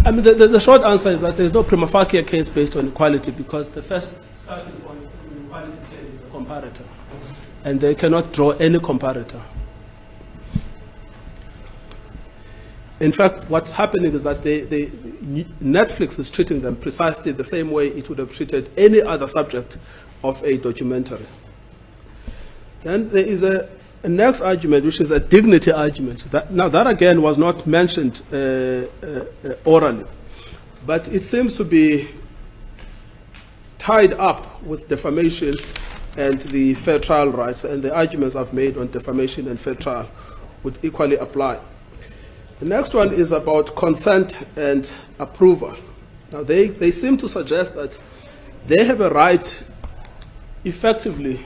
I mean, the short answer is that there's no prima facie case based on equality, because the first starting point in equality claim is a comparator, and they cannot draw any comparator. In fact, what's happening is that Netflix is treating them precisely the same way it would have treated any other subject of a documentary. Then there is a next argument, which is a dignity argument. That again was not mentioned orally, but it seems to be tied up with defamation and the fair trial rights, and the arguments I've made on defamation and fair trial would equally apply. The next one is about consent and approval. Now, they seem to suggest that they have a right, effectively,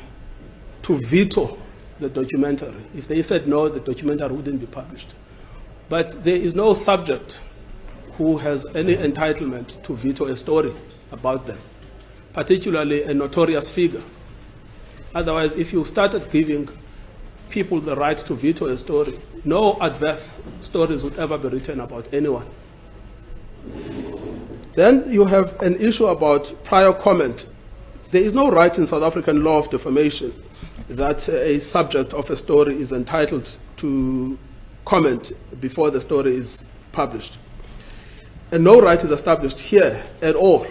to veto the documentary. If they said no, the documentary wouldn't be published. But there is no subject who has any entitlement to veto a story about them, particularly a notorious figure. Otherwise, if you started giving people the right to veto a story, no adverse stories would ever be written about anyone. Then you have an issue about prior comment. There is no right in South African law of defamation that a subject of a story is entitled to comment before the story is published. And no right is established here at all.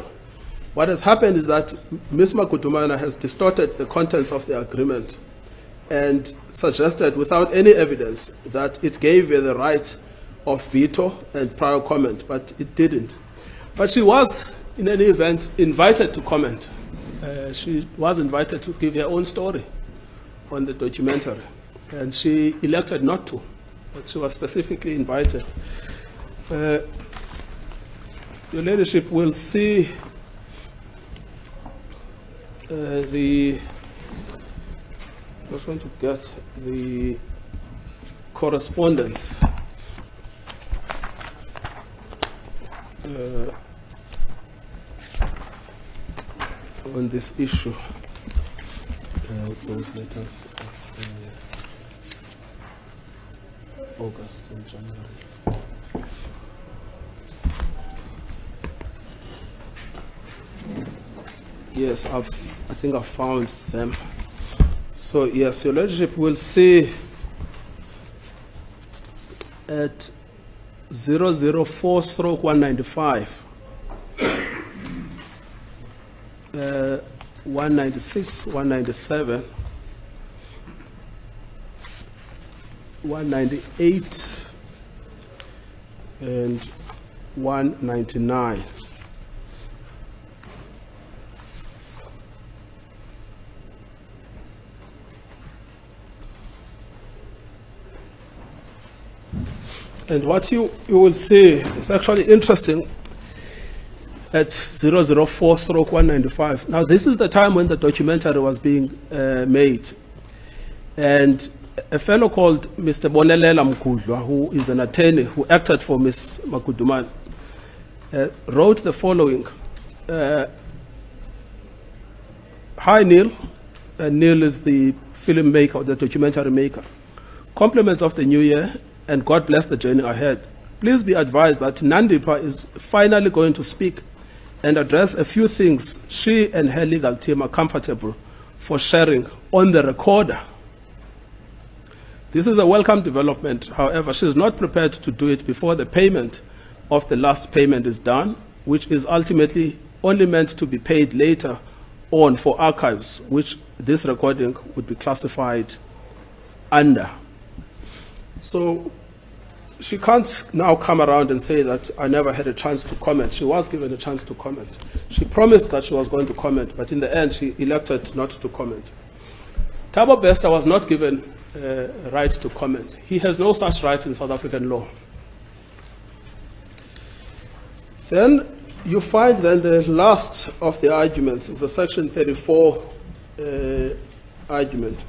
What has happened is that Ms. Makudumana has distorted the contents of the agreement and suggested without any evidence that it gave her the right of veto and prior comment, but it didn't. But she was, in any event, invited to comment. She was invited to give her own story on the documentary, and she elected not to, but she was specifically invited. Your Ladyship will see I just want to get the correspondence on this issue. Those letters of August and January. Yes, I think I've found them. So yes, Your Ladyship will see at 004/195, 196, 197, 198, and 199. And what you will see is actually interesting at 004/195. Now, this is the time when the documentary was being made. And a fellow called Mr. Bonelela Mkudlwa, who is an attorney who acted for Ms. Makudumana, wrote the following. Hi, Neil. Neil is the filmmaker, the documentary maker. Compliments of the new year, and God bless the journey ahead. Please be advised that Nandipa is finally going to speak and address a few things she and her legal team are comfortable for sharing on the recorder. This is a welcome development. However, she is not prepared to do it before the payment of the last payment is done, which is ultimately only meant to be paid later on for archives, which this recording would be classified under. So she can't now come around and say that I never had a chance to comment. She was given a chance to comment. She promised that she was going to comment, but in the end, she elected not to comment. Thabo Bester was not given a right to comment. He has no such right in South African law. Then you find then the last of the arguments is a Section 34 argument.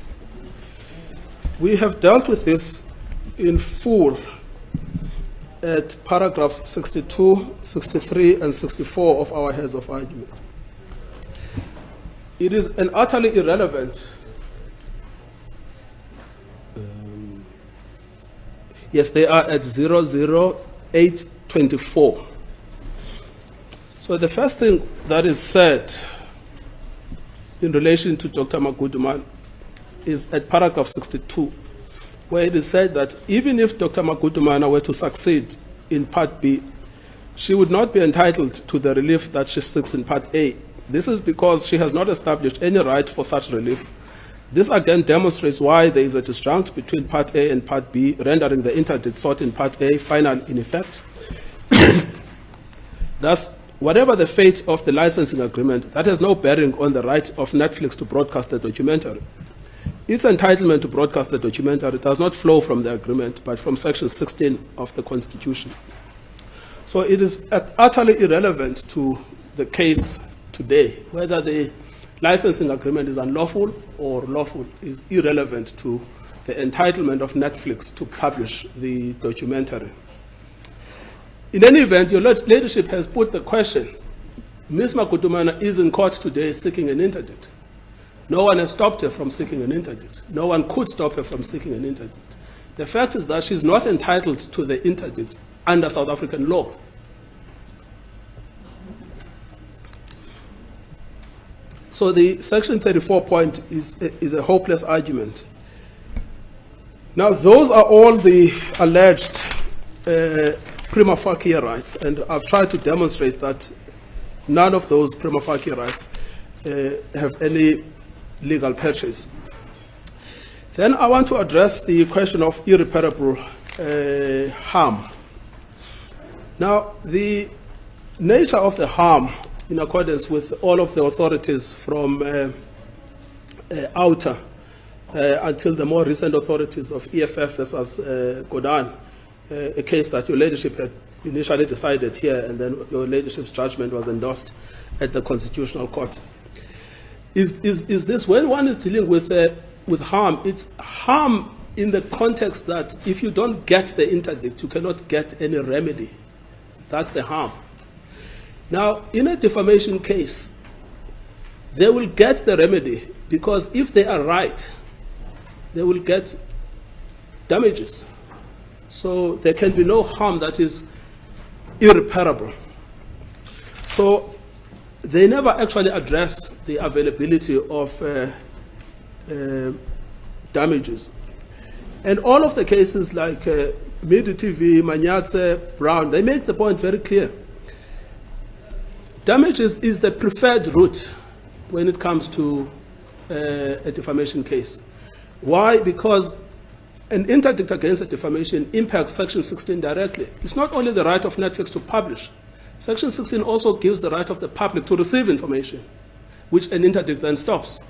We have dealt with this in full at paragraphs 62, 63, and 64 of our heads of argument. It is an utterly irrelevant. Yes, they are at 00824. So the first thing that is said in relation to Dr. Makudumana is at paragraph 62, where it is said that even if Dr. Makudumana were to succeed in Part B, she would not be entitled to the relief that she seeks in Part A. This is because she has not established any right for such relief. This again demonstrates why there is a disjunct between Part A and Part B, rendering the interdict sought in Part A final in effect. Thus, whatever the fate of the licensing agreement, that has no bearing on the right of Netflix to broadcast the documentary. its entitlement to broadcast the documentary does not flow from the agreement, but from Section 16 of the Constitution. So it is utterly irrelevant to the case today. Whether the licensing agreement is unlawful or lawful is irrelevant to the entitlement of Netflix to publish the documentary. In any event, your ladyship has put the question. Ms. Makudumana is in court today seeking an interdict. No one has stopped her from seeking an interdict. No one could stop her from seeking an interdict. The fact is that she's not entitled to the interdict under South African law. So the Section 34 point is a hopeless argument. Now, those are all the alleged prima facie rights, and I've tried to demonstrate that none of those prima facie rights have any legal purchase. Then I want to address the question of irreparable harm. Now, the nature of the harm, in accordance with all of the authorities from outer until the more recent authorities of EFF versus Godan, a case that your ladyship had initially decided here, and then your ladyship's judgment was endorsed at the Constitutional Court. Is this, when one is dealing with harm, it's harm in the context that if you don't get the interdict, you cannot get any remedy. That's the harm. Now, in a defamation case, they will get the remedy because if they are right, they will get damages. So there can be no harm that is irreparable. So they never actually address the availability of damages. And all of the cases like Midi TV, Manyatse, Brown, they make the point very clear. Damages is the preferred route when it comes to a defamation case. Why? Because an interdict against a defamation impacts Section 16 directly. It's not only the right of Netflix to publish. Section 16 also gives the right of the public to receive information, which an interdict then stops.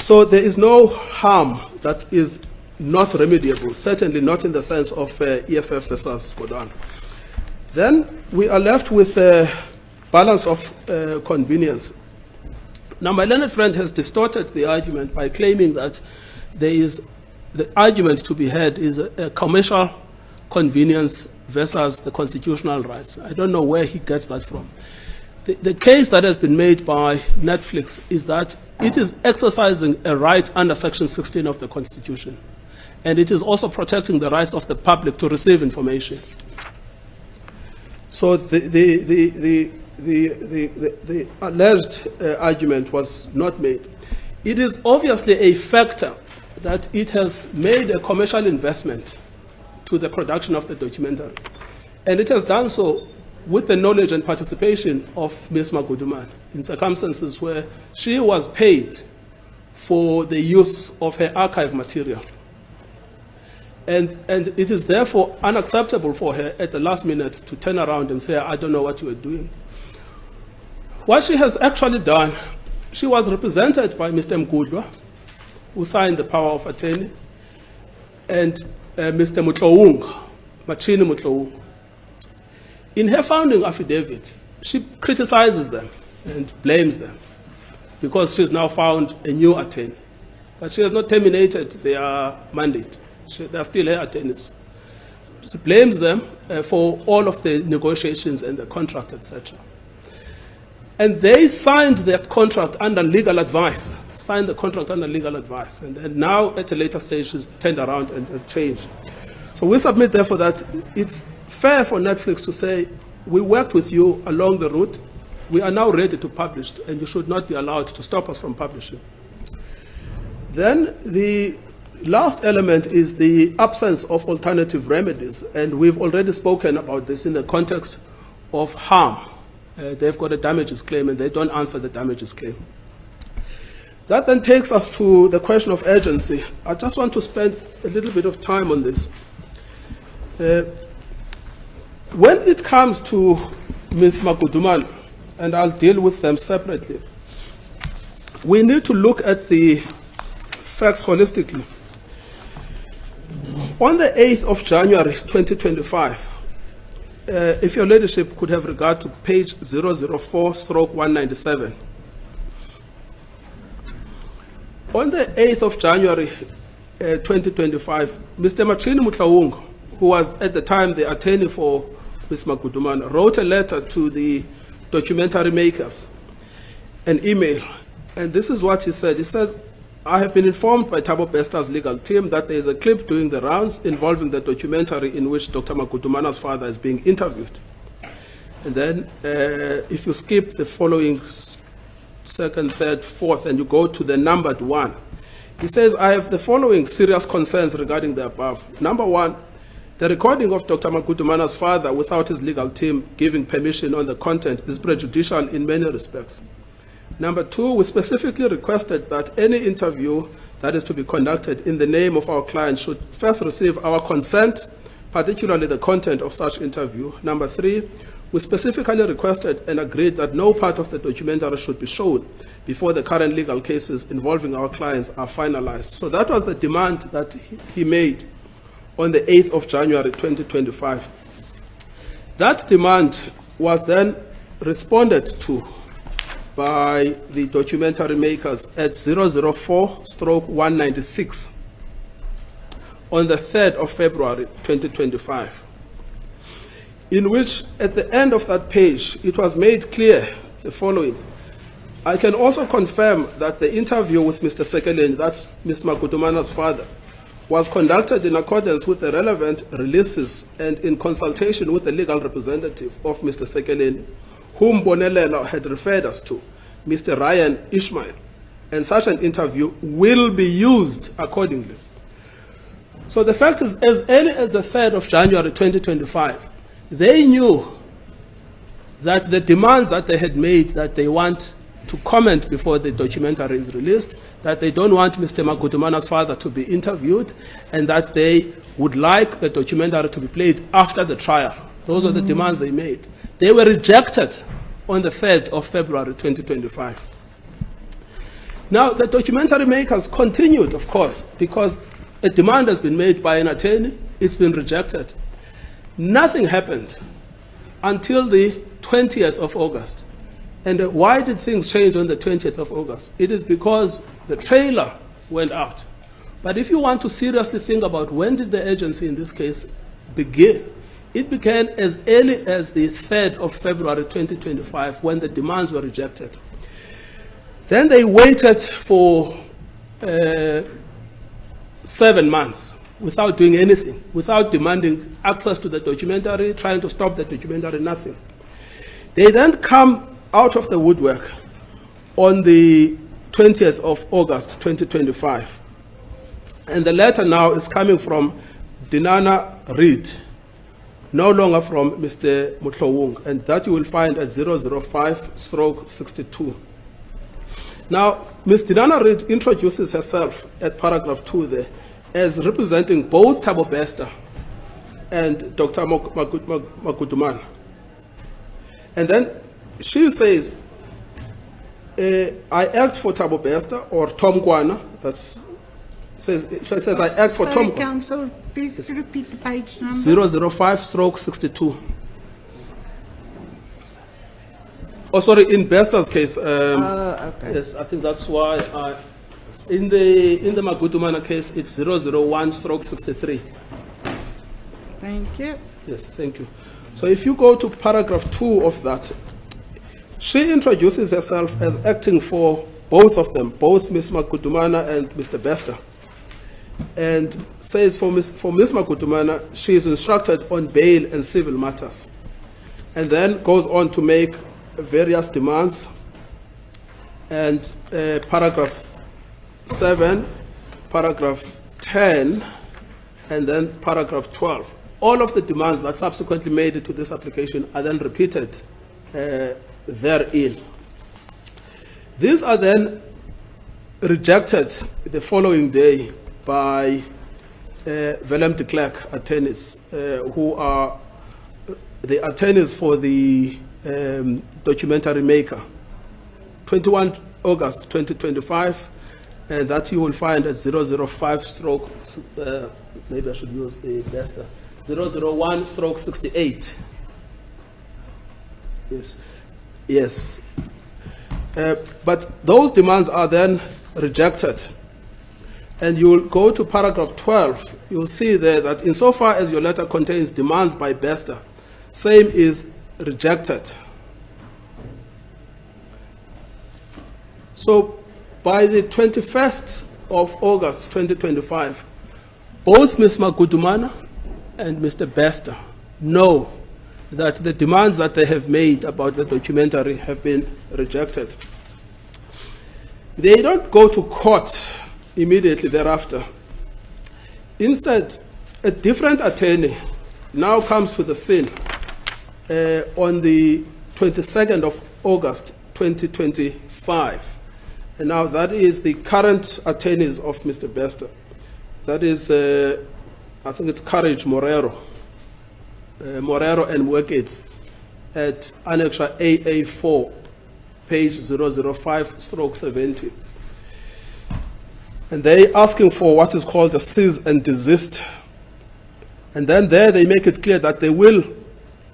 So there is no harm that is not remediable, certainly not in the sense of EFF versus Godan. Then we are left with a balance of convenience. Now, my learned friend has distorted the argument by claiming that there is the argument to be had is a commercial convenience versus the constitutional rights. I don't know where he gets that from. The case that has been made by Netflix is that it is exercising a right under Section 16 of the Constitution, and it is also protecting the rights of the public to receive information. So the alleged argument was not made. It is obviously a factor that it has made a commercial investment to the production of the documentary. And it has done so with the knowledge and participation of Ms. Maguduman in circumstances where she was paid for the use of her archive material. And it is therefore unacceptable for her at the last minute to turn around and say, I don't know what you were doing. What she has actually done, she was represented by Mr. Mgudlwa, who signed the power of attorney, and Mr. Mutloung, Machini Mutloung. In her founding affidavit, she criticizes them and blames them because she's now found a new attorney. But she has not terminated their mandate. They are still her attorneys. She blames them for all of the negotiations and the contract, etc. And they signed that contract under legal advice, and then now at a later stage she's turned around and changed. So we submit therefore that it's fair for Netflix to say, we worked with you along the route, we are now ready to publish, and you should not be allowed to stop us from publishing. Then the last element is the absence of alternative remedies, and we've already spoken about this in the context of harm. They've got a damages claim and they don't answer the damages claim. That then takes us to the question of urgency. I just want to spend a little bit of time on this. When it comes to Ms. Maguduman, and I'll deal with them separately, we need to look at the facts holistically. On the 8th of January 2025, if your ladyship could have regard to page 004/197. On the 8th of January 2025, Mr. Machini Mutlawung, who was at the time the attorney for Ms. Magudumana, wrote a letter to the documentary makers, an email, and this is what he said. He says, I have been informed by Thabo Bester's legal team that there is a clip doing the rounds involving the documentary in which Dr. Magudumana's father is being interviewed. And then if you skip the following second, third, fourth, and you go to the numbered one, he says, I have the following serious concerns regarding the above. Number one, the recording of Dr. Magudumana's father without his legal team giving permission on the content is prejudicial in many respects. Number two, we specifically requested that any interview that is to be conducted in the name of our client should first receive our consent, particularly the content of such interview. Number three, we specifically requested and agreed that no part of the documentary should be shown before the current legal cases involving our clients are finalized. So that was the demand that he made on the 8th of January 2025. That demand was then responded to by the documentary makers at 004/196 on the 3rd of February 2025, in which at the end of that page it was made clear the following. I can also confirm that the interview with Mr. Sekeleni, that's Ms. Magudumana's father, was conducted in accordance with the relevant releases and in consultation with the legal representative of Mr. Sekeleni, whom Bonelelo had referred us to, Mr. Ryan Ishmael, and such an interview will be used accordingly. So the fact is, as early as the 3rd of January 2025, they knew that the demands that they had made, that they want to comment before the documentary is released, that they don't want Mr. Magudumana's father to be interviewed, and that they would like the documentary to be played after the trial. Those are the demands they made. They were rejected on the 3rd of February 2025. Now, the documentary makers continued, of course, because a demand has been made by an attorney, it's been rejected. Nothing happened until the 20th of August. And why did things change on the 20th of August? It is because the trailer went out. But if you want to seriously think about when did the agency in this case begin, it began as early as the 3rd of February 2025 when the demands were rejected. Then they waited for 7 months without doing anything, without demanding access to the documentary, trying to stop the documentary, nothing. They then come out of the woodwork on the 20th of August 2025. And the letter now is coming from Dinana Reid, no longer from Mr. Mutlawung, and that you will find at 005/62. Now, Ms. Dinana Reid introduces herself at paragraph 2 there as representing both Thabo Bester and Dr. Magudumana. And then she says, I act for Thabo Bester or Tom Kwana. She says I act for Tom Kwana. Counsel, please repeat the page number. 005/62. Oh, sorry, in Bester's case. Okay. Yes, I think that's why. In the Magudumana case, it's 001/63. Thank you. Yes, thank you. So if you go to paragraph 2 of that, she introduces herself as acting for both of them, both Ms. Magudumana and Mr. Bester, and says for Ms. Magudumana, she is instructed on bail and civil matters, and then goes on to make various demands. And paragraph 7, paragraph 10, and then paragraph 12. All of the demands that subsequently made it to this application are then repeated therein. These are then rejected the following day by Willem de Klerk attorneys, who are the attorneys for the documentary maker. 21 August 2025, that you will find at 005 stroke, maybe I should use the Bester, 001 stroke 68. Yes, yes. But those demands are then rejected. And you'll go to paragraph 12, you'll see there that insofar as your letter contains demands by Bester, same is rejected. So by the 21st of August 2025, both Ms. Magudumana and Mr. Bester know that the demands that they have made about the documentary have been rejected. They don't go to court immediately thereafter. Instead, a different attorney now comes to the scene on the 22nd of August 2025. And now that is the current attorneys of Mr. Bester. That is, I think it's Courage Morero and Workates at Annexure AA4, page 005/70. And they're asking for what is called a cease and desist. And then there they make it clear that they will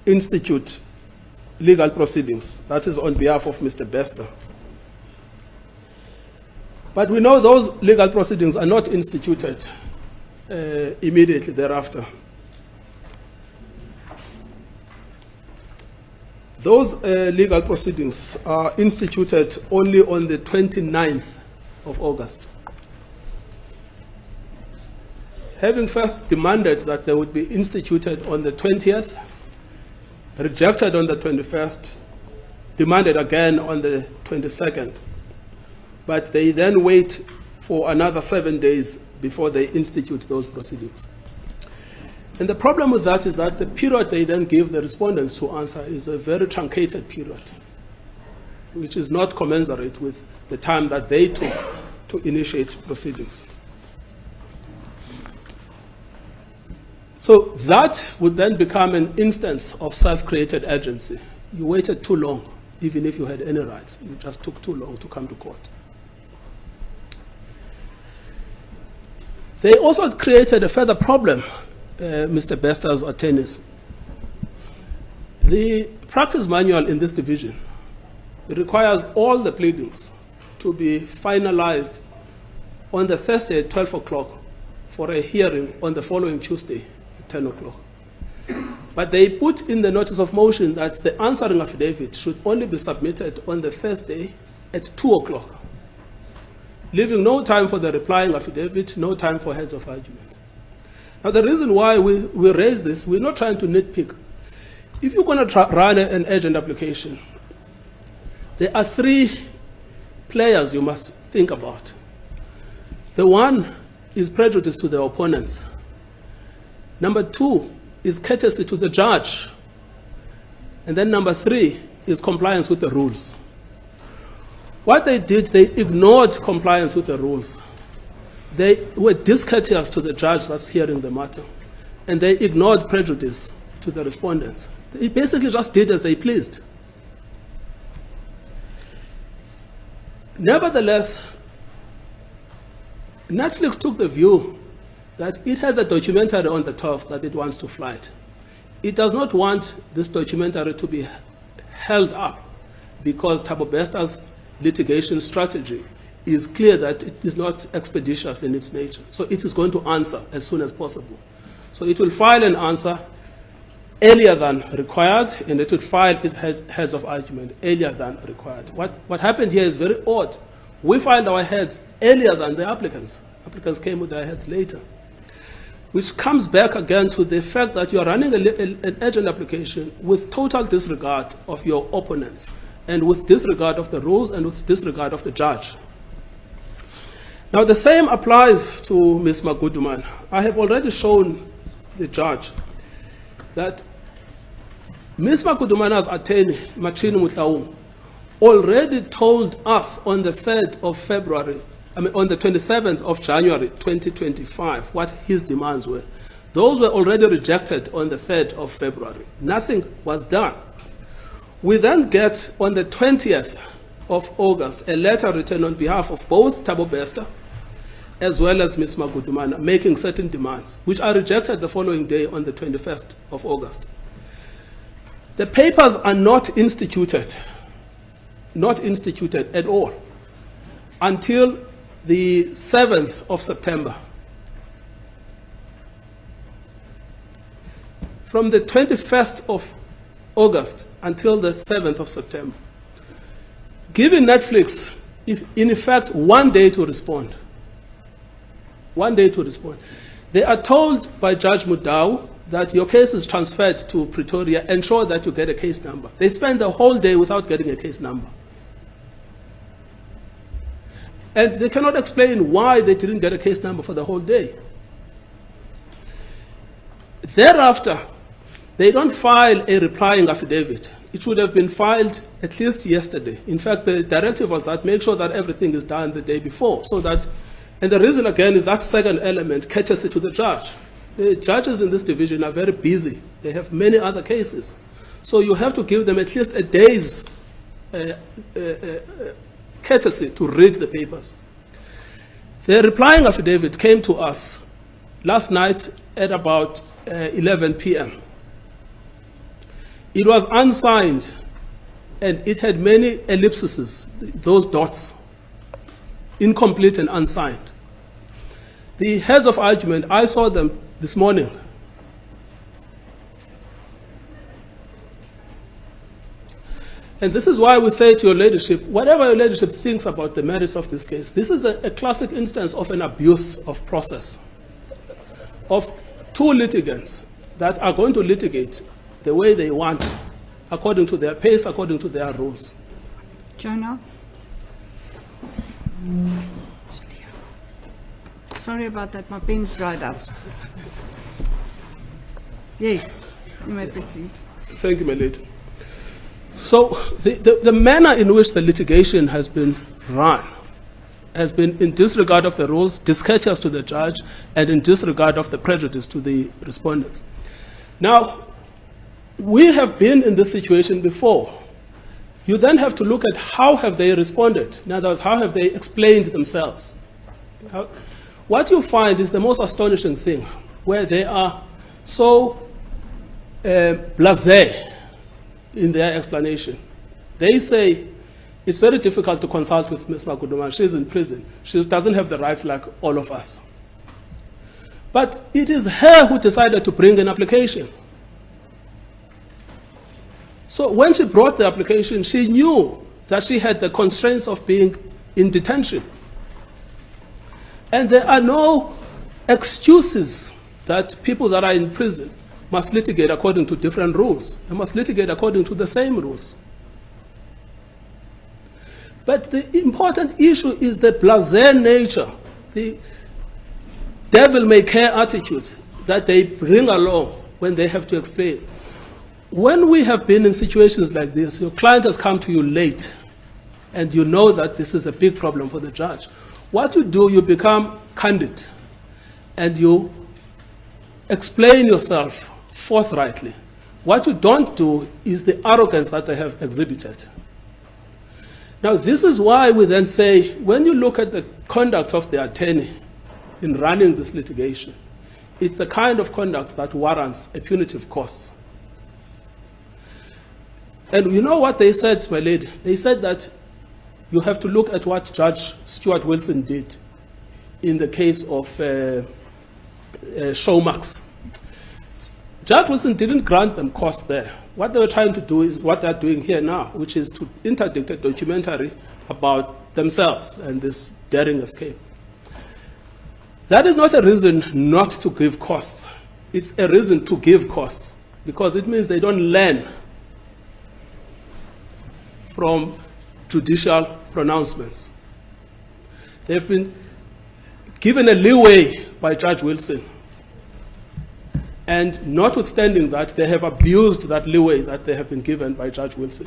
institute legal proceedings. That is on behalf of Mr. Bester. But we know those legal proceedings are not instituted immediately thereafter. Those legal proceedings are instituted only on the 29th of August. Having first demanded that they would be instituted on the 20th, rejected on the 21st, demanded again on the 22nd. But they then wait for another 7 days before they institute those proceedings. And the problem with that is that the period they then give the respondents to answer is a very truncated period, which is not commensurate with the time that they took to initiate proceedings. So that would then become an instance of self-created urgency. You waited too long, even if you had any rights. You just took too long to come to court. They also created a further problem, Mr. Bester's attorneys. The practice manual in this division requires all the pleadings to be finalized on the Thursday at 12 o'clock for a hearing on the following Tuesday at 10 o'clock. But they put in the notice of motion that the answering affidavit should only be submitted on the Thursday at 2 o'clock. Leaving no time for the replying affidavit, no time for heads of argument. Now the reason why we raise this, we're not trying to nitpick. If you're going to run an urgent application, there are three players you must think about. The one is prejudice to the opponents. Number two is courtesy to the judge. And then number three is compliance with the rules. What they did, they ignored compliance with the rules. They were discourteous to the judge that's hearing the matter. And they ignored prejudice to the respondents. They basically just did as they pleased. Nevertheless, Netflix took the view that it has a documentary on the 12th that it wants to flight. It does not want this documentary to be held up because Thabo Bester's litigation strategy is clear that it is not expeditious in its nature. So it is going to answer as soon as possible. So it will file an answer earlier than required, and it would file its heads of argument earlier than required. What happened here is very odd. We filed our heads earlier than the applicants. Applicants came with their heads later, which comes back again to the fact that you are running an urgent application with total disregard of your opponents, and with disregard of the rules, and with disregard of the judge. Now the same applies to Ms. Maguduman. I have already shown the judge that Ms. Magudumana's attorney, Machini Mutlaung, already told us on the 3rd of February, on the 27th of January 2025, what his demands were. Those were already rejected on the 3rd of February. Nothing was done. We then get on the 20th of August a letter written on behalf of both Thabo Bester as well as Ms. Magudumana, making certain demands, which are rejected the following day on the 21st of August. The papers are not instituted at all until the 7th of September. From the 21st of August until the 7th of September. Giving Netflix, in effect, 1 day to respond. 1 day to respond. They are told by Judge Mudau that your case is transferred to Pretoria, ensure that you get a case number. They spend the whole day without getting a case number. And they cannot explain why they didn't get a case number for the whole day. Thereafter, they don't file a replying affidavit. It should have been filed at least yesterday. In fact, the directive was that make sure that everything is done the day before, so that, and the reason again is that second element, courtesy to the judge. The judges in this division are very busy. They have many other cases. So you have to give them at least a day's courtesy to read the papers. The replying affidavit came to us last night at about 11 p.m. It was unsigned, and it had many ellipses, those dots, incomplete and unsigned. The heads of argument, I saw them this morning. And this is why we say to your ladyship, whatever your ladyship thinks about the merits of this case, this is a classic instance of an abuse of process, of two litigants that are going to litigate the way they want, according to their pace, according to their rules. Jonah? Sorry about that, my pen's dried up. Yes, you may proceed. Thank you, my lady. So the manner in which the litigation has been run has been in disregard of the rules, discourteous to the judge, and in disregard of the prejudice to the respondents. Now, we have been in this situation before. You then have to look at how have they responded. In other words, how have they explained themselves? What you find is the most astonishing thing, where they are so blasé in their explanation. They say it's very difficult to consult with Ms. Magudumana. She's in prison. She doesn't have the rights like all of us. But it is her who decided to bring an application. So when she brought the application, she knew that she had the constraints of being in detention. And there are no excuses that people that are in prison must litigate according to different rules. They must litigate according to the same rules. But the important issue is the blasé nature, the devil-may-care attitude that they bring along when they have to explain. When we have been in situations like this, your client has come to you late, and you know that this is a big problem for the judge. What you do, you become candid, and you explain yourself forthrightly. What you don't do is the arrogance that they have exhibited. Now, this is why we then say, when you look at the conduct of the attorney in running this litigation, it's the kind of conduct that warrants a punitive cost. And you know what they said, my lady? They said that you have to look at what Judge Stuart Wilson did in the case of Showmax. Judge Wilson didn't grant them costs there. What they were trying to do is what they're doing here now, which is to interdict a documentary about themselves and this daring escape. That is not a reason not to give costs. It's a reason to give costs, because it means they don't learn from judicial pronouncements. They've been given a leeway by Judge Wilson. And notwithstanding that, they have abused that leeway that they have been given by Judge Wilson.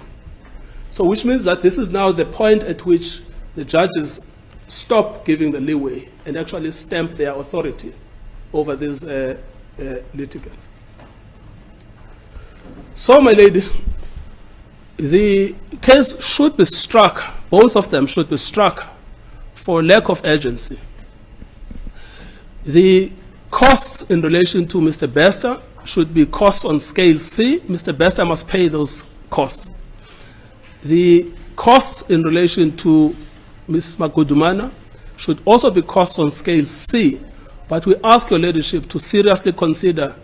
So which means that this is now the point at which the judges stop giving the leeway and actually stamp their authority over these litigants. So, my lady, the case should be struck, both of them should be struck for lack of urgency. The costs in relation to Mr. Bester should be costs on scale C. Mr. Bester must pay those costs. The costs in relation to Ms. Magudumana should also be costs on scale C, but we ask your leadership to seriously consider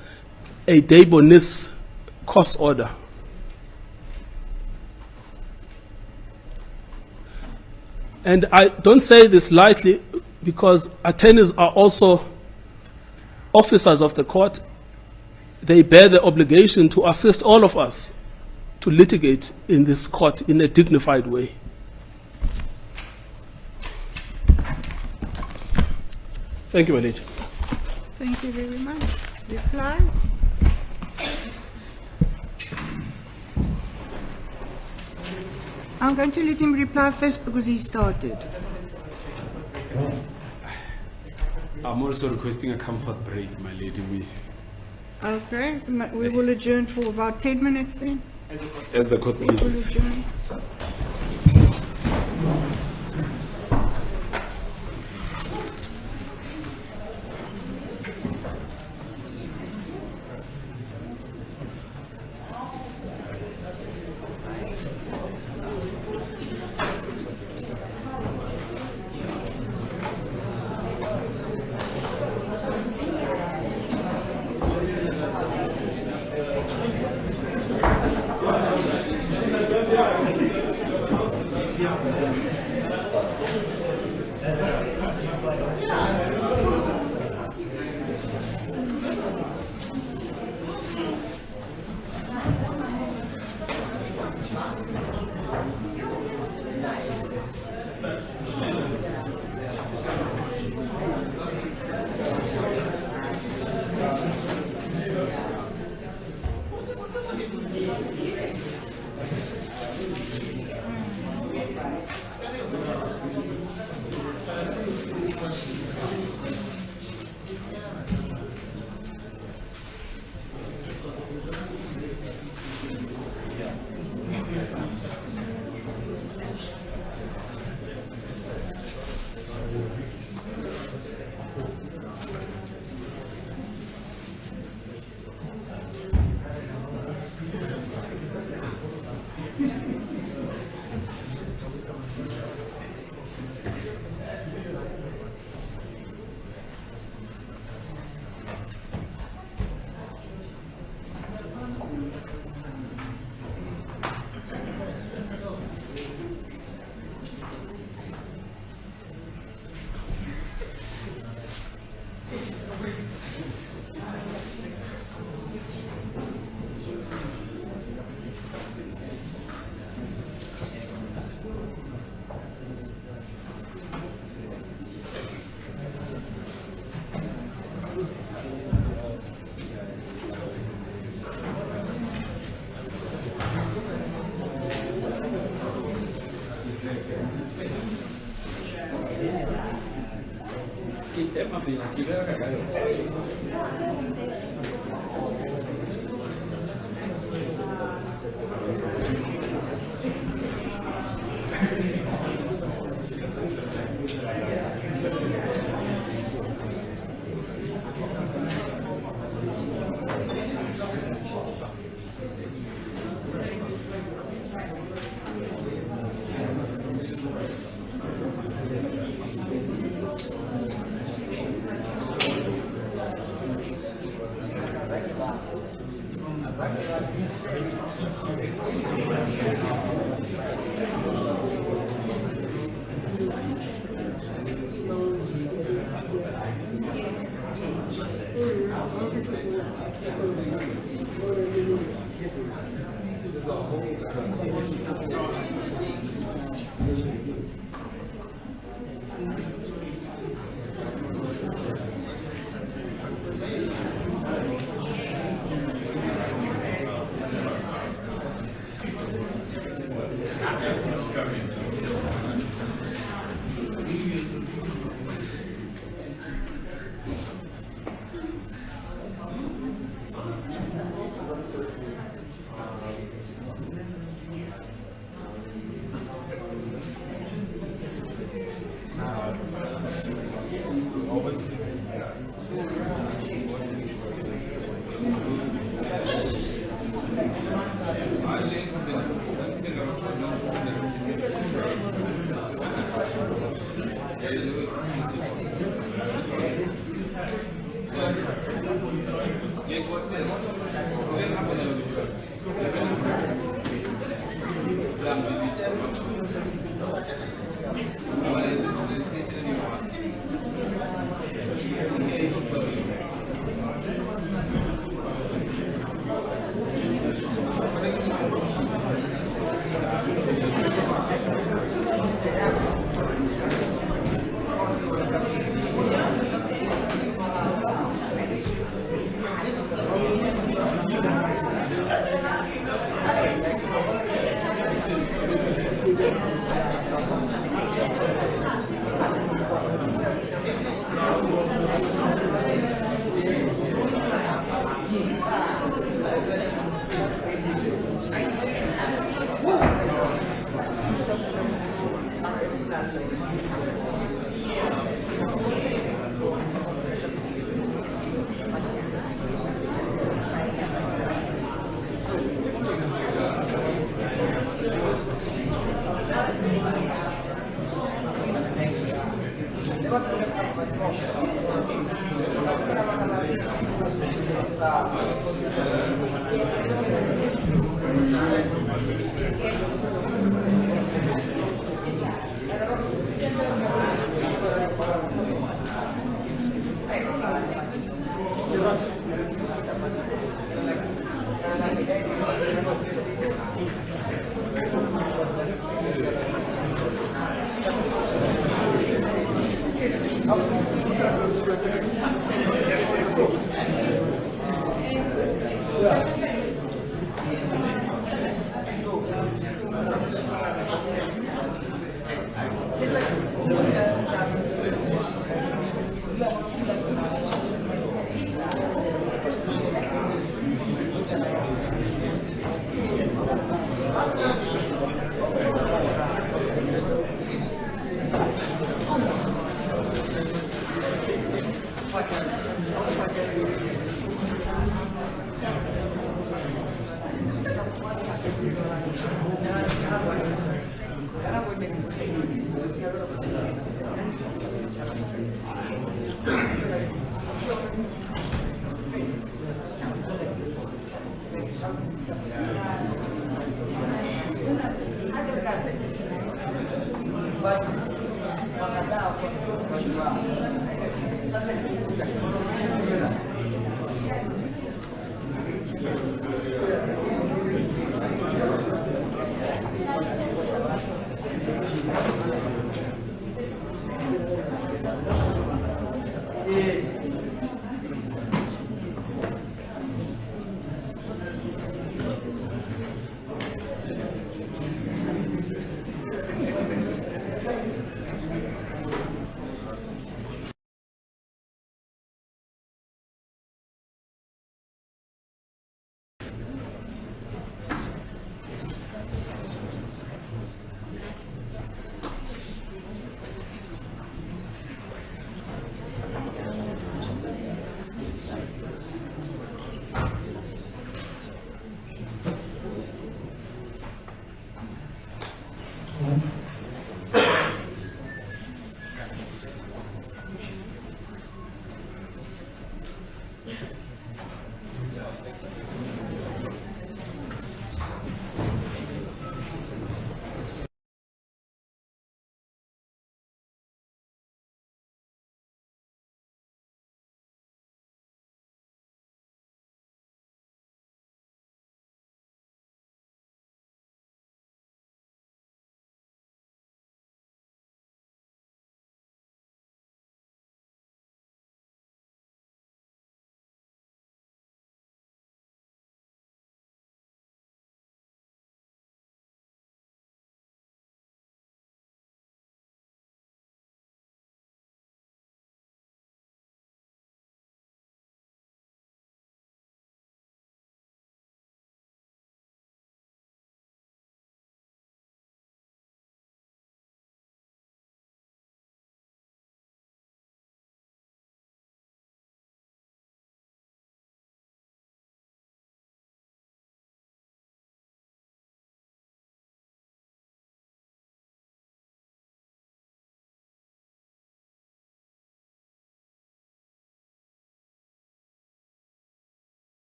a de bonis cost order. And I don't say this lightly because attorneys are also officers of the court. They bear the obligation to assist all of us to litigate in this court in a dignified way. Thank you, my lady. Thank you very much. Reply? I'm going to let him reply first because he started. I'm also requesting a comfort break, my lady. Okay, we will adjourn for about 10 minutes then. As the court We'll pleases. adjourn.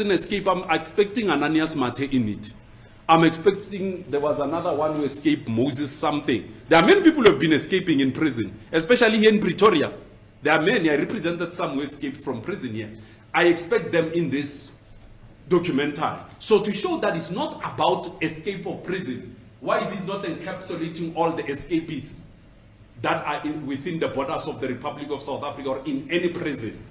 escape, I'm expecting Ananias Mate in it. I'm expecting, there was another one who escaped, Moses something. There are many people who have been escaping in prison, especially here in Pretoria. There are many, I represented some who escaped from prison here. I expect them in this documentary. So to show that it's not about escape of prison, why is it not encapsulating all the escapees that are within the borders of the Republic of South Africa or in any prison?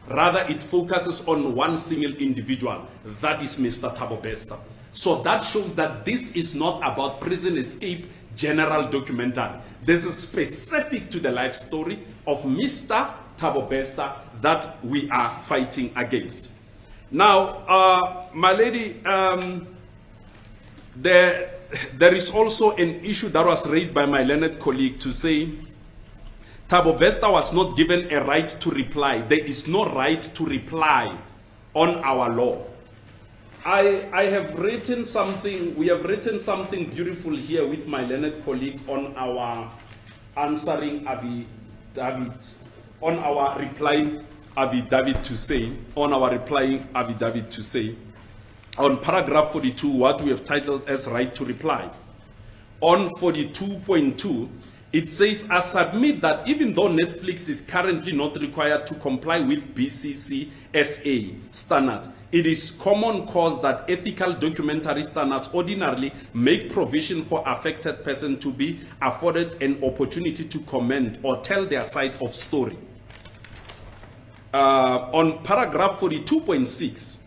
Rather, it focuses on one single individual, that is Mr. Thabo Bester. So that shows that this is not about prison escape general documentary. This is specific to the life story of Mr. Thabo Bester that we are fighting against. Now, my lady, there is also an issue that was raised by my learned colleague to say Thabo Bester was not given a right to reply. There is no right to reply on our law. I have written something, we have written something beautiful here with my learned colleague on our answering affidavit, on our replying affidavit to say, on paragraph 42, what we have titled as right to reply. On 42.2, it says, I submit that even though Netflix is currently not required to comply with BCCSA standards, it is common cause that ethical documentary standards ordinarily make provision for affected persons to be afforded an opportunity to comment or tell their side of story. On paragraph 42.6,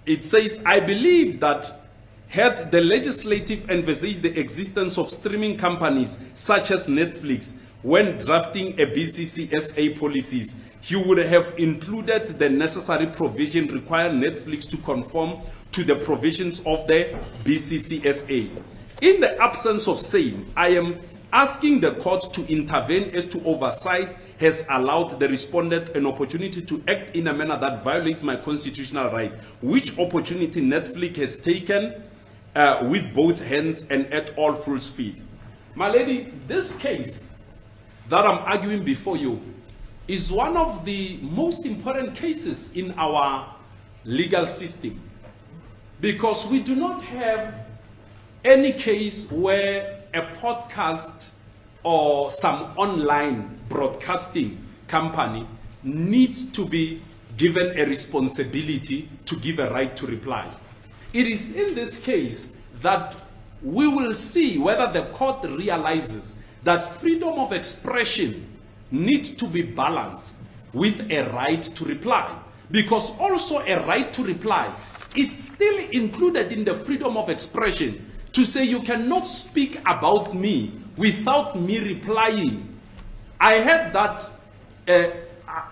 it says, I believe that had the legislative envisaged the existence of streaming companies such as Netflix when drafting a BCCSA policies, he would have included the necessary provision requiring Netflix to conform to the provisions of the BCCSA. In the absence of same, I am asking the court to intervene as to oversight has allowed the respondent an opportunity to act in a manner that violates my constitutional right, which opportunity Netflix has taken with both hands and at all full speed. My lady, this case that I'm arguing before you is one of the most important cases in our legal system, because we do not have any case where a podcast or some online broadcasting company needs to be given a responsibility to give a right to reply. It is in this case that we will see whether the court realizes that freedom of expression needs to be balanced with a right to reply. Because also a right to reply, it's still included in the freedom of expression to say you cannot speak about me without me replying. I heard that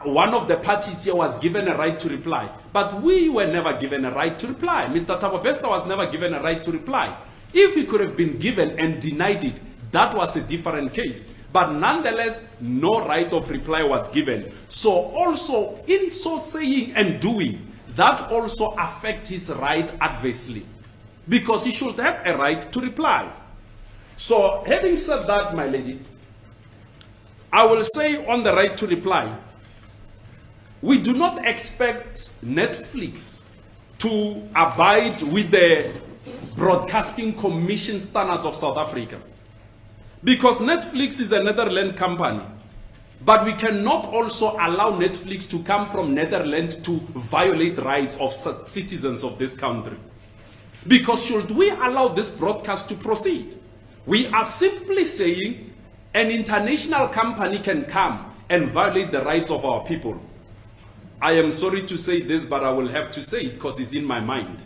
one of the parties here was given a right to reply, but we were never given a right to reply. Mr. Thabo Bester was never given a right to reply. If he could have been given and denied it, that was a different case. But nonetheless, no right of reply was given. So also, in so saying and doing, that also affects his right adversely, because he should have a right to reply. So having said that, my lady, I will say on the right to reply, we do not expect Netflix to abide with the Broadcasting Commission standards of South Africa, because Netflix is a Netherlands company, but we cannot also allow Netflix to come from Netherlands to violate rights of citizens of this country. Because should we allow this broadcast to proceed, we are simply saying an international company can come and violate the rights of our people. I am sorry to say this, but I will have to say it because it's in my mind.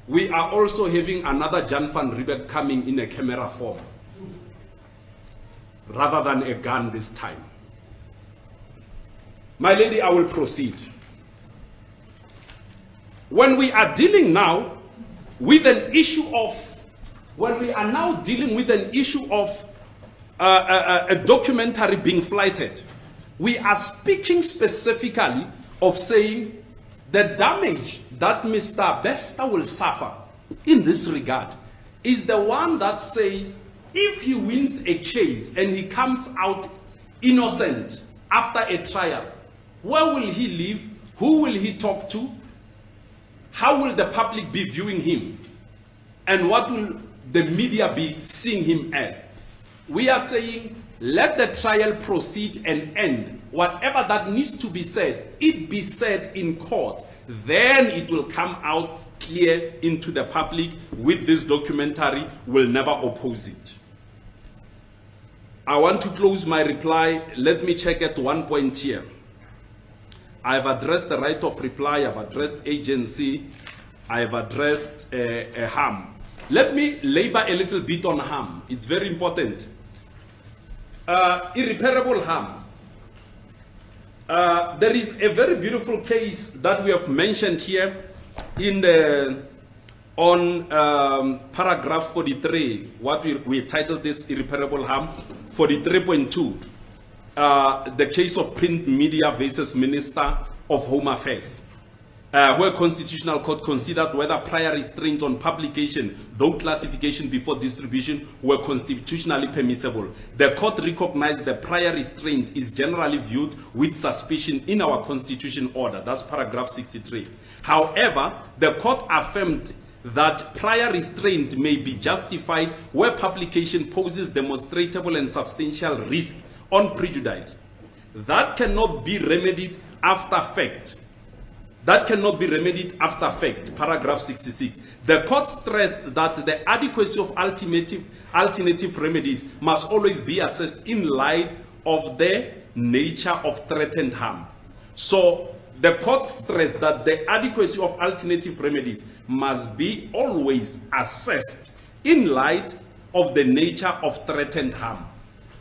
We are also having another Jan van Riebeck coming in a camera form, rather than a gun this time. My lady, I will proceed. When we are dealing now with an issue of, a documentary being flighted, we are speaking specifically of saying the damage that Mr. Bester will suffer in this regard is the one that says if he wins a case and he comes out innocent after a trial, where will he live? Who will he talk to? how will the public be viewing him? And what will the media be seeing him as? We are saying, let the trial proceed and end. Whatever that needs to be said, it be said in court. Then it will come out clear into the public. With this documentary, will never oppose it. I want to close my reply. Let me check at one point here. I've addressed the right of reply, I've addressed agency, I've addressed harm. Let me labor a little bit on harm. It's very important. Irreparable harm. There is a very beautiful case that we have mentioned here in the, on paragraph 43, what we titled this irreparable harm, 43.2. The case of print media versus Minister of Home Affairs, where Constitutional Court considered whether prior restraints on publication, though classification before distribution, were constitutionally permissible. The court recognized the prior restraint is generally viewed with suspicion in our Constitution order. That's paragraph 63. However, the court affirmed that prior restraint may be justified where publication poses demonstrable and substantial risk on prejudice. That cannot be remedied after fact. That cannot be remedied after fact, paragraph 66. The court stressed that the adequacy of alternative remedies must always be assessed in light of the nature of threatened harm. So the court stressed that the adequacy of alternative remedies must be always assessed in light of the nature of threatened harm.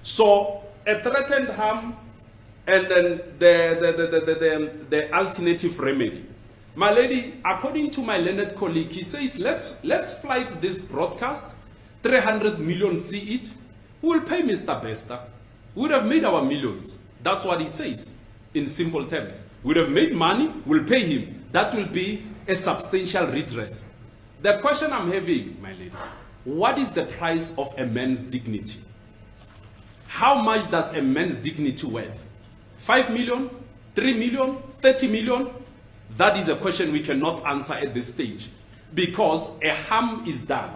So a threatened harm and then the alternative remedy. My lady, according to my learned colleague, he says, let's flight this broadcast, 300 million see it, who will pay Mr. Bester? We would have made our millions. That's what he says in simple terms. We would have made money, we'll pay him. That will be a substantial redress. The question I'm having, my lady, what is the price of a man's dignity? How much does a man's dignity worth? 5 million, 3 million, 30 million? That is a question we cannot answer at this stage, because a harm is done.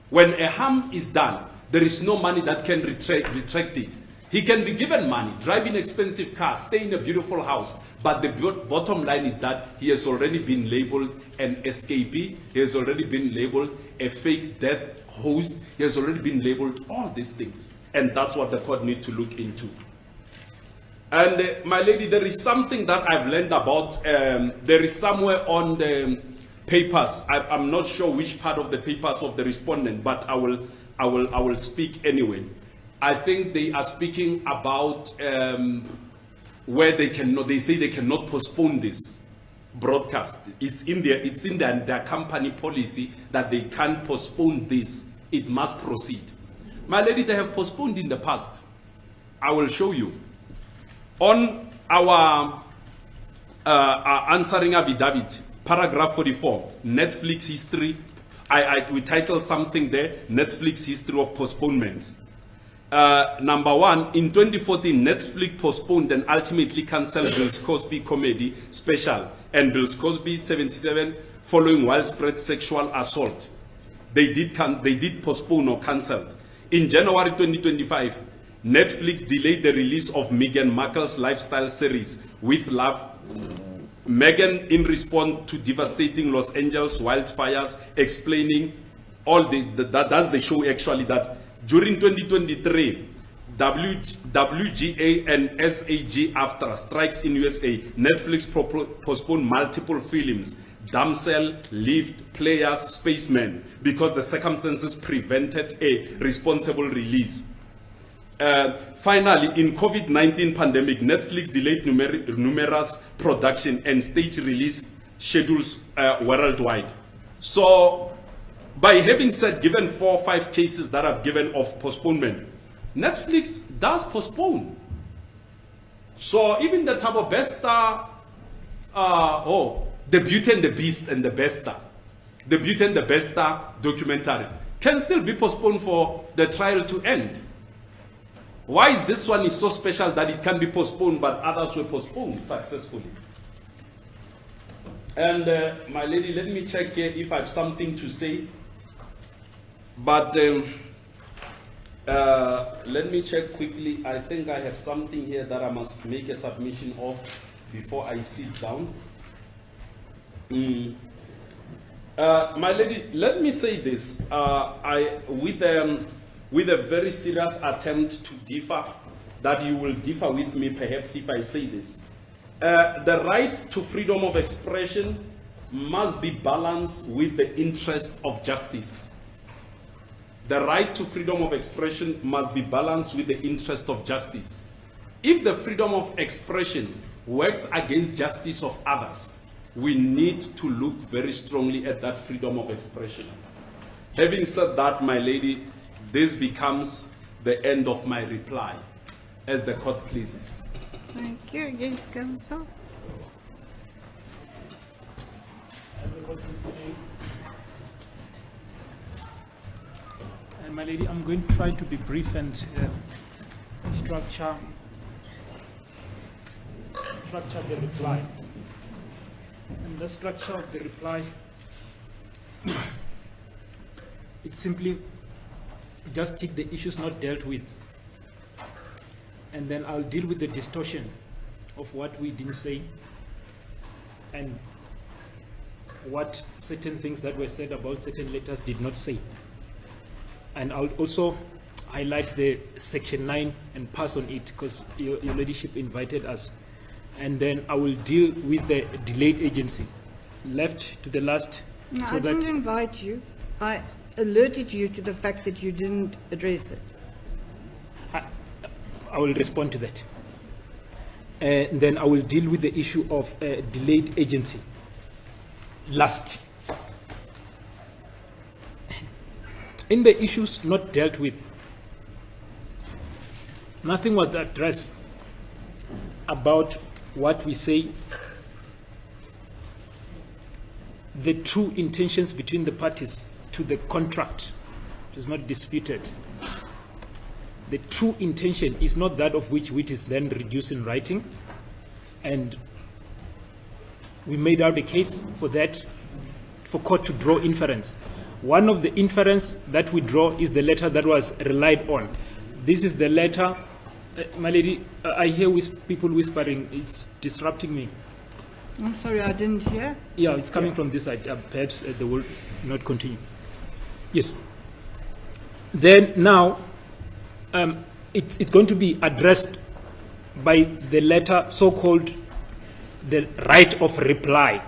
When a harm is done, there is no money that can retract it. He can be given money, drive an expensive car, stay in a beautiful house, but the bottom line is that he has already been labeled an escapee, he has already been labeled a fake death host, he has already been labeled all these things. And that's what the court needs to look into. And my lady, there is something that I've learned about, there is somewhere on the papers, I'm not sure which part of the papers of the respondent, but I will speak anyway. I think they are speaking about where they say they cannot postpone this broadcast. It's in their company policy that they can't postpone this. It must proceed. My lady, they have postponed in the past. I will show you. On our answering affidavit, paragraph 44, Netflix history, we title something there, Netflix history of postponements. Number one, in 2014, Netflix postponed and ultimately cancelled Bill Cosby comedy special and Bill Cosby 77 following widespread sexual assault. They did postpone or cancel. In January 2025, Netflix delayed the release of Meghan Markle's lifestyle series, With Love. Meghan, in response to devastating Los Angeles wildfires, explaining that's the show actually, that during 2023, WGA and SAG after strikes in USA, Netflix postponed multiple films, Damsel, Lift, Players, Spaceman, because the circumstances prevented a responsible release. Finally, in COVID-19 pandemic, Netflix delayed numerous production and stage release schedules worldwide. So, by having said, given 4 or 5 cases that I've given of postponement, Netflix does postpone. So even the Thabo Bester, the Beauty and the Beast and the Bester, the Beauty and the Bester documentary can still be postponed for the trial to end. Why is this one so special that it can be postponed but others were postponed successfully? And my lady, let me check here if I have something to say. But let me check quickly. I think I have something here that I must make a submission of before I sit down. My lady, let me say this. With a very serious attempt to differ, that you will differ with me perhaps if I say this. The right to freedom of expression must be balanced with the interest of justice. The right to freedom of expression must be balanced with the interest of justice. If the freedom of expression works against justice of others, we need to look very strongly at that freedom of expression. Having said that, my lady, this becomes the end of my reply, as the court pleases. Thank you. Yes, counsel. My lady, I'm going to try to be brief and structure the reply. And the structure of the reply, it's simply just take the issues not dealt with, and then I'll deal with the distortion of what we didn't say and what certain things that were said about certain letters did not say. And I'll also highlight the section 9 and pass on it because your ladyship invited us. And then I will deal with the delayed agency. Left to the last. No, so I that didn't invite you. I alerted you to the fact that you didn't address it. I will respond to that. And then I will deal with the issue of delayed agency. Last. In the issues not dealt with, nothing was addressed about what we say, the true intentions between the parties to the contract, which is not disputed. The true intention is not that of which is then reduced in writing, and we made out a case for that, for court to draw inference. One of the inference that we draw is the letter that was relied on. This is the letter. My lady, I hear people whispering. It's disrupting me. I'm sorry, I didn't hear. Yeah, it's coming from this side. Perhaps they will not continue. Yes. Then now, it's going to be addressed by the letter so-called the right of reply,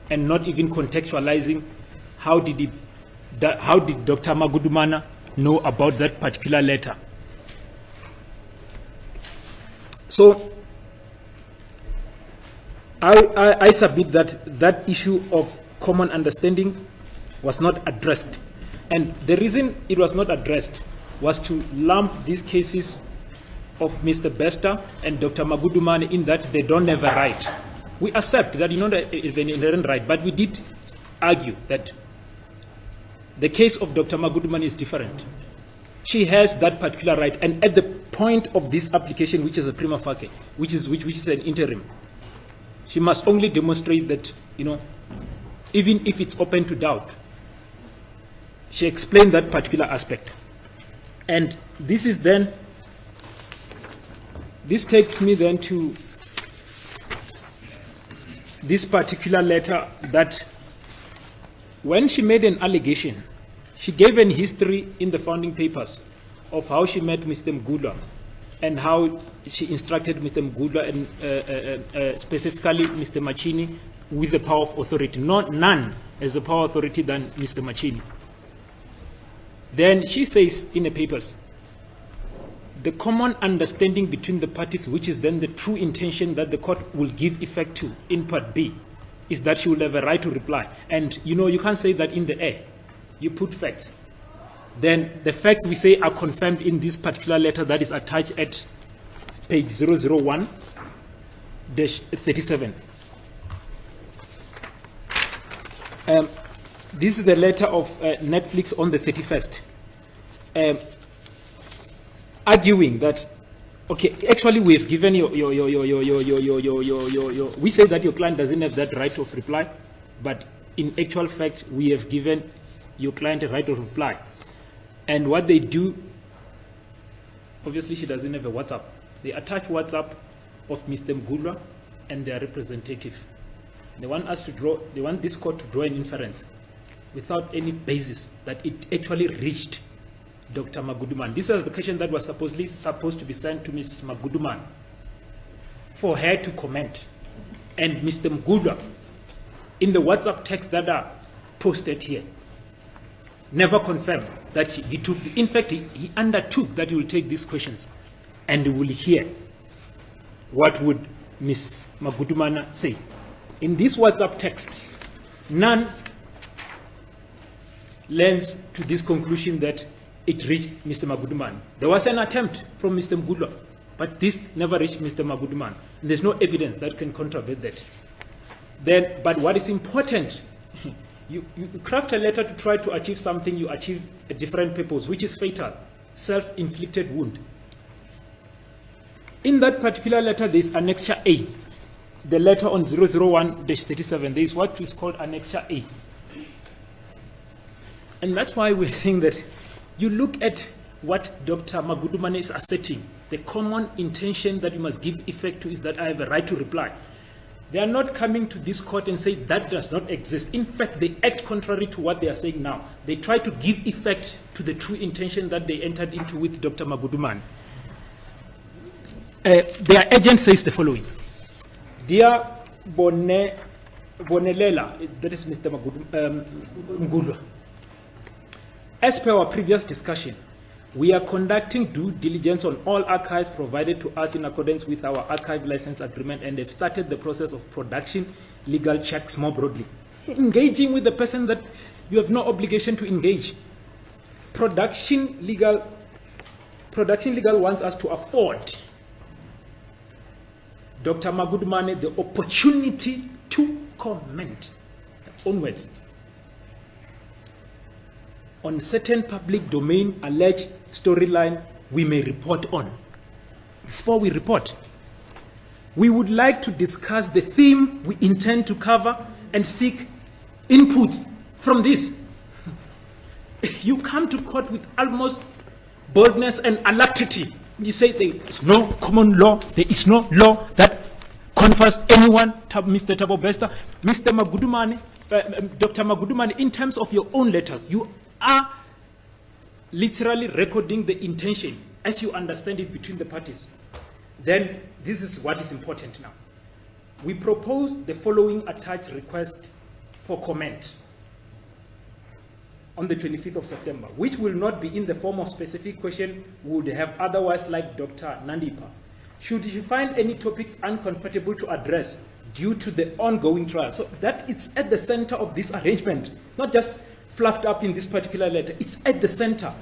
and not even contextualizing how did Dr. Magudumana know about that particular letter. So I submit that issue of common understanding was not addressed. And the reason it was not addressed was to lump these cases of Mr. Bester and Dr. Magudumana in that they don't have a right. We accept that it's an inherent right, but we did argue that the case of Dr. Magudumana is different. She has that particular right, and at the point of this application, which is a prima facie, which is an interim, she must only demonstrate that, even if it's open to doubt, she explained that particular aspect. And this takes me then to this particular letter that when she made an allegation, she gave an history in the founding papers of how she met Mr. Mgudwa and how she instructed Mr. Mgudwa and specifically Mr. Machini with the power of authority. None has the power of authority than Mr. Machini. Then she says in the papers, the common understanding between the parties, which is then the true intention that the court will give effect to in Part B, is that she will have a right to reply. And you can't say that in the air. You put facts. Then the facts we say are confirmed in this particular letter that is attached at page 001-37. This is the letter of Netflix on the 31st, arguing that, okay, actually we've given we say that your client doesn't have that right of reply. but in actual fact, we have given your client a right of reply. And what they do, obviously she doesn't have a WhatsApp. They attach WhatsApp of Mr. Mgulwa and their representative. They want this court to draw an inference without any basis that it actually reached Dr. Maguduman. This was the question that was supposed to be sent to Ms. Maguduman for her to comment. And Mr. Mgulwa, in the WhatsApp text that are posted here, never confirmed that he took, in fact, he undertook that he will take these questions and he will hear what would Ms. Magudumana say. In this WhatsApp text, none lends to this conclusion that it reached Mr. Maguduman. There was an attempt from Mr. Mgulwa, but this never reached Mr. Maguduman. And there's no evidence that can controvert that. But what is important, you craft a letter to try to achieve something, you achieve a different purpose, which is fatal, self-inflicted wound. In that particular letter, there is Annexure A. The letter on 001-37, there is what is called Annexure A. And that's why we're saying that you look at what Dr. Magudumane is asserting. The common intention that you must give effect to is that I have a right to reply. They are not coming to this court and say that does not exist. In fact, they act contrary to what they are saying now. They try to give effect to the true intention that they entered into with Dr. Maguduman. Their agent says the following. Dear Bonelela, that is Mr. Mgulwa, as per our previous discussion, we are conducting due diligence on all archives provided to us in accordance with our archive license agreement and have started the process of production legal checks more broadly. Engaging with the person that you have no obligation to engage. Production legal wants us to afford Dr. Magudumane the opportunity to comment, onwards, on certain public domain alleged storyline we may report on. Before we report, we would like to discuss the theme we intend to cover and seek inputs from this. You come to court with almost boldness and alacrity. You say there is no common law, there is no law that confers anyone, Mr. Thabo Bester, Mr. Magudumane, Dr. Magudumane, in terms of your own letters, you are literally recording the intention as you understand it between the parties. Then this is what is important now. We propose the following attached request for comment on the 25th of September, which will not be in the form of specific question we would have otherwise like Dr. Nandipa. Should you find any topics uncomfortable to address due to the ongoing trial, so that it's at the center of this arrangement, not just fluffed up in this particular letter, it's at the center.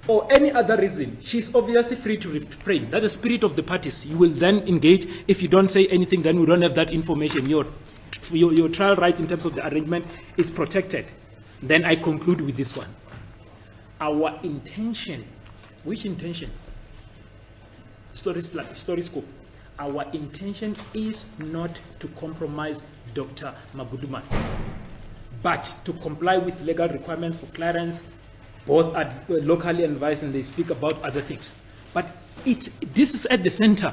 Or any other reason, she's obviously free to refrain. That's the spirit of the parties. You will then engage. If you don't say anything, then we don't have that information. Your trial right in terms of the arrangement is protected. Then I conclude with this one. Our intention, which intention? Story scope. Our intention is not to compromise Dr. Maguduman, but to comply with legal requirements for clearance, both locally and vice, and they speak about other things. But this is at the center.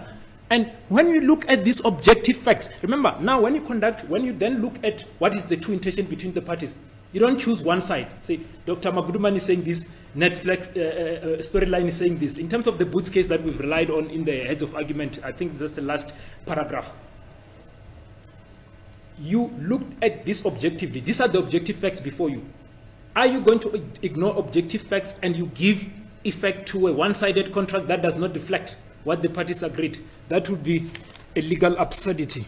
And when you look at these objective facts, remember, now when you then look at what is the true intention between the parties, you don't choose one side. Say, Dr. Maguduman is saying this, Netflix storyline is saying this. In terms of the Boots case that we've relied on in the heads of argument, I think that's the last paragraph. You looked at this objectively. These are the objective facts before you. Are you going to ignore objective facts and you give effect to a one-sided contract that does not reflect what the parties agreed? That would be a legal absurdity.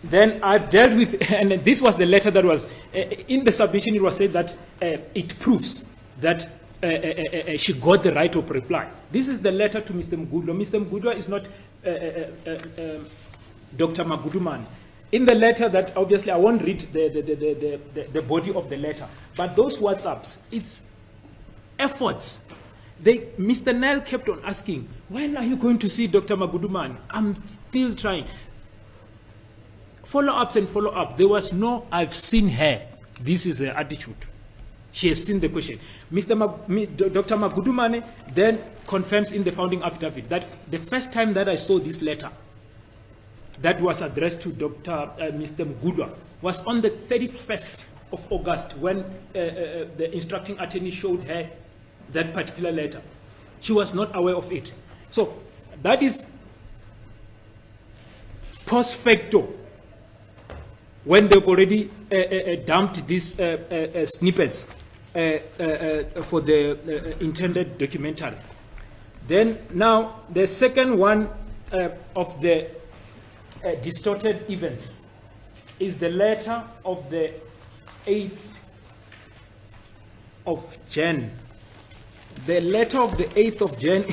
Then I've dealt with, and this was the letter that was, in the submission it was said that it proves that she got the right of reply. This is the letter to Mr. Mgulwa. Mr. Mgulwa is not Dr. Maguduman. In the letter that, obviously, I won't read the body of the letter, but those WhatsApps, it's efforts. Mr. Nell kept on asking, when are you going to see Dr. Maguduman? I'm still trying. follow-ups and follow-ups. There was no, I've seen her. This is her attitude. She has seen the question. Dr. Magudumane then confirms in the founding affidavit that the first time that I saw this letter that was addressed to Mr. Mugudwa was on the 31st of August when the instructing attorney showed her that particular letter. She was not aware of it. So that is post facto, when they've already dumped these snippets for the intended documentary. Then now the second one of the distorted events is the letter of the 8th of Jan. The letter of the 8th of Jan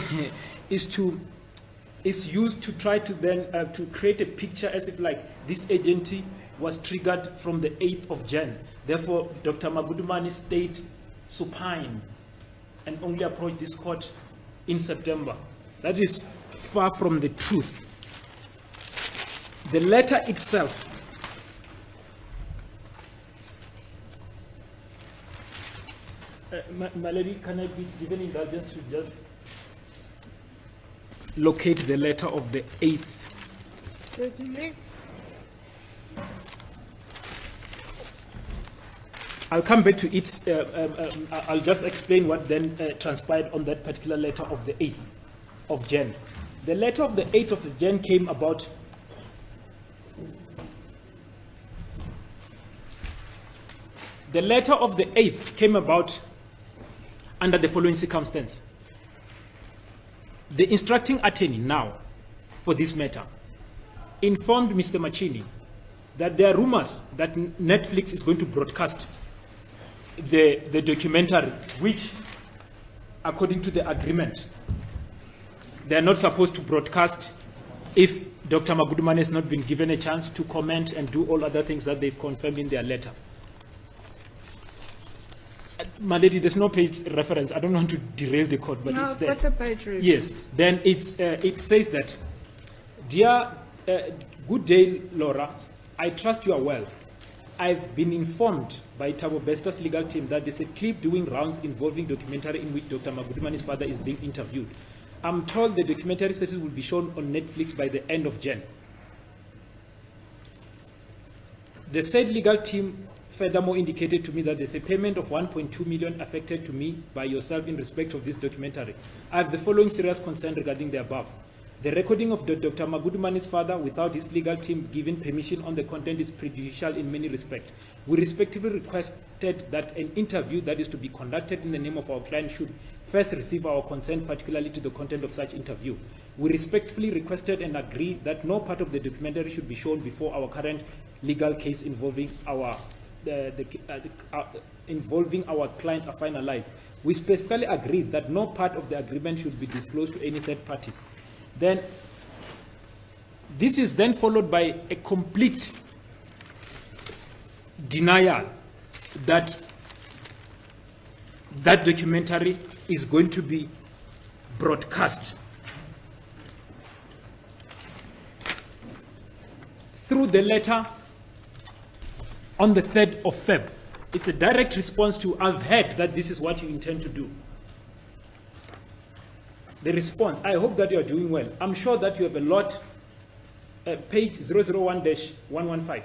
is used to try to then to create a picture as if like this agency was triggered from the 8th of Jan. Therefore, Dr. Magudumane stayed supine and only approached this court in September. That is far from the truth. The letter itself my lady, can I be given indulgence to just locate the letter of the 8th? Certainly. I'll come back to it. I'll just explain what then transpired on that particular letter of the 8th of Jan. The letter of the 8th of Jan came about under the following circumstance. The instructing attorney now for this matter informed Mr. Machini that there are rumors that Netflix is going to broadcast the documentary, which, according to the agreement, they are not supposed to broadcast if Dr. Magudumane has not been given a chance to comment and do all other things that they've confirmed in their letter. My lady, there's no page reference. I don't want to derail the court, but no, it's there. I've got the page reference. Yes. Then it says that, dear, good day, Laura. I trust you are well. I've been informed by Thabo Bester's legal team that there's a clip doing rounds involving documentary in which Dr. Magudumane's father is being interviewed. I'm told the documentary series will be shown on Netflix by the end of Jan. The said legal team furthermore indicated to me that there's a payment of 1.2 million affected to me by yourself in respect of this documentary. I have the following serious concern regarding the above. The recording of Dr. Magudumane's father without his legal team giving permission on the content is prejudicial in many respects. We respectively requested that an interview that is to be conducted in the name of our client should first receive our consent, particularly to the content of such interview. We respectfully requested and agreed that no part of the documentary should be shown before our current legal case involving our client are finalized. We specifically agreed that no part of the agreement should be disclosed to any third parties. Then, this is then followed by a complete denial that that documentary is going to be broadcast through the letter on the 3rd of Feb. It's a direct response to, I've heard that this is what you intend to do. The response, I hope that you are doing well. I'm sure that you have a lot, page 001-115.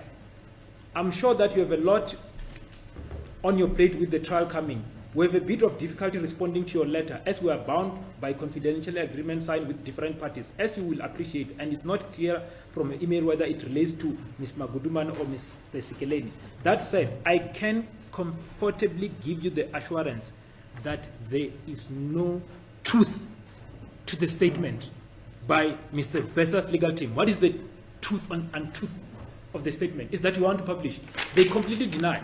I'm sure that you have a lot on your plate with the trial coming. We have a bit of difficulty responding to your letter as we are bound by confidential agreements signed with different parties, as you will appreciate, and it's not clear from an email whether it relates to Ms. Magudumane or Ms. Sikeleni. That said, I can comfortably give you the assurance that there is no truth to the statement by Mr. Bester's legal team. What is the truth and untruth of the statement? Is that you want to publish? They completely deny.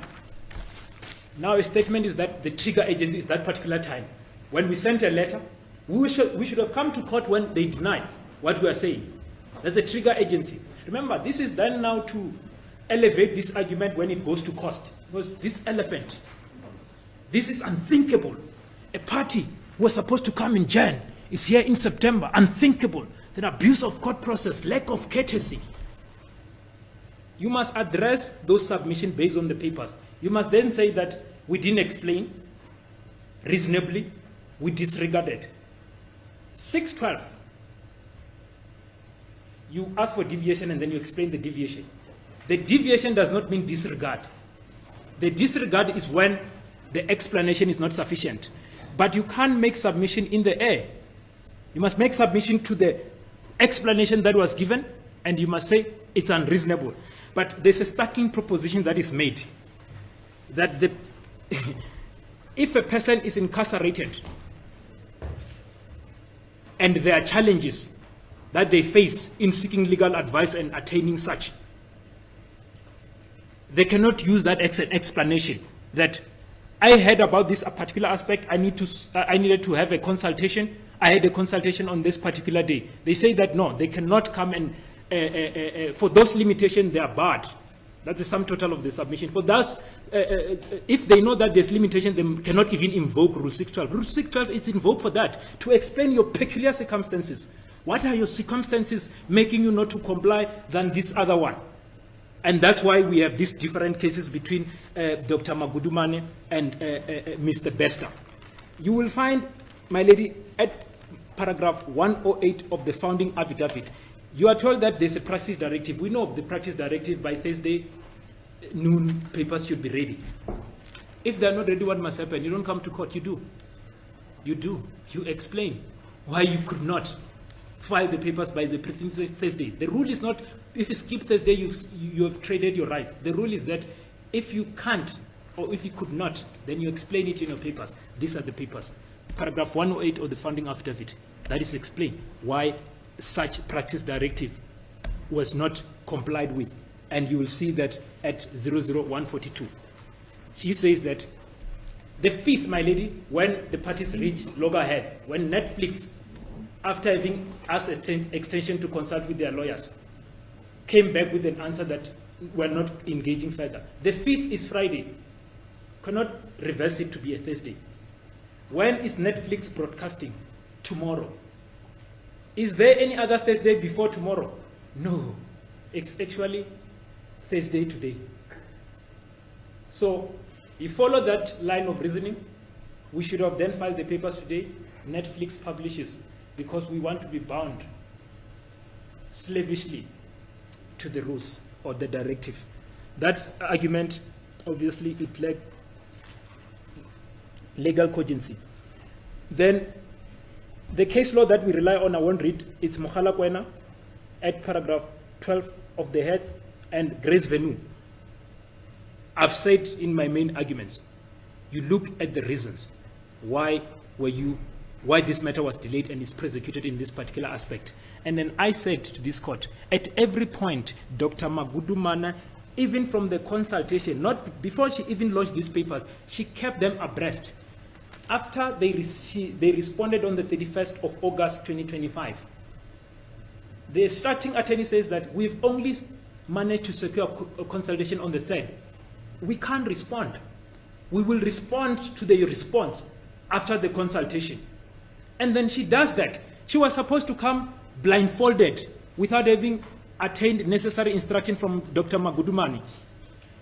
Now a statement is that the trigger agency is that particular time. When we sent a letter, we should have come to court when they deny what we are saying. That's the trigger agency. Remember, this is done now to elevate this argument when it goes to court. Because this elephant, this is unthinkable. A party who was supposed to come in Jan is here in September. Unthinkable. An abuse of court process, lack of courtesy. you must address those submissions based on the papers. You must then say that we didn't explain reasonably, we disregarded. 612, you ask for deviation and then you explain the deviation. The deviation does not mean disregard. The disregard is when the explanation is not sufficient. But you can't make submission in the air. You must make submission to the explanation that was given, and you must say it's unreasonable. But there's a startling proposition that is made, that if a person is incarcerated and there are challenges that they face in seeking legal advice and attaining such, they cannot use that as an explanation that I heard about this particular aspect, I needed to have a consultation, I had a consultation on this particular day. They say that no, they cannot come and, for those limitations, they are barred. That's the sum total of the submission. For thus, if they know that there's limitation, they cannot even invoke Rule 612. Rule 612 is invoked for that, to explain your peculiar circumstances. What are your circumstances making you not to comply than this other one? And that's why we have these different cases between Dr. Magudumane and Mr. Bester. You will find, my lady, at paragraph 108 of the founding affidavit, you are told that there's a practice directive. We know the practice directive by Thursday noon, papers should be ready. If they're not ready, what must happen? You don't come to court, you do. You do. You explain why you could not file the papers by the preceding Thursday. The rule is not, if you skip Thursday, you have traded your rights. The rule is that if you can't, or if you could not, then you explain it in your papers. These are the papers. Paragraph 108 of the founding affidavit. That is explain why such practice directive was not complied with. And you will see that at 00142. She says that the fifth, my lady, when the parties reach loggerheads, when Netflix, after having asked extension to consult with their lawyers, came back with an answer that we're not engaging further. The fifth is Friday. Cannot reverse it to be a Thursday. When is Netflix broadcasting? Tomorrow. Is there any other Thursday before tomorrow? No. It's actually Thursday today. So, you follow that line of reasoning. We should have then filed the papers today. Netflix publishes, because we want to be bound slavishly to the rules or the directive. That argument, obviously, it lacked legal cogency. Then, the case law that we rely on, I won't read, it's Mokhala Kwena at paragraph 12 of the heads and Grace Venue. I've said in my main arguments, you look at the reasons why this matter was delayed and is prosecuted in this particular aspect. And then I said to this court, at every point, Dr. Magudumane, even from the consultation, not before she even lodged these papers, she kept them abreast. After they responded on the 31st of August 2025, the starting attorney says that we've only managed to secure a consultation on the 3rd. We can't respond. We will respond to the response after the consultation. And then she does that. She was supposed to come blindfolded without having attained necessary instruction from Dr. Magudumane,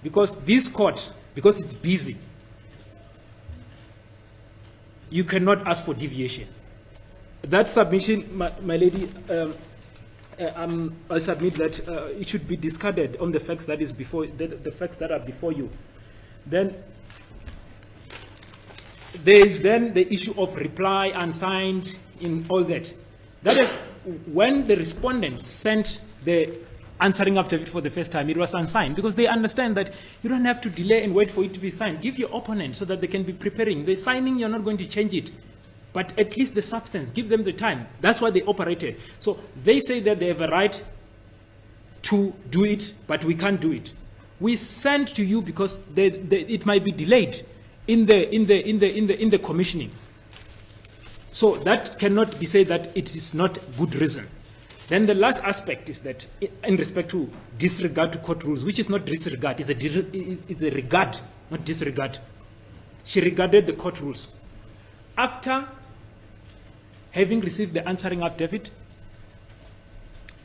because this court, because it's busy, you cannot ask for deviation. That submission, my lady, I submit that it should be discarded on the facts that is before the facts that are before you. Then there is then the issue of reply unsigned in all that. That is when the respondent sent the answering affidavit for the first time, it was unsigned, because they understand that you don't have to delay and wait for it to be signed. Give your opponent so that they can be preparing. The signing, you're not going to change it, but at least the substance, give them the time. That's why they operated. So they say that they have a right to do it, but we can't do it. We send to you because it might be delayed in the commissioning. So that cannot be said that it is not good reason. Then the last aspect is that in respect to disregard to court rules, which is not disregard, it's a regard, not disregard. She regarded the court rules. After having received the answering affidavit,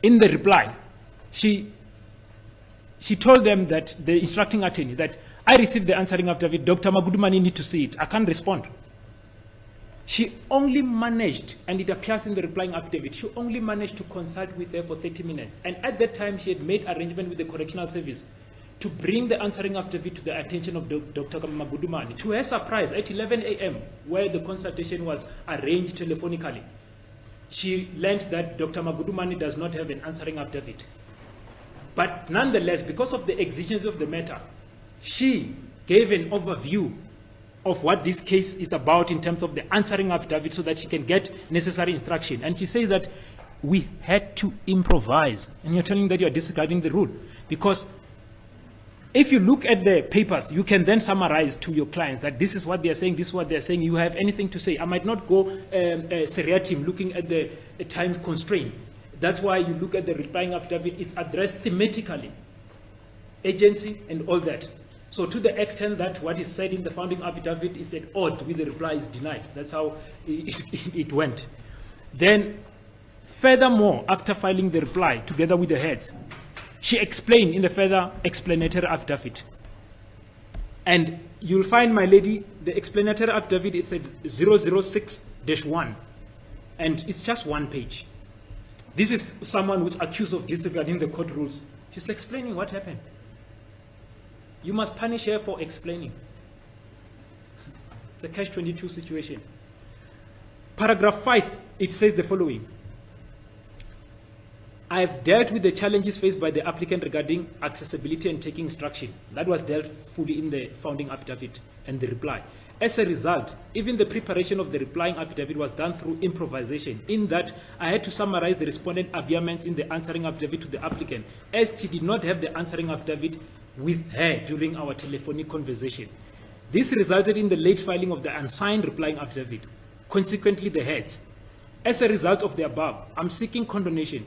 in the reply, she she told them that, the instructing attorney, that I received the answering affidavit, Dr. Magudumani need to see it. I can't respond. She only managed, and it appears in the replying affidavit, she only managed to consult with her for 30 minutes. And at that time, she had made arrangement with the correctional service to bring the answering affidavit to the attention of Dr. Magudumani. To her surprise, at 11 a.m., where the consultation was arranged telephonically, she learned that Dr. Magudumani does not have an answering affidavit. But nonetheless, because of the exigencies of the matter, she gave an overview of what this case is about in terms of the answering affidavit so that she can get necessary instruction. And she says that we had to improvise. And you're telling that you're disregarding the rule. Because if you look at the papers, you can then summarize to your clients that this is what they are saying, this is what they are saying. You have anything to say. I might not go seriatim, looking at the time constraint. That's why you look at the replying affidavit. It's addressed thematically, agency and all that. So to the extent that what is said in the founding affidavit is at odds with the reply is denied. That's how it went. Then, furthermore, after filing the reply together with the heads, she explained in the further explanatory affidavit. And you'll find, my lady, the explanatory affidavit, it says 006-1. And it's just one page. This is someone who's accused of disregarding the court rules. She's explaining what happened. You must punish her for explaining. It's a catch-22 situation. Paragraph 5, it says the following. I have dealt with the challenges faced by the applicant regarding accessibility and taking instruction. That was dealt fully in the founding affidavit and the reply. As a result, even the preparation of the replying affidavit was done through improvisation, in that I had to summarize the respondent averments in the answering affidavit to the applicant, as she did not have the answering affidavit with her during our telephonic conversation. This resulted in the late filing of the unsigned replying affidavit. Consequently, the heads. As a result of the above, I'm seeking condonation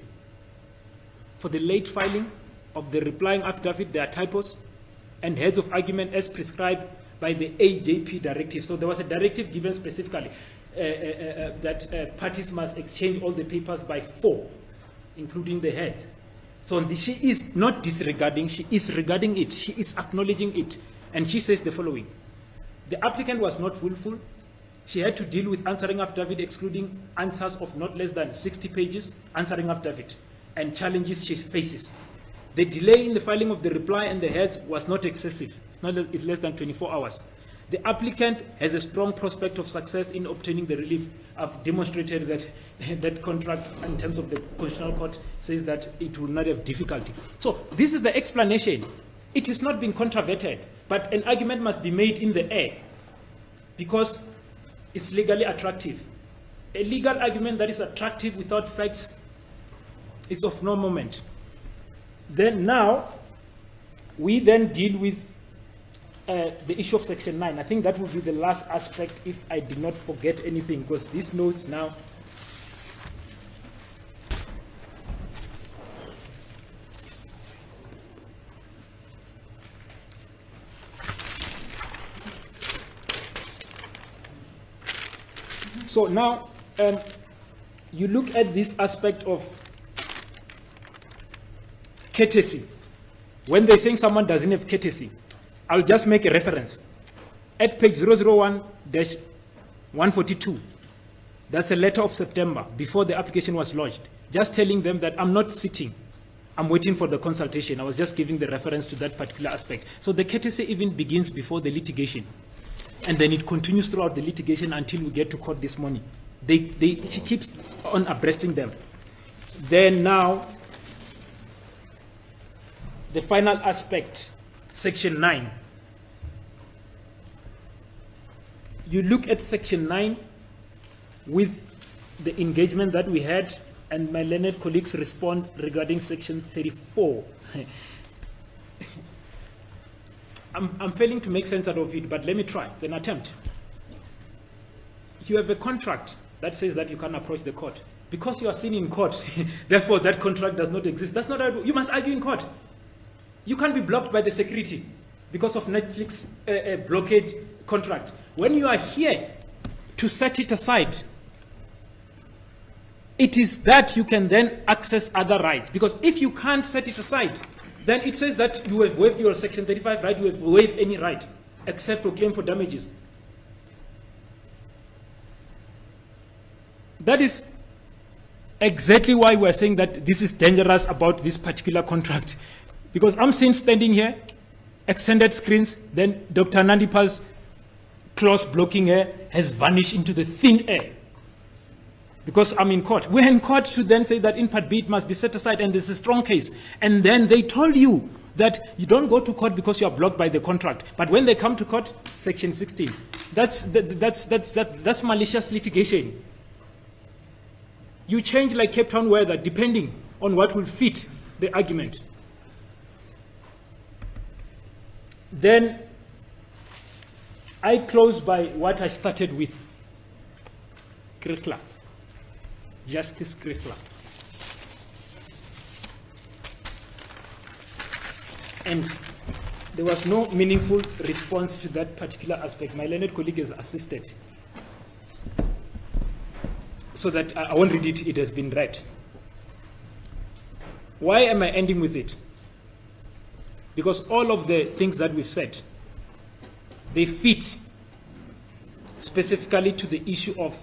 for the late filing of the replying affidavit. There are typos and heads of argument as prescribed by the AJP directive. So there was a directive given specifically that parties must exchange all the papers by 4, including the heads. So she is not disregarding, she is regarding it, she is acknowledging it. And she says the following. The applicant was not willful. She had to deal with answering affidavit excluding answers of not less than 60 pages, answering affidavit, and challenges she faces. The delay in the filing of the reply and the heads was not excessive. It's less than 24 hours. The applicant has a strong prospect of success in obtaining the relief. I've demonstrated that that contract in terms of the Constitutional Court says that it will not have difficulty. So this is the explanation. It is not being controverted, but an argument must be made in the air because it's legally attractive. A legal argument that is attractive without facts is of no moment. Then now, we then deal with the issue of Section 9. I think that will be the last aspect if I did not forget anything, because these notes now. So now, you look at this aspect of courtesy. When they're saying someone doesn't have courtesy, I'll just make a reference. At page 001-142, that's a letter of September before the application was lodged, just telling them that I'm not sitting, I'm waiting for the consultation. I was just giving the reference to that particular aspect. So the courtesy even begins before the litigation. And then it continues throughout the litigation until we get to court this morning. She keeps on abreasting them. Then now, the final aspect, Section 9. You look at Section 9 with the engagement that we had, and my learned colleagues respond regarding Section 34. I'm failing to make sense out of it, but let me try. It's an attempt. You have a contract that says that you can approach the court. Because you are seen in court, therefore that contract does not exist. That's not how you must argue in court. You can't be blocked by the security because of Netflix blockade contract. When you are here to set it aside, it is that you can then access other rights. Because if you can't set it aside, then it says that you have waived your Section 35 right, you have waived any right, except for claim for damages. That is exactly why we're saying that this is dangerous about this particular contract. Because I'm seen standing here, extended screens, then Dr. Nandipal's clause blocking her has vanished into the thin air. Because I'm in court. We're in court to then say that in Part B it must be set aside and there's a strong case. And then they told you that you don't go to court because you are blocked by the contract. But when they come to court, Section 16. That's malicious litigation. You change like Cape Town weather depending on what will fit the argument. Then I close by what I started with. Krikla. Justice Krikla. And there was no meaningful response to that particular aspect. My learned colleague has assisted. So that I won't read it, it has been read. Why am I ending with it? Because all of the things that we've said, they fit specifically to the issue of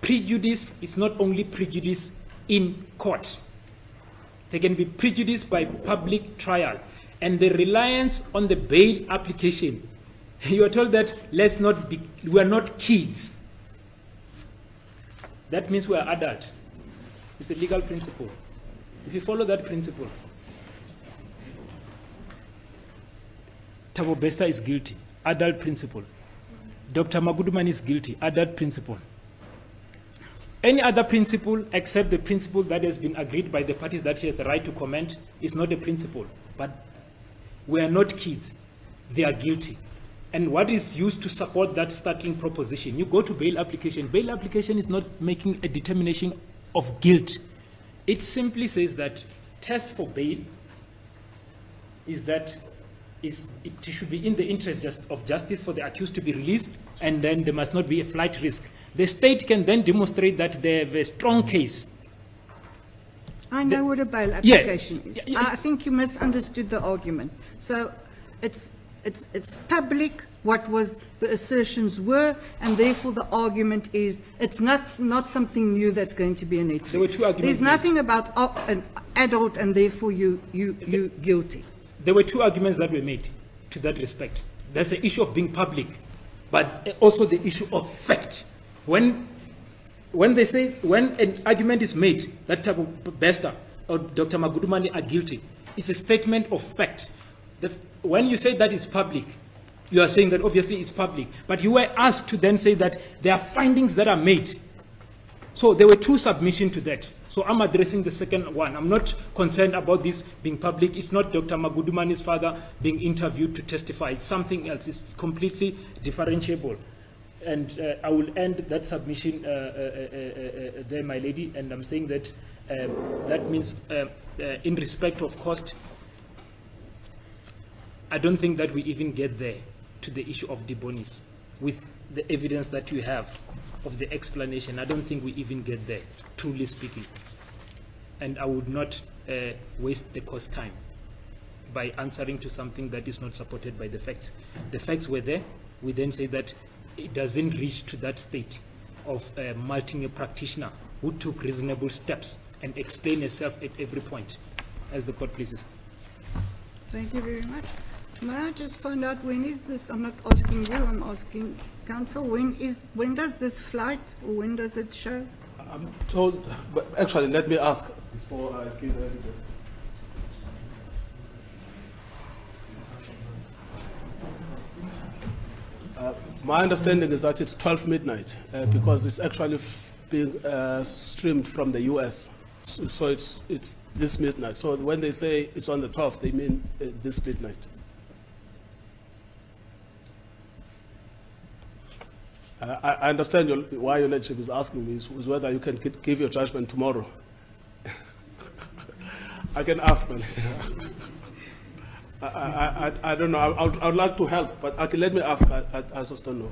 prejudice. It's not only prejudice in court. There can be prejudice by public trial. And the reliance on the bail application. You are told that we are not kids. That means we are adult. It's a legal principle. If you follow that principle, Thabo Bester is guilty, adult principle. Dr. Maguduman is guilty, adult principle. Any other principle except the principle that has been agreed by the parties that she has the right to comment is not a principle. But we are not kids. They are guilty. And what is used to support that startling proposition? You go to bail application. Bail application is not making a determination of guilt. It simply says that test for bail is that it should be in the interest of justice for the accused to be released, and then there must not be a flight risk. The state can then demonstrate that they have a strong case. I know what a bail application is. I think you misunderstood the argument. So it's public what was the assertions were, and therefore the argument is it's not something new that's going to be an ethics. There were two arguments. There's nothing about an adult and therefore you guilty. There were two arguments that were made to that respect. There's the issue of being public, but also the issue of fact. When an argument is made that Thabo Bester or Dr. Magudumani are guilty, it's a statement of fact. When you say that it's public, you are saying that obviously it's public. But you were asked to then say that there are findings that are made. So there were two submissions to that. So I'm addressing the second one. I'm not concerned about this being public. It's not Dr. Magudumani's father being interviewed to testify. It's something else. It's completely differentiable. And I will end that submission there, my lady. And I'm saying that that means in respect of cost, I don't think that we even get there to the issue of de bonis with the evidence that you have of the explanation. I don't think we even get there, truly speaking. And I would not waste the cost time by answering to something that is not supported by the facts. The facts were there. We then say that it doesn't reach to that state of multing a practitioner who took reasonable steps and explained herself at every point, as the court pleases. Thank you very much. May I just find out when is this? I'm not asking you, I'm asking counsel. When does this flight, or when does it show? I'm told, but actually, let me ask before I give evidence. My understanding is that it's 12 midnight because it's actually being streamed from the US. So it's this midnight. So when they say it's on the 12th, they mean this midnight. I understand why your lordship is asking me is whether you can give your judgment tomorrow. I can ask, man. I don't know. I would like to help, but okay, let me ask. I just don't know.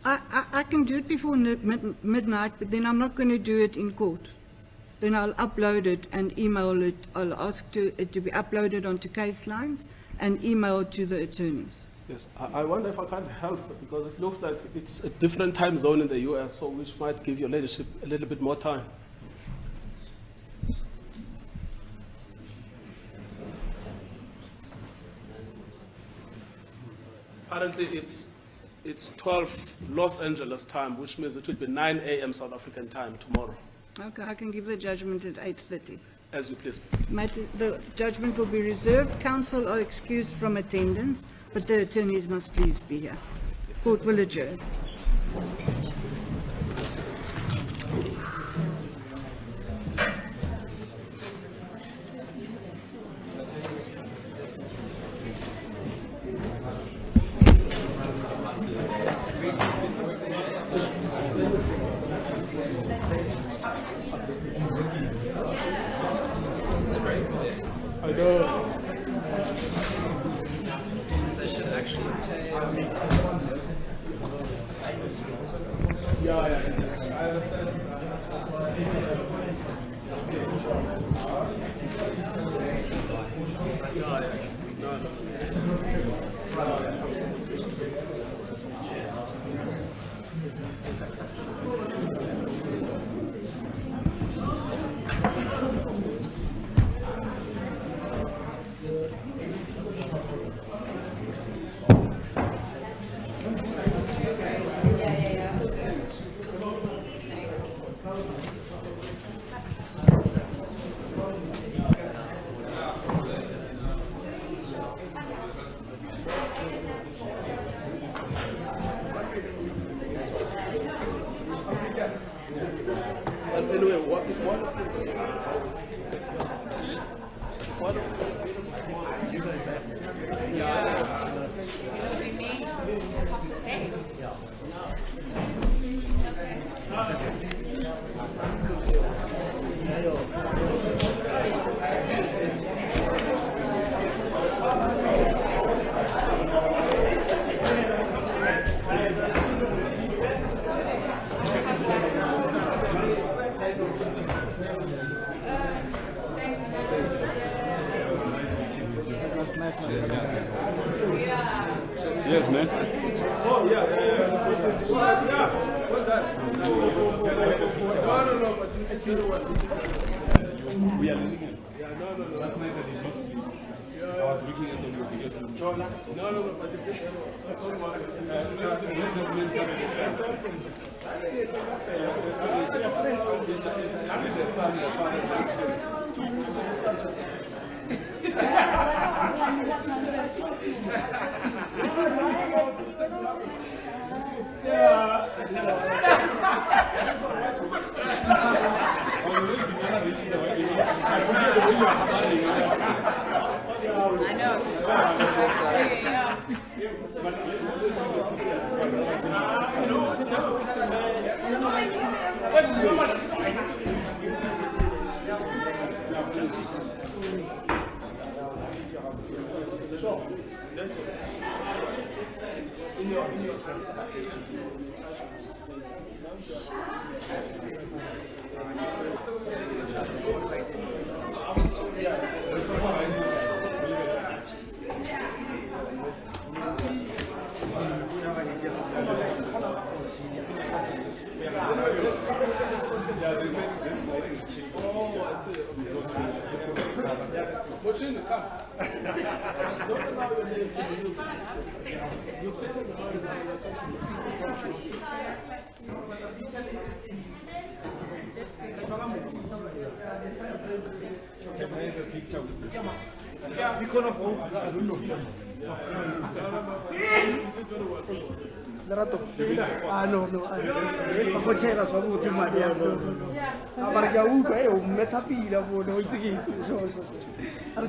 I can do it before midnight, but then I'm not going to do it in court. Then I'll upload it and email it. I'll ask it to be uploaded onto case lines and emailed to the attorneys. Yes, I wonder if I can't help, because it looks like it's a different time zone in the US, so which might give your ladyship a little bit more time. Apparently it's 12 Los Angeles time, which means it will be 9 a.m. South African time tomorrow. Okay, I can give the judgment at 8:30. As you please. The judgment will be reserved. Counsel are excused from attendance, but the attorneys must please be here. Court will adjourn. I know. They should actually pay. And anyway, what Yes, man. Oh, yeah. Well done. No, but you know what? We are looking at. Yeah, no. Last night I did not sleep. I was looking at the notification. No, but you just don't worry. Let this man carry the son. Carry the son, the father's spirit. I Mochini, come. Lerato. No. Ako tshela swa botse madi ya no. Mara ke a utlwa o mmetha pila bone o itse ke so. Are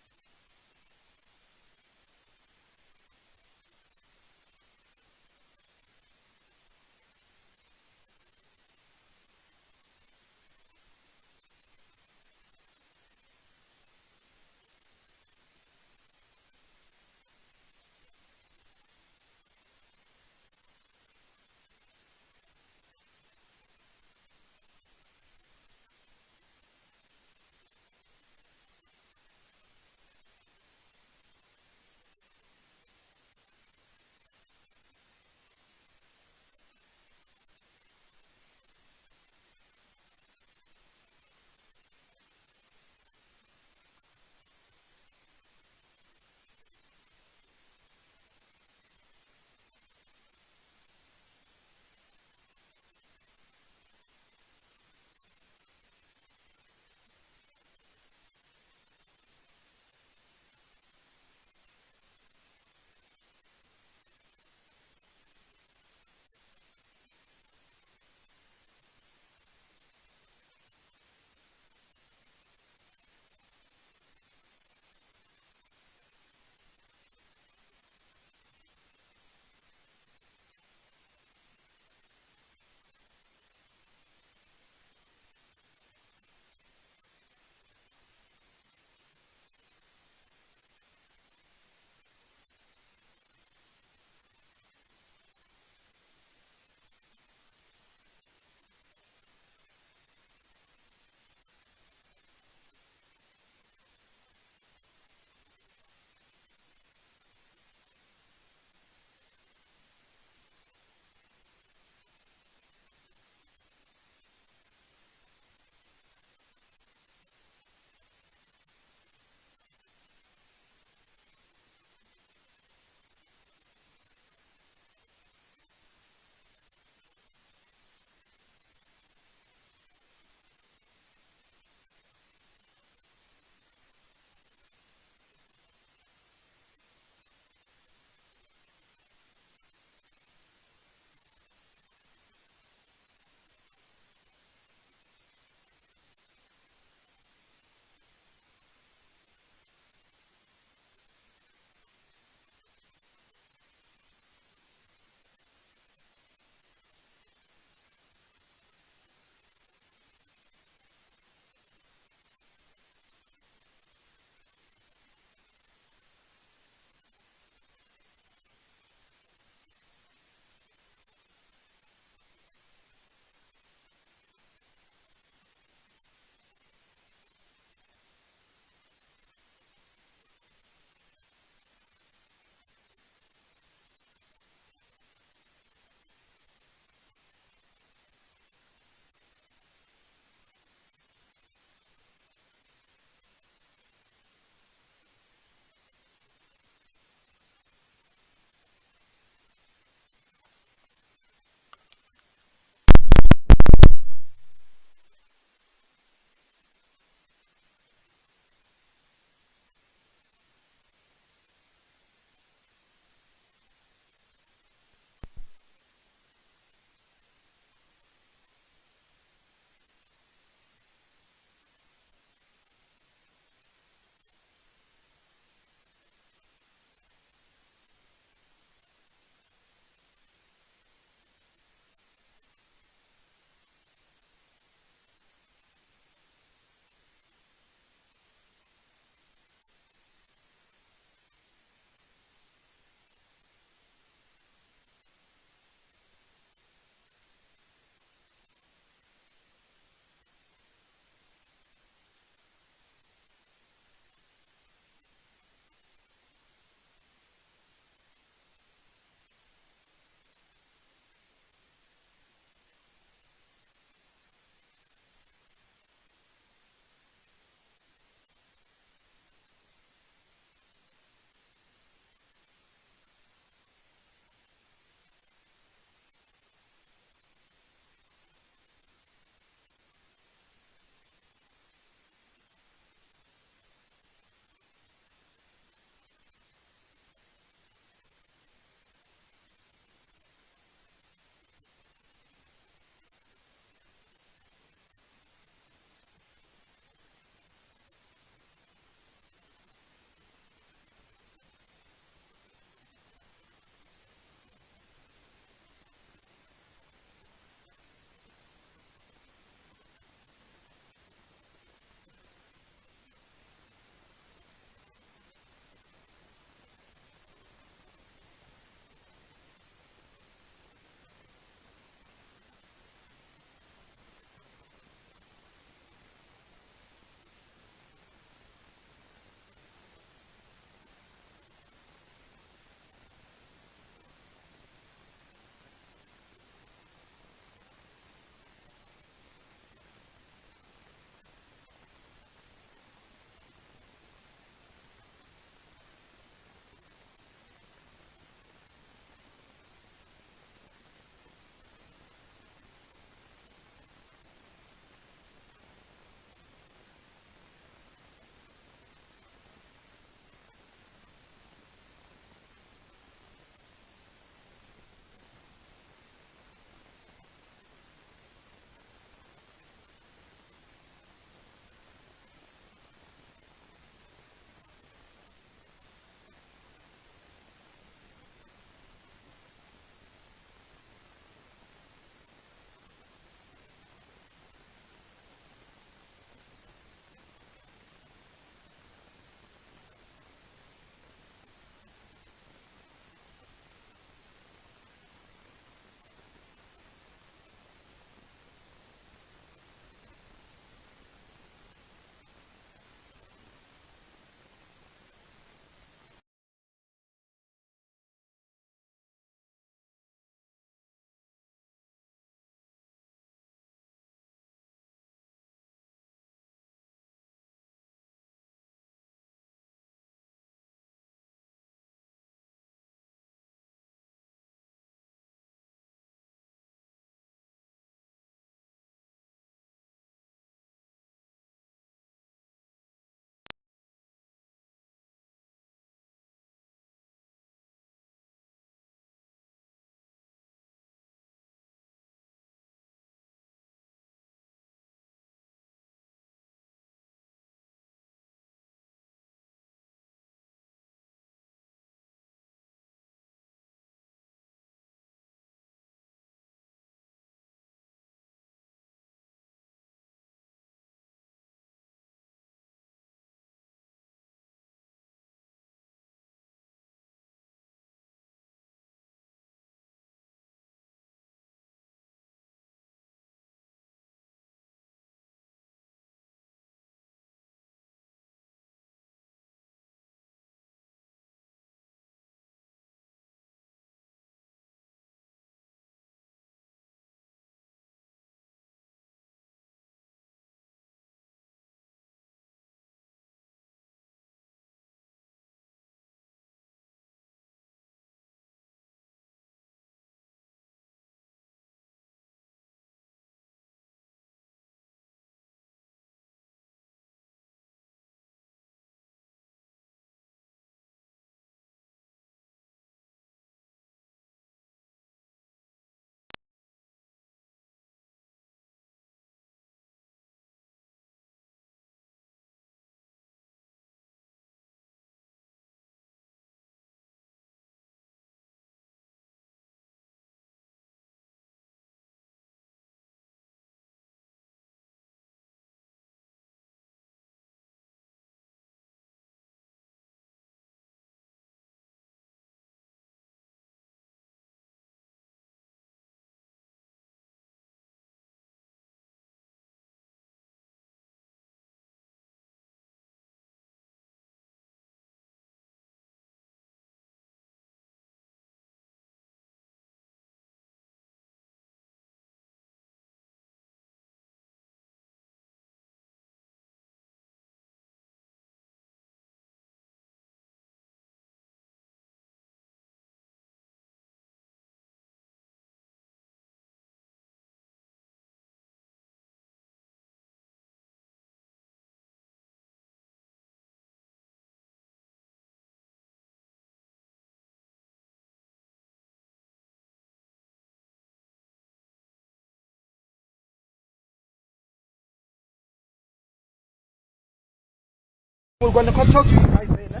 We're going to come talk to you guys later.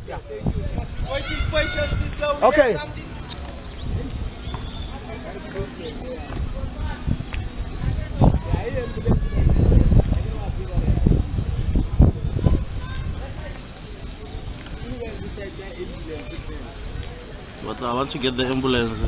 Yeah. Okay. But I want to get the ambulance.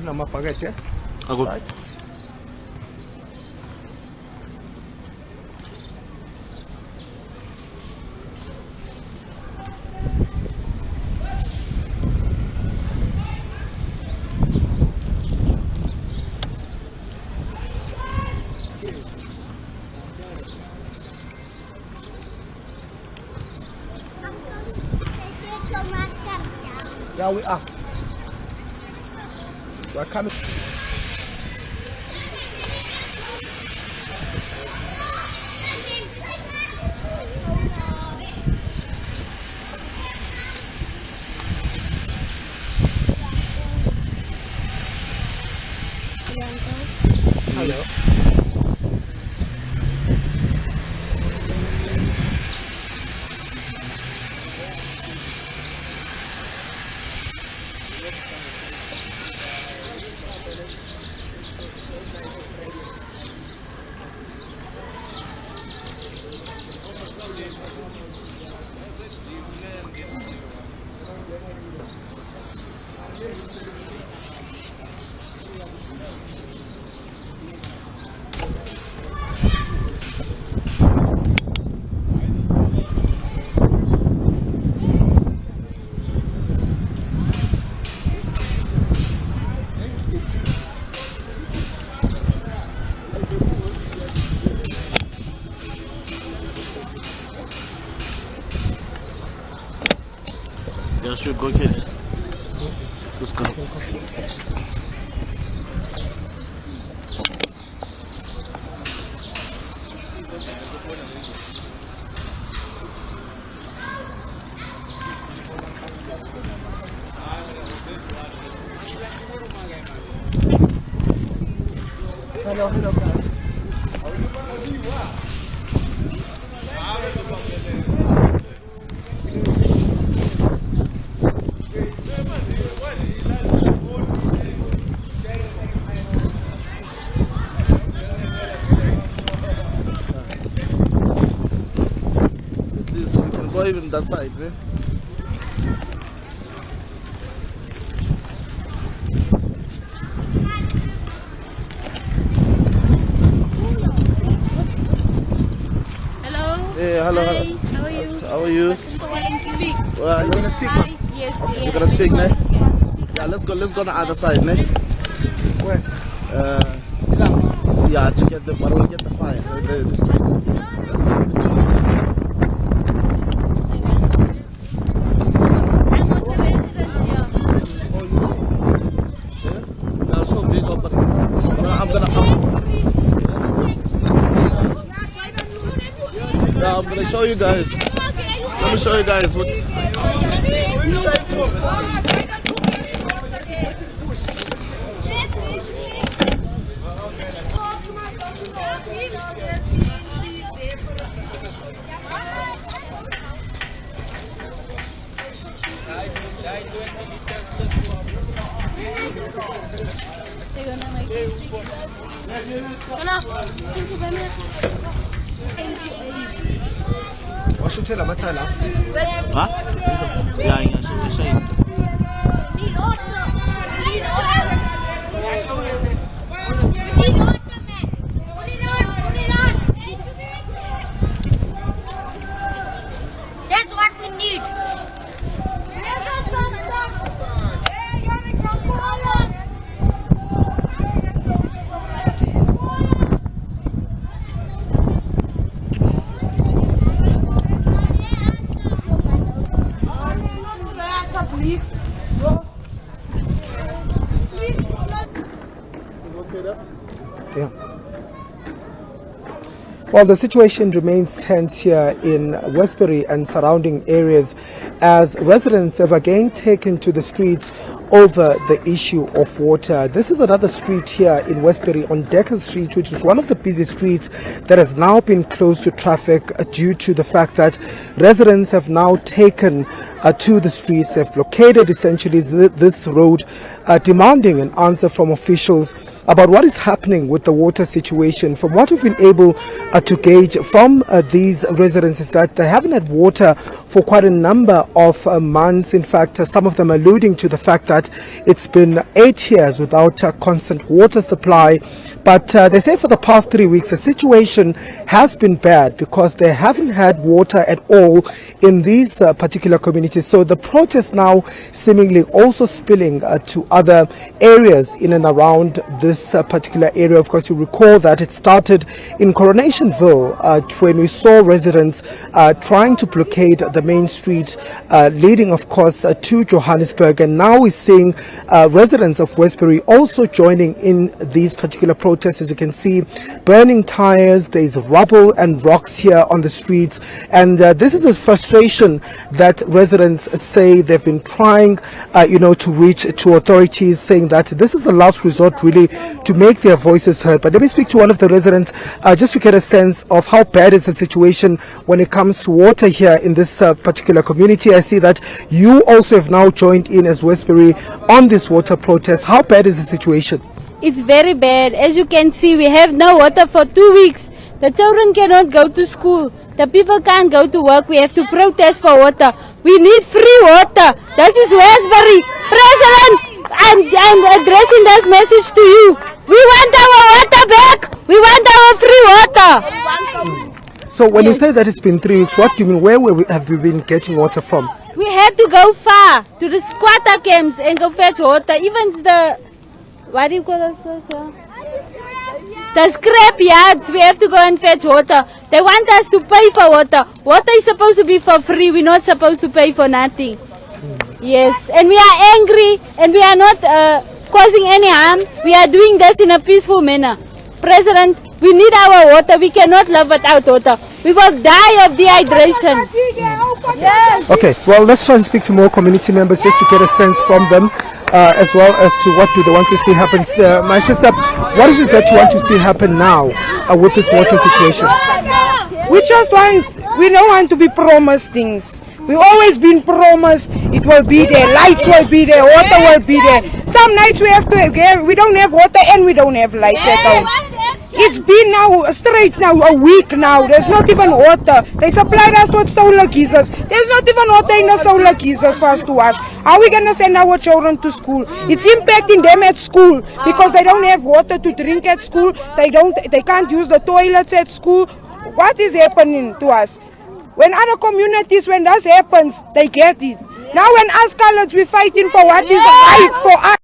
Nama pakai ya? Aku. Yeah, we are. We're coming. Hello. Yeah, sure, go ahead. Let's go. Hello, hello, guys. Please, we can go even that side, eh? Hey, hello, Hi, hello. how are you? How are you? My sister wants to speak. Well, you wanna speak? Hi. Yes, yes. You gonna speak, ne? Yes. Yeah, let's go on the other side, ne? Where? Yeah, to get the, but we'll get the fire, the street. Let's go. Yeah? I'll show video, but I'm gonna show you guys. Let me show you guys what. They're gonna make this thing. Thank you very much. What should tell Matala? Huh? Yeah, the same. Need order. Need order. Need order, man. Put it on. Put it on. That's what we need. Yeah. Well, the situation remains tense here in Westbury and surrounding areas as residents have again taken to the streets over the issue of water. This is another street here in Westbury on Decker Street, which is one of the busy streets that has now been closed to traffic due to the fact that residents have now taken to the streets. They've blockaded essentially this road, demanding an answer from officials about what is happening with the water situation. From what we've been able to gauge from these residents is that they haven't had water for quite a number of months. In fact, some of them alluding to the fact that it's been 8 years without a constant water supply. But they say for the past 3 weeks the situation has been bad because they haven't had water at all in these particular communities. So the protest now seemingly also spilling to other areas in and around this particular area. Of course, you recall that it started in Coronationville when we saw residents trying to blockade the main street leading, of course, to Johannesburg. And now we're seeing residents of Westbury also joining in these particular protests. As you can see, burning tires, there's rubble and rocks here on the streets. And this is a frustration that residents say they've been trying, to reach to authorities, saying that this is the last resort really to make their voices heard. But let me speak to one of the residents just to get a sense of how bad is the situation when it comes to water here in this particular community. I see that you also have now joined in as Westbury on this water protest. How bad is the situation? It's very bad. As you can see, we have no water for 2 weeks. The children cannot go to school. The people can't go to work. We have to protest for water. We need free water. This is Westbury. President, I'm addressing this message to you. We want our water back. We want our free water. So when you say that it's been 3 weeks, what do you mean? Where have we been getting water from? We had to go far to the squatter camps and go fetch water. Even what do you call those? The scrap yards, we have to go and fetch water. They want us to pay for water. Water is supposed to be for free. We're not supposed to pay for nothing. Yes, and we are angry and we are not causing any harm. We are doing this in a peaceful manner. President, we need our water. We cannot live without water. We will die of dehydration. Yes. Okay, well, let's try and speak to more community members just to get a sense from them. As well as to what do they want to see happen. My sister, what is it that you want to see happen now with this water situation? We don't want to be promised things. We always been promised it will be there, lights will be there, water will be there. Some nights we don't have water and we don't have lights at all. It's been now a week now. There's not even water. They supplied us with solar geysers. There's not even water in the solar geysers for us to wash. How are we going to send our children to school? It's impacting them at school because they don't have water to drink at school. They can't use the toilets at school. What is happening to us? When other communities, when that happens, they get it. Now when us coloureds, we're fighting for what is right for us.